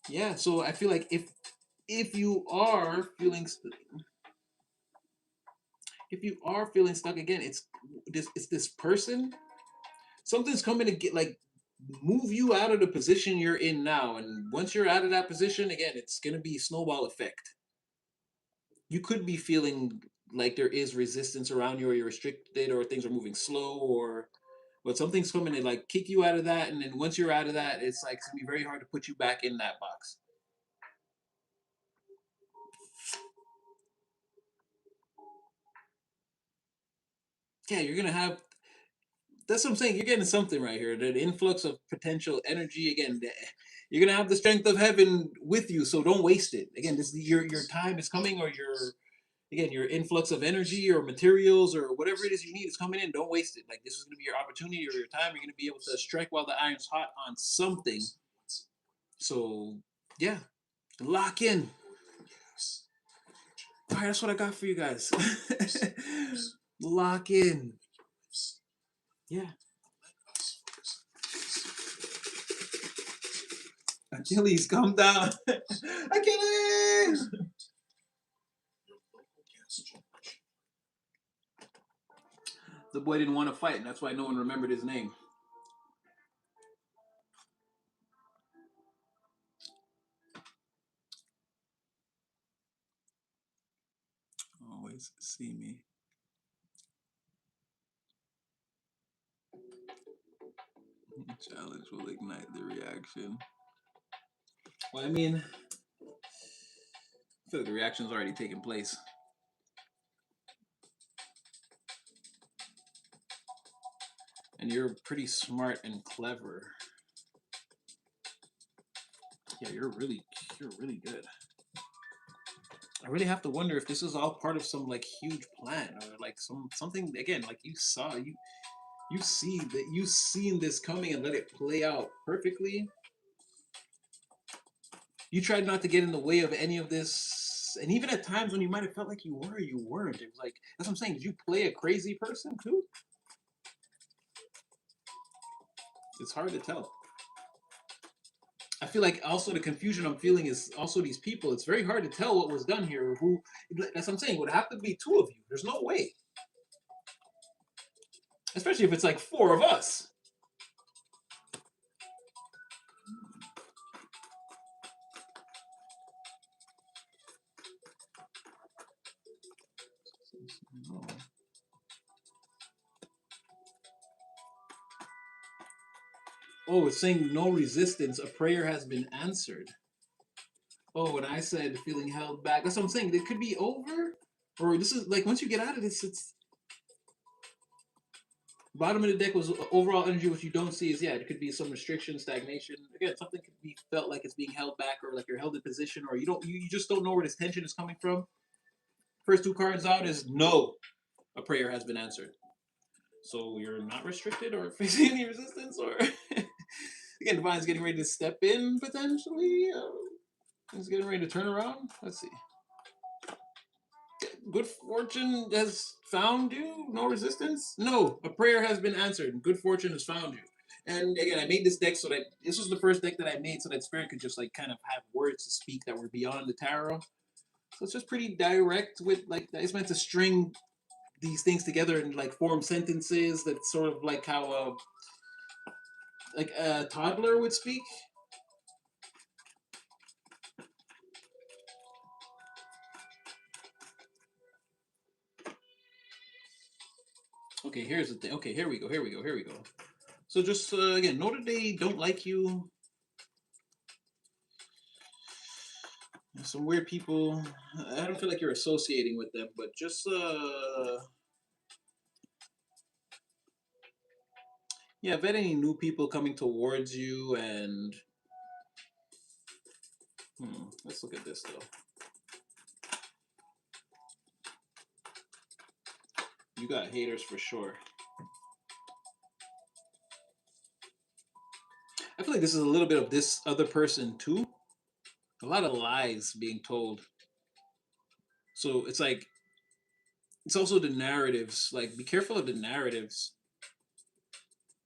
[SPEAKER 1] Yeah, so I feel like if you are feeling if you are feeling stuck again, it's this person. Something's coming to get, like, move you out of the position you're in now. And once you're out of that position, again, it's gonna be snowball effect. You could be feeling like there is resistance around you, or you're restricted, or things are moving slow, or but something's coming to like kick you out of that. And then once you're out of that, it's like it's gonna be very hard to put you back in that box. Yeah, you're gonna have that's what I'm saying. You're getting something right here. The influx of potential energy. Again, you're gonna have the strength of heaven with you. So don't waste it. Again, this your time is coming, or your influx of energy or materials or whatever it is you need is coming in. Don't waste it. Like this is gonna be your opportunity or your time. You're gonna be able to strike while the iron's hot on something. So yeah, lock in. All right, that's what I got for you guys. Lock in. Yeah. Achilles, calm down. Achilles! The boy didn't want to fight, and that's why no one remembered his name. Always see me. Challenge will ignite the reaction. Well, I mean, I feel like the reaction's already taken place. And you're pretty smart and clever. Yeah, you're really good. I really have to wonder if this is all part of some like huge plan or like something again like you see that you've seen this coming and let it play out perfectly. You tried not to get in the way of any of this, and even at times when you might have felt like you were, you weren't. It was like that's what I'm saying. Did you play a crazy person too? It's hard to tell. I feel like also the confusion I'm feeling is also these people. It's very hard to tell what was done here. Who? That's what I'm saying. It would have to be two of you. There's no way, especially if it's like four of us. No. Oh, it's saying no resistance. A prayer has been answered. Oh, and I said feeling held back. That's what I'm saying. It could be over, or this is like once you get out of this, it's bottom of the deck was overall energy. What you don't see is yeah, it could be some restriction, stagnation. Again, something could be felt like it's being held back, or like you're held in position, or you just don't know where this tension is coming from. First two cards out is no, a prayer has been answered. So you're not restricted or facing any resistance, or again, Divine's getting ready to step in potentially. He's getting ready to turn around. Let's see. Good fortune has found you. No resistance. No, a prayer has been answered. Good fortune has found you. And again, I made this deck so that this was the first deck that I made so that Spirit could just like kind of have words to speak that were beyond the tarot. So it's just pretty direct with like it's meant to string these things together and like form sentences that sort of like how like a toddler would speak. Okay, here's the thing. Okay, here we go. Here we go. Here we go. So just again, know that they don't like you. Some weird people. I don't feel like you're associating with them, but just yeah, vet any new people coming towards you, and let's look at this though. You got haters for sure. I feel like this is a little bit of this other person too. A lot of lies being told. So it's like it's also the narratives. Like be careful of the narratives.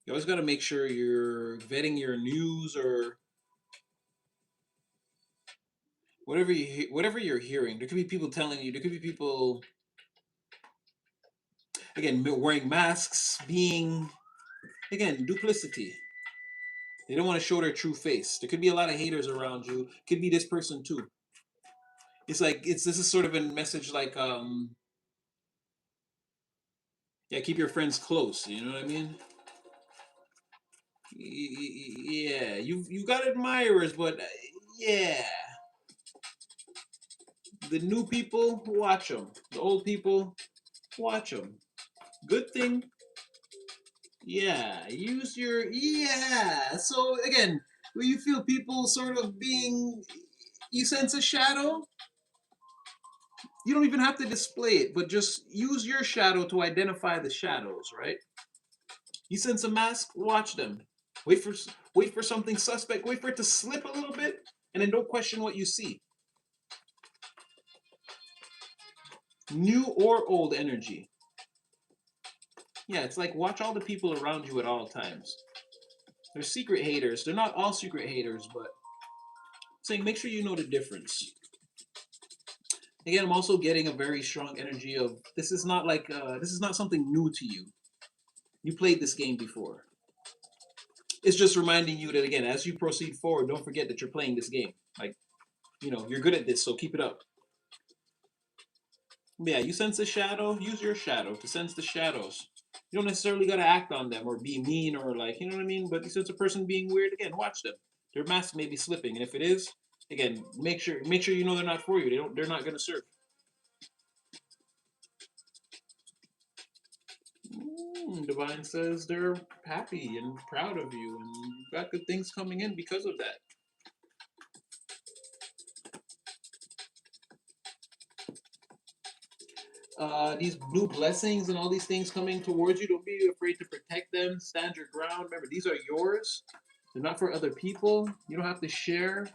[SPEAKER 1] You always got to make sure you're vetting your news or whatever you're hearing. There could be people telling you. There could be people again wearing masks, being again duplicity. They don't want to show their true face. There could be a lot of haters around you. Could be this person too. It's like this is sort of a message like yeah, keep your friends close. You know what I mean? Yeah, you've got admirers, but yeah, the new people watch them. The old people watch them. Good thing, yeah. Use your yeah. So again, when you feel people sort of being, you sense a shadow. You don't even have to display it, but just use your shadow to identify the shadows, right? You sense a mask, watch them. Wait for wait for something suspect. Wait for it to slip a little bit, and then don't question what you see. New or old energy. Yeah, it's like watch all the people around you at all times. They're secret haters. They're not all secret haters, but saying make sure you know the difference. Again, I'm also getting a very strong energy of this is not like this is not something new to you. You played this game before. It's just reminding you that again, as you proceed forward, don't forget that you're playing this game. Like, you're good at this, so keep it up. Yeah, you sense a shadow, use your shadow to sense the shadows. You don't necessarily gotta act on them or be mean or like, you know what I mean? But you sense a person being weird, again, watch them. Their mask may be slipping, and if it is, again, make sure you know they're not for you. They're not gonna serve. Divine says they're happy and proud of you, and you've got good things coming in because of that. These blue blessings and all these things coming towards you, don't be afraid to protect them. Stand your ground. Remember, these are yours. They're not for other people. You don't have to share.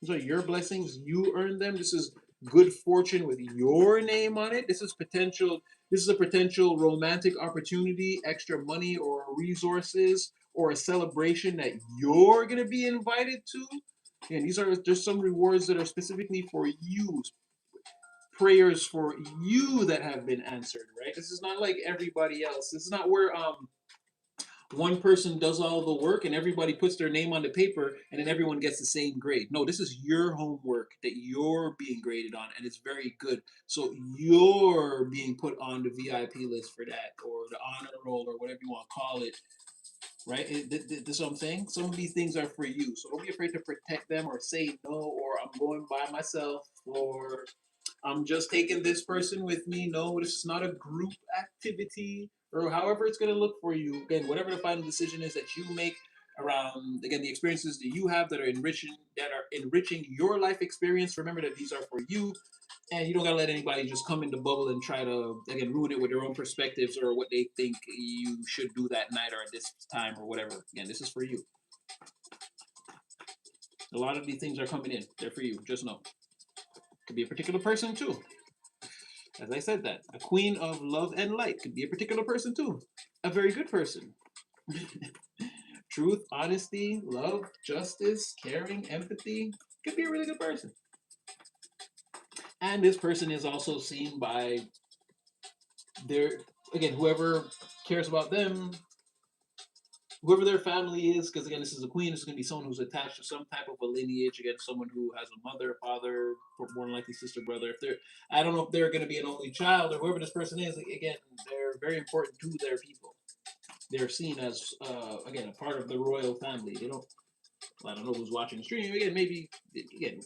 [SPEAKER 1] These are your blessings. You earned them. This is good fortune with your name on it. This is potential. This is a potential romantic opportunity, extra money or resources, or a celebration that you're gonna be invited to. And these are there's some rewards that are specifically for you, prayers for you that have been answered, right? This is not like everybody else. This is not where one person does all the work and everybody puts their name on the paper and then everyone gets the same grade. No, this is your homework that you're being graded on and it's very good. So you're being put on the VIP list for that or the honor roll or whatever you want to call it. Right? This is what I'm saying. Some of these things are for you. So don't be afraid to protect them or say no or I'm going by myself or I'm just taking this person with me. No, this is not a group activity or however it's going to look for you. Again, whatever the final decision is that you make around again the experiences that you have that are enriching your life experience. Remember that these are for you, and you don't gotta let anybody just come in the bubble and try to again ruin it with their own perspectives or what they think you should do that night or at this time or whatever. Again, this is for you. A lot of these things are coming in. They're for you. Just know. Could be a particular person too. As I said that. A queen of love and light could be a particular person too. A very good person. Truth, honesty, love, justice, caring, empathy. Could be a really good person. And this person is also seen by their, again, whoever cares about them, whoever their family is, because again, this is a queen, this is going to be someone who's attached to some type of a lineage. Again, someone who has a mother, father, or more than likely sister, brother. If they're, I don't know if they're going to be an only child or whoever this person is. Again, they're very important to their people. They're seen as again a part of the royal family. They don't. Well, I don't know who's watching the stream. Again, maybe again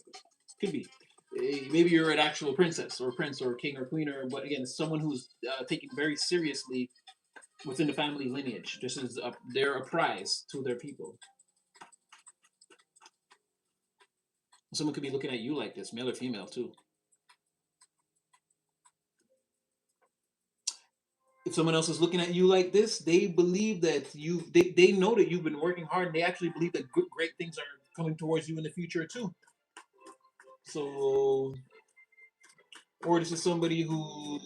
[SPEAKER 1] could be. Maybe you're an actual princess or prince or king or queen or but again someone who's taken very seriously within the family lineage. This is they're a prize to their people. Someone could be looking at you like this, male or female too. If someone else is looking at you like this, they believe that they know that you've been working hard and they actually believe that good great things are coming towards you in the future too. So or this is somebody who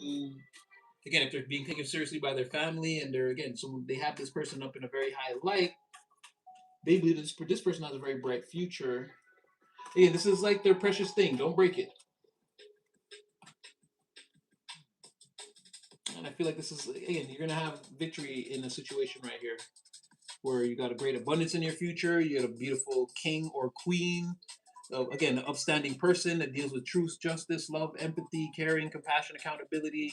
[SPEAKER 1] again if they're being taken seriously by their family and they're again so they have this person up in a very high light, they believe this person has a very bright future. Again, this is like their precious thing. Don't break it. And I feel like this is again, you're gonna have victory in a situation right here. where you got a great abundance in your future. You got a beautiful king or queen. Again, an upstanding person that deals with truth, justice, love, empathy, caring, compassion, accountability.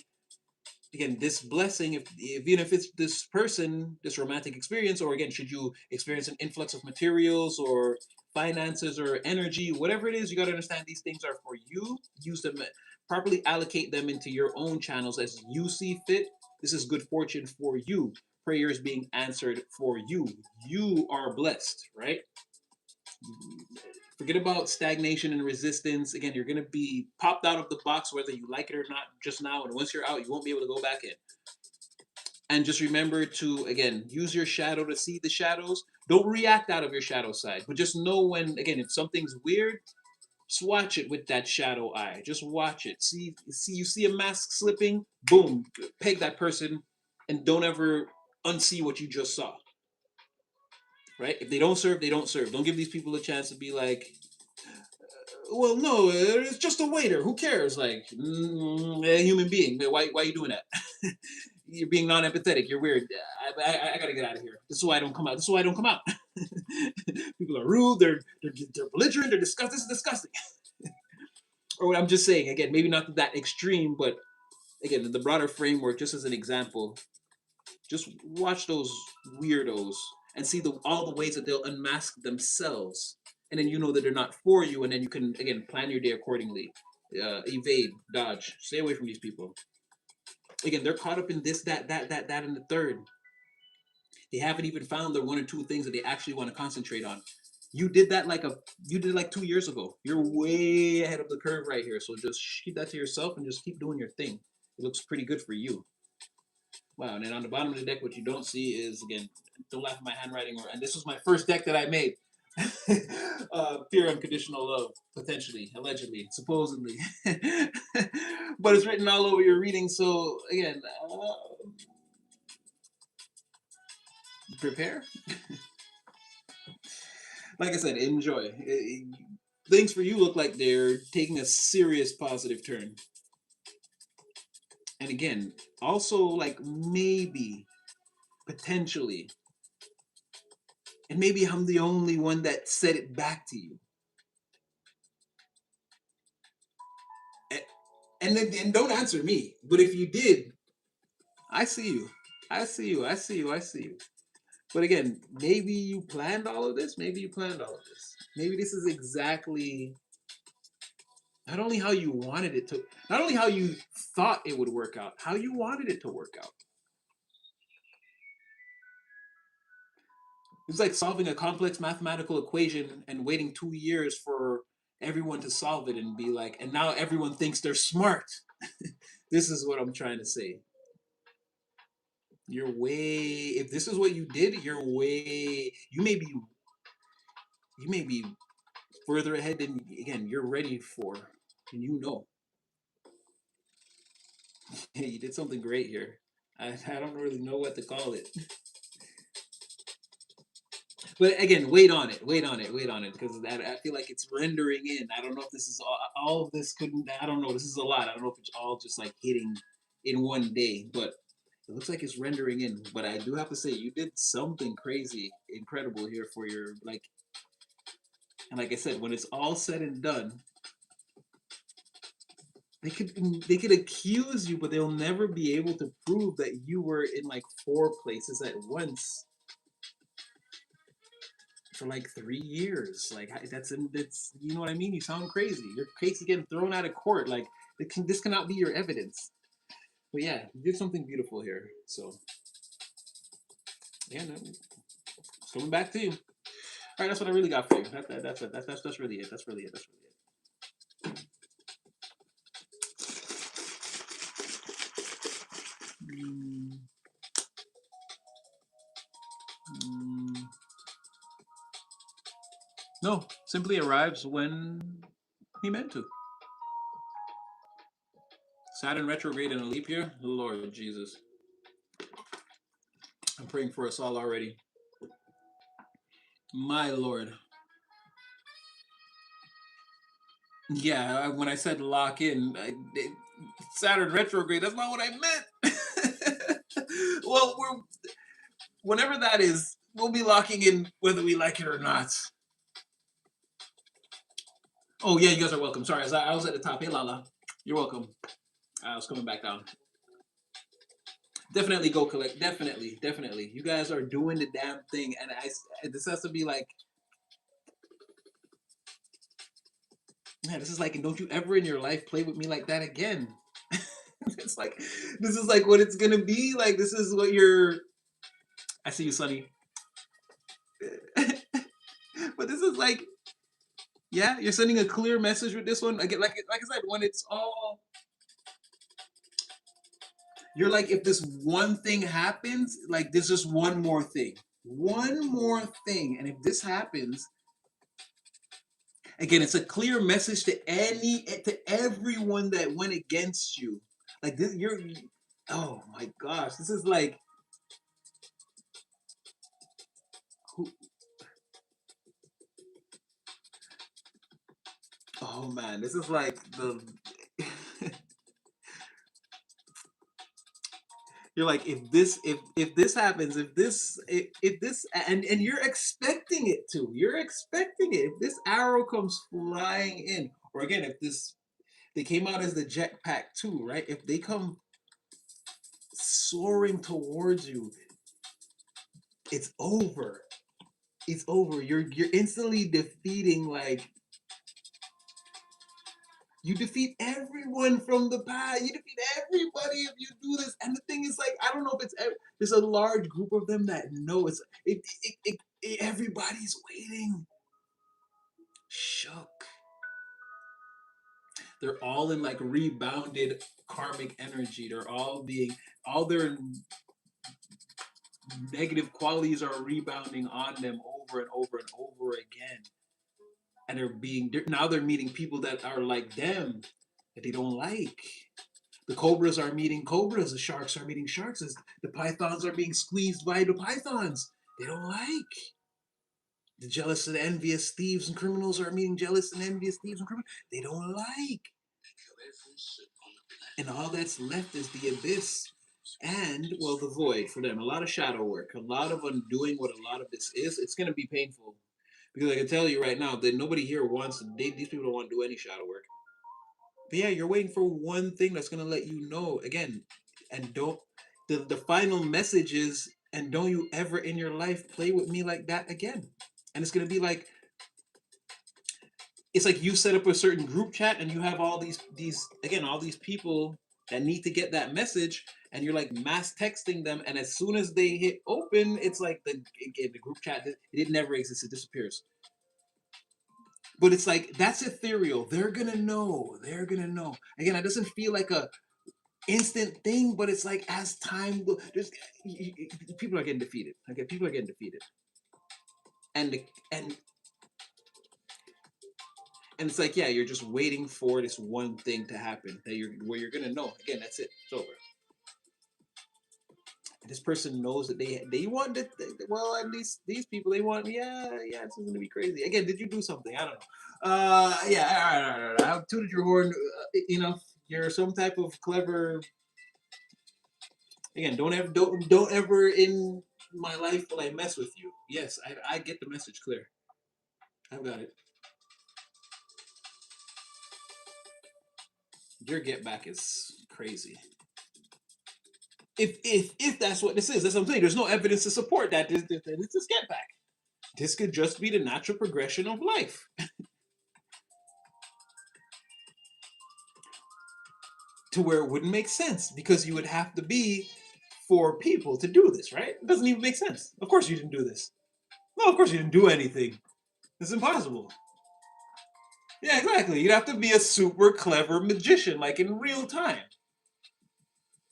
[SPEAKER 1] Again, this blessing, if even if it's this person, this romantic experience, or again, should you experience an influx of materials or finances or energy, whatever it is, you got to understand these things are for you. Use them properly, allocate them into your own channels as you see fit. This is good fortune for you. Prayers being answered for you. You are blessed, right? Forget about stagnation and resistance. Again, you're going to be popped out of the box whether you like it or not just now. And once you're out, you won't be able to go back in. And just remember to, again, use your shadow to see the shadows. Don't react out of your shadow side, but just know when, again, if something's weird, just watch it with that shadow eye. Just watch it. See, you see a mask slipping, boom, peg that person, and don't ever unsee what you just saw. Right? If they don't serve, they don't serve. Don't give these people a chance to be like, well, no, it's just a waiter. Who cares? Like, a human being. Why are you doing that? You're being non-empathetic. You're weird. I gotta get out of here. This is why I don't come out. This is why I don't come out. People are rude. They're belligerent. They're disgusting. This is disgusting. Or what I'm just saying again, maybe not that extreme, but again, the broader framework, just as an example, just watch those weirdos and see all the ways that they'll unmask themselves, and then you know that they're not for you, and then you can again plan your day accordingly. Evade, dodge, stay away from these people. Again, they're caught up in this, that, and the third. They haven't even found the one or two things that they actually want to concentrate on. You did that you did like 2 years ago. You're way ahead of the curve right here. So just keep that to yourself and just keep doing your thing. It looks pretty good for you. Wow. And then on the bottom of the deck, what you don't see is again, don't laugh at my handwriting. And this was my first deck that I made. Pure unconditional love, potentially, allegedly, supposedly, but it's written all over your reading. So again, prepare. Like I said, enjoy. Things for you look like they're taking a serious positive turn. And again, also like maybe, potentially, and maybe I'm the only one that said it back to you. And don't answer me. But if you did, I see you. I see you. I see you. I see you. But again, maybe you planned all of this. Maybe you planned all of this. Maybe this is exactly not only how you wanted it to, not only how you thought it would work out, how you wanted it to work out. It's like solving a complex mathematical equation and waiting 2 years for everyone to solve it and be like, and now everyone thinks they're smart. This is what I'm trying to say. You're way, if this is what you did, you're way, you may be further ahead than, again, you're ready for, and you know. Hey, you did something great here. I don't really know what to call it. But again, wait on it, wait on it, wait on it, because I feel like it's rendering in. I don't know if this is all of this couldn't. I don't know. This is a lot. I don't know if it's all just like hitting in one day, but it looks like it's rendering in. But I do have to say, you did something crazy, incredible here for your like. And like I said, when it's all said and done, they could accuse you, but they'll never be able to prove that you were in like 4 places at once for like 3 years. Like that's you know what I mean. You sound crazy. Your case is getting thrown out of court. Like this cannot be your evidence. But yeah, you did something beautiful here. So yeah, no, it's coming back to you. All right, that's what I really got for you. That's really it. That's really it. That's really it. Mm, mm, no, simply arrives when he meant to. Saturn retrograde in a leap year? Lord Jesus. I'm praying for us all already. My Lord. Yeah, when I said lock in, Saturn retrograde, that's not what I meant. Well, whenever that is, We'll be locking in whether we like it or not. Oh yeah, you guys are welcome. Sorry, I was at the top. Hey Lala, you're welcome. I was coming back down. Definitely go collect. Definitely, definitely. You guys are doing the damn thing, and this has to be like, man, this is like, and don't you ever in your life play with me like that again. It's like, this is like what it's gonna be. Like this is what you're. I see you, Sonny. But this is like, yeah, you're sending a clear message with this one. Again, like I said, when it's all, you're like, if this one thing happens, like there's just one more thing, and if this happens, again, it's a clear message to everyone that went against you. Like this, oh my gosh, this is like, who, oh man, this is like the. You're like, if this happens, if this, and you're expecting it to, you're expecting it. If this arrow comes flying in, or again, if this, they came out as the jetpack too, right? If they come soaring towards you, it's over. It's over. You're instantly defeating, like, you defeat everyone from the past. You defeat everybody if you do this. And the thing is, like, I don't know if there's a large group of them that know everybody's waiting. Shook. They're all in like rebounded karmic energy. All their negative qualities are rebounding on them over and over and over again. And they're meeting people that are like them that they don't like. The cobras are meeting cobras. The sharks are meeting sharks. The pythons are being squeezed by the pythons. They don't like. The jealous and envious thieves and criminals are meeting jealous and envious thieves and criminals. They don't like. And all that's left is the abyss and, well, the void for them. A lot of shadow work, a lot of undoing what a lot of this is. It's going to be painful. Because I can tell you right now that nobody here wants, these people don't want to do any shadow work. But yeah, you're waiting for one thing that's gonna let you know again, and don't. The final message is, and don't you ever in your life play with me like that again. And it's gonna be like, it's like you set up a certain group chat and you have all these people that need to get that message, and you're like mass texting them, and as soon as they hit open, it's like the group chat, it never exists, it disappears. But it's like, that's ethereal. They're gonna know. They're gonna know. Again, it doesn't feel like a instant thing, but it's like as time goes, people are getting defeated. Okay, people are getting defeated, and and and it's like, yeah, you're just waiting for this one thing to happen that where you're gonna know. Again, that's it. It's over. And this person knows that they want it. Well, and these people, they want, yeah, it's gonna be crazy. Again, did you do something? I don't know. Yeah, all right. I've tooted your horn. You're some type of clever. Again, don't ever in my life will I mess with you. Yes, I get the message clear. I've got it. Your get back is crazy. If that's what this is, that's what I'm saying. There's no evidence to support that it's this get back. This could just be the natural progression of life. To where it wouldn't make sense because you would have to be four people to do this, right? It doesn't even make sense. Of course you didn't do this. No, of course you didn't do anything. It's impossible. Yeah, exactly. You'd have to be a super clever magician, like in real time.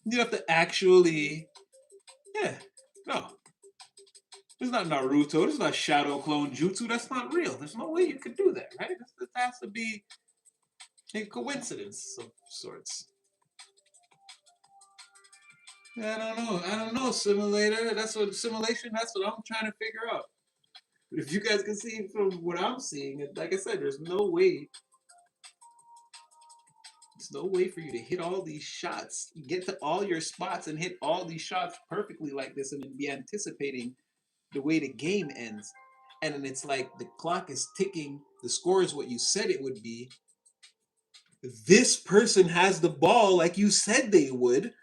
[SPEAKER 1] You'd have to actually, yeah, no. It's not Naruto. It's not Shadow Clone Jutsu. That's not real. There's no way you could do that, right? This has to be a coincidence of sorts. Yeah, I don't know. I don't know, simulator. Simulation. That's what I'm trying to figure out. But if you guys can see from what I'm seeing, like I said, there's no way. There's no way for you to hit all these shots, get to all your spots, and hit all these shots perfectly like this, and then be anticipating. the way the game ends. And then it's like the clock is ticking, the score is what you said it would be. This person has the ball like you said they would.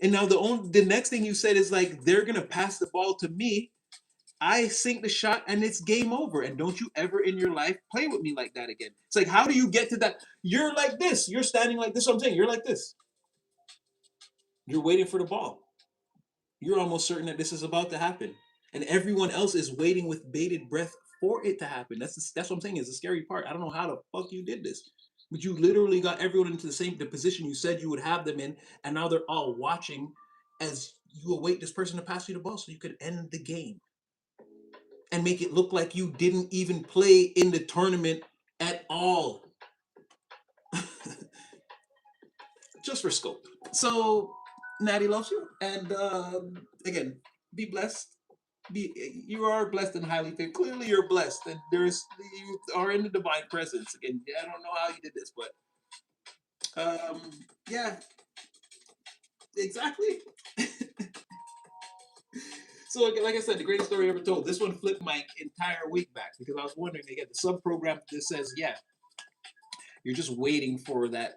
[SPEAKER 1] And now the next thing you said is like they're gonna pass the ball to me. I sink the shot and it's game over. And don't you ever in your life play with me like that again. It's like, how do you get to that? You're like this. You're standing like this. What I'm saying. You're like this. You're waiting for the ball. You're almost certain that this is about to happen. And everyone else is waiting with bated breath for it to happen. That's what I'm saying is the scary part. I don't know how the fuck you did this. But you literally got everyone into the position you said you would have them in, and now they're all watching as you await this person to pass you the ball so you could end the game and make it look like you didn't even play in the tournament at all. Just for scope. So Natty loves you, and again, be blessed. You are blessed and highly favored. Clearly, you're blessed, and you are in the divine presence. Again, I don't know how you did this, but yeah, exactly. So, like I said, the greatest story ever told. This one flipped my entire week back because I was wondering again. The sub program that says, yeah, you're just waiting for that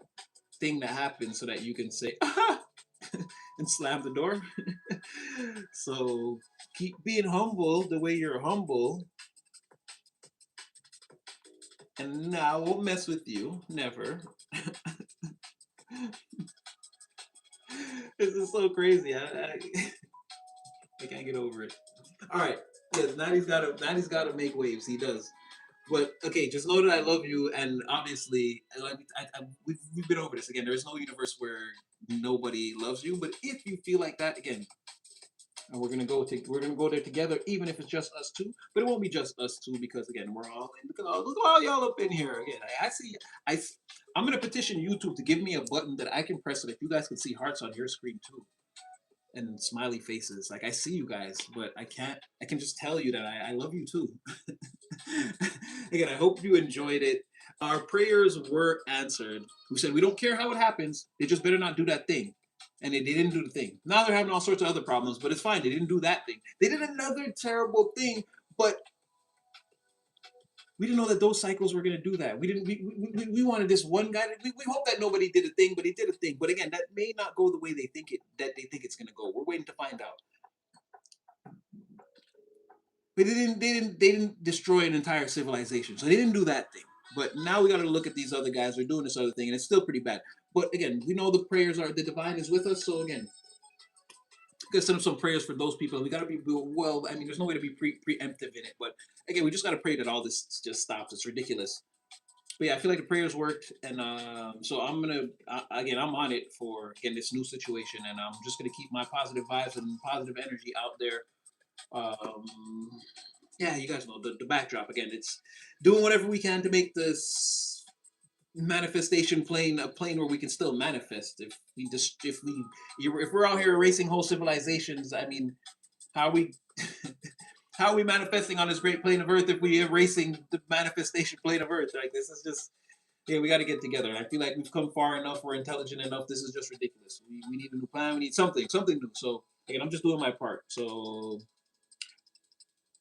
[SPEAKER 1] thing to happen so that you can say, aha, and slam the door. So keep being humble the way you're humble, and I won't mess with you, never. This is so crazy. I can't get over it. All right, yes, Natty's gotta make waves. He does. But okay, just know that I love you, and obviously, like we've been over this again. There is no universe where nobody loves you. But if you feel like that again, and we're gonna go there together, even if it's just us two. But it won't be just us two because again, we're all in. Look at all y'all up in here again. I see. I I'm gonna petition YouTube to give me a button that I can press so that you guys can see hearts on your screen too and smiley faces. Like I see you guys, but I can't. I can just tell you that I love you too. Again, I hope you enjoyed it. Our prayers were answered. We said we don't care how it happens. They just better not do that thing. And they didn't do the thing. Now they're having all sorts of other problems, but it's fine. They didn't do that thing. They did another terrible thing, but we didn't know that those cycles were going to do that. We didn't. We wanted this one guy. We hope that nobody did a thing, but he did a thing. But again, that may not go the way they think it. That they think it's going to go. We're waiting to find out. But they didn't destroy an entire civilization. So they didn't do that thing. But now we got to look at these other guys. They're doing this other thing, and it's still pretty bad. But again, we know the divine is with us. So again, we gotta send up some prayers for those people. We gotta be well. I mean, there's no way to be preemptive in it. But again, we just gotta pray that all this just stops. It's ridiculous. But yeah, I feel like the prayers worked, and so I'm gonna again, I'm on it for again this new situation, and I'm just gonna keep my positive vibes and positive energy out there. Um, yeah, you guys know the backdrop again. It's doing whatever we can to make this manifestation plane a plane where we can still manifest. If we're out here erasing whole civilizations, I mean, how are we how are we manifesting on this great plane of Earth if we erasing the manifestation plane of Earth? Like this is just yeah, we got to get together. I feel like we've come far enough. We're intelligent enough. This is just ridiculous. We need a new plan. We need something new. So again, I'm just doing my part. So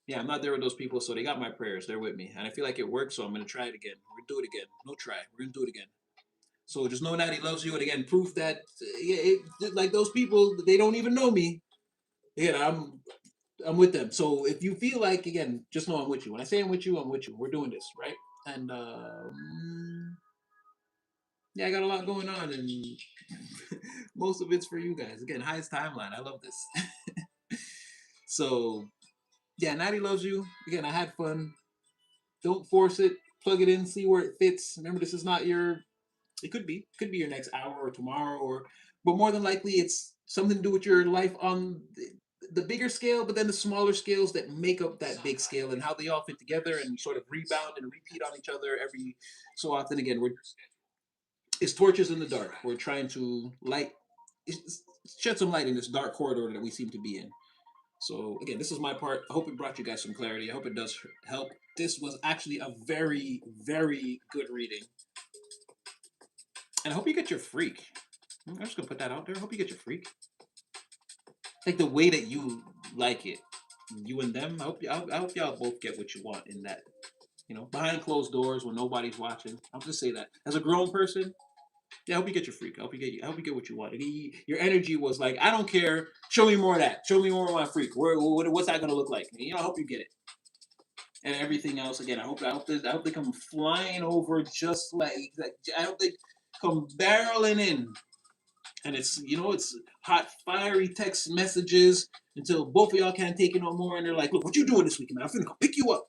[SPEAKER 1] yeah, I'm not there with those people, so they got my prayers. They're with me, and I feel like it worked. So I'm gonna try it again. We're gonna do it again. No try. We're gonna do it again. So just know that he loves you, and again, proof that like those people, they don't even know me. Again, I'm with them. So if you feel like again, just know I'm with you. When I say I'm with you, I'm with you. We're doing this right, and yeah, I got a lot going on, and most of it's for you guys. Again, highest timeline. I love this. So yeah, Natty loves you. Again, I had fun. Don't force it. Plug it in. See where it fits. Remember, this is not your. It could be your next hour or tomorrow, but more than likely, it's something to do with your life on the bigger scale, but then the smaller scales that make up that big scale and how they all fit together and sort of rebound and repeat on each other every so often. Again, it's torches in the dark. We're trying to shed some light in this dark corridor that we seem to be in. So again, this is my part. I hope it brought you guys some clarity. I hope it does help. This was actually a very, very good reading. And I hope you get your freak. I'm just gonna put that out there. I hope you get your freak. Like the way that you like it. You and them, I hope y'all both get what you want in that. You know, behind closed doors when nobody's watching. I'll just say that. As a grown person, yeah, I hope you get your freak. I hope you get what you want. Your energy was like, I don't care. Show me more of that. Show me more of my freak. What's that gonna look like? You know, I hope you get it. And everything else again. I hope they come flying over just like I hope they come barreling in. And it's it's hot fiery text messages until both of y'all can't take it no more. And they're like, look, what you doing this weekend, man? I'm finna come pick you up.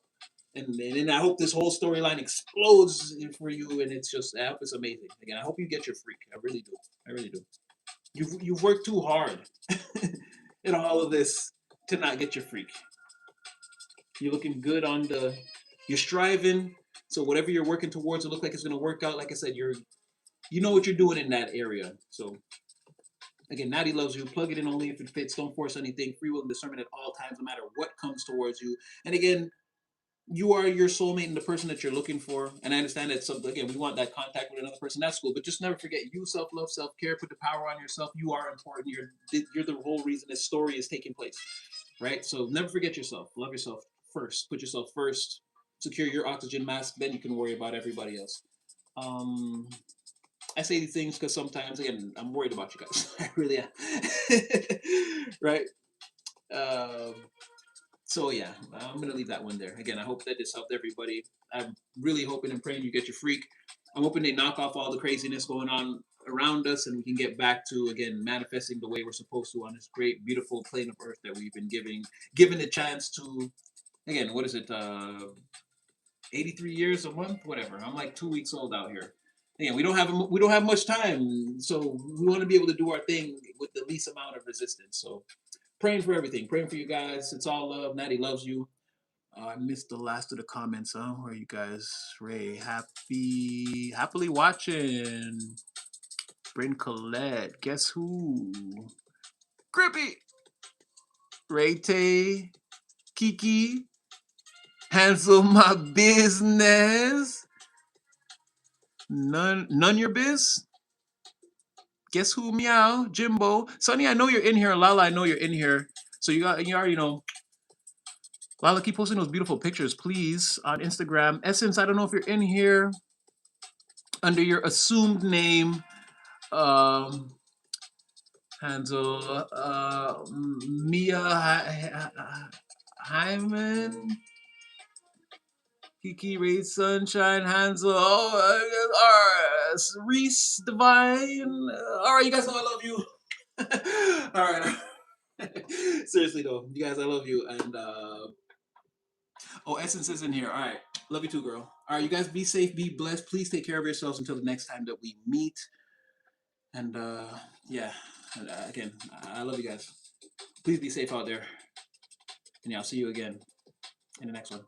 [SPEAKER 1] And then I hope this whole storyline explodes for you, and it's just I hope it's amazing. Again, I hope you get your freak. I really do. I really do. You've worked too hard in all of this to not get your freak. You're looking good on the. You're striving. So whatever you're working towards, it look like it's gonna work out. Like I said, you know what you're doing in that area. So again, Natty loves you. Plug it in only if it fits. Don't force anything. Free will and discernment at all times, no matter what comes towards you. And again, you are your soulmate and the person that you're looking for. And I understand that some again we want that contact with another person. That's cool, but just never forget you self love, self care. Put the power on yourself. You are important. You're the whole reason this story is taking place, right? So never forget yourself. Love yourself first. Put yourself first. Secure your oxygen mask. Then you can worry about everybody else. Um, I say these things because sometimes again I'm worried about you guys. I really am. Right. Um, so yeah, I'm gonna leave that one there. Again, I hope that this helped everybody. I'm really hoping and praying you get your freak. I'm hoping they knock off all the craziness going on around us, and we can get back to again manifesting the way we're supposed to on this great, beautiful plane of Earth that we've been given the chance to. Again, what is it? 83 years a month, whatever. I'm like 2 weeks old out here. Again, we don't have much time, so we want to be able to do our thing with the least amount of resistance. So praying for everything, praying for you guys. It's all love. Natty loves you. I missed the last of the comments. Huh? Where are you guys? Ray, happily watching. Bryn Colette. Guess who? Grippy. Ray Tay. Kiki. Handle my business. None your biz. Guess who? Meow. Jimbo. Sonny, I know you're in here. Lala, I know you're in here. So you already know. Lala, keep posting those beautiful pictures, please, on Instagram. Essence, I don't know if you're in here under your assumed name. Hansel, Mia Hyman, Kiki, Ray, Sunshine, Hansel, Reese, Divine. All right, you guys know I love you. All right. Seriously though, you guys, I love you. And oh, Essence is in here. All right, love you too, girl. All right, you guys, be safe, be blessed. Please take care of yourselves until the next time that we meet. And yeah, again, I love you guys. Please be safe out there. And yeah, I'll see you again in the next one.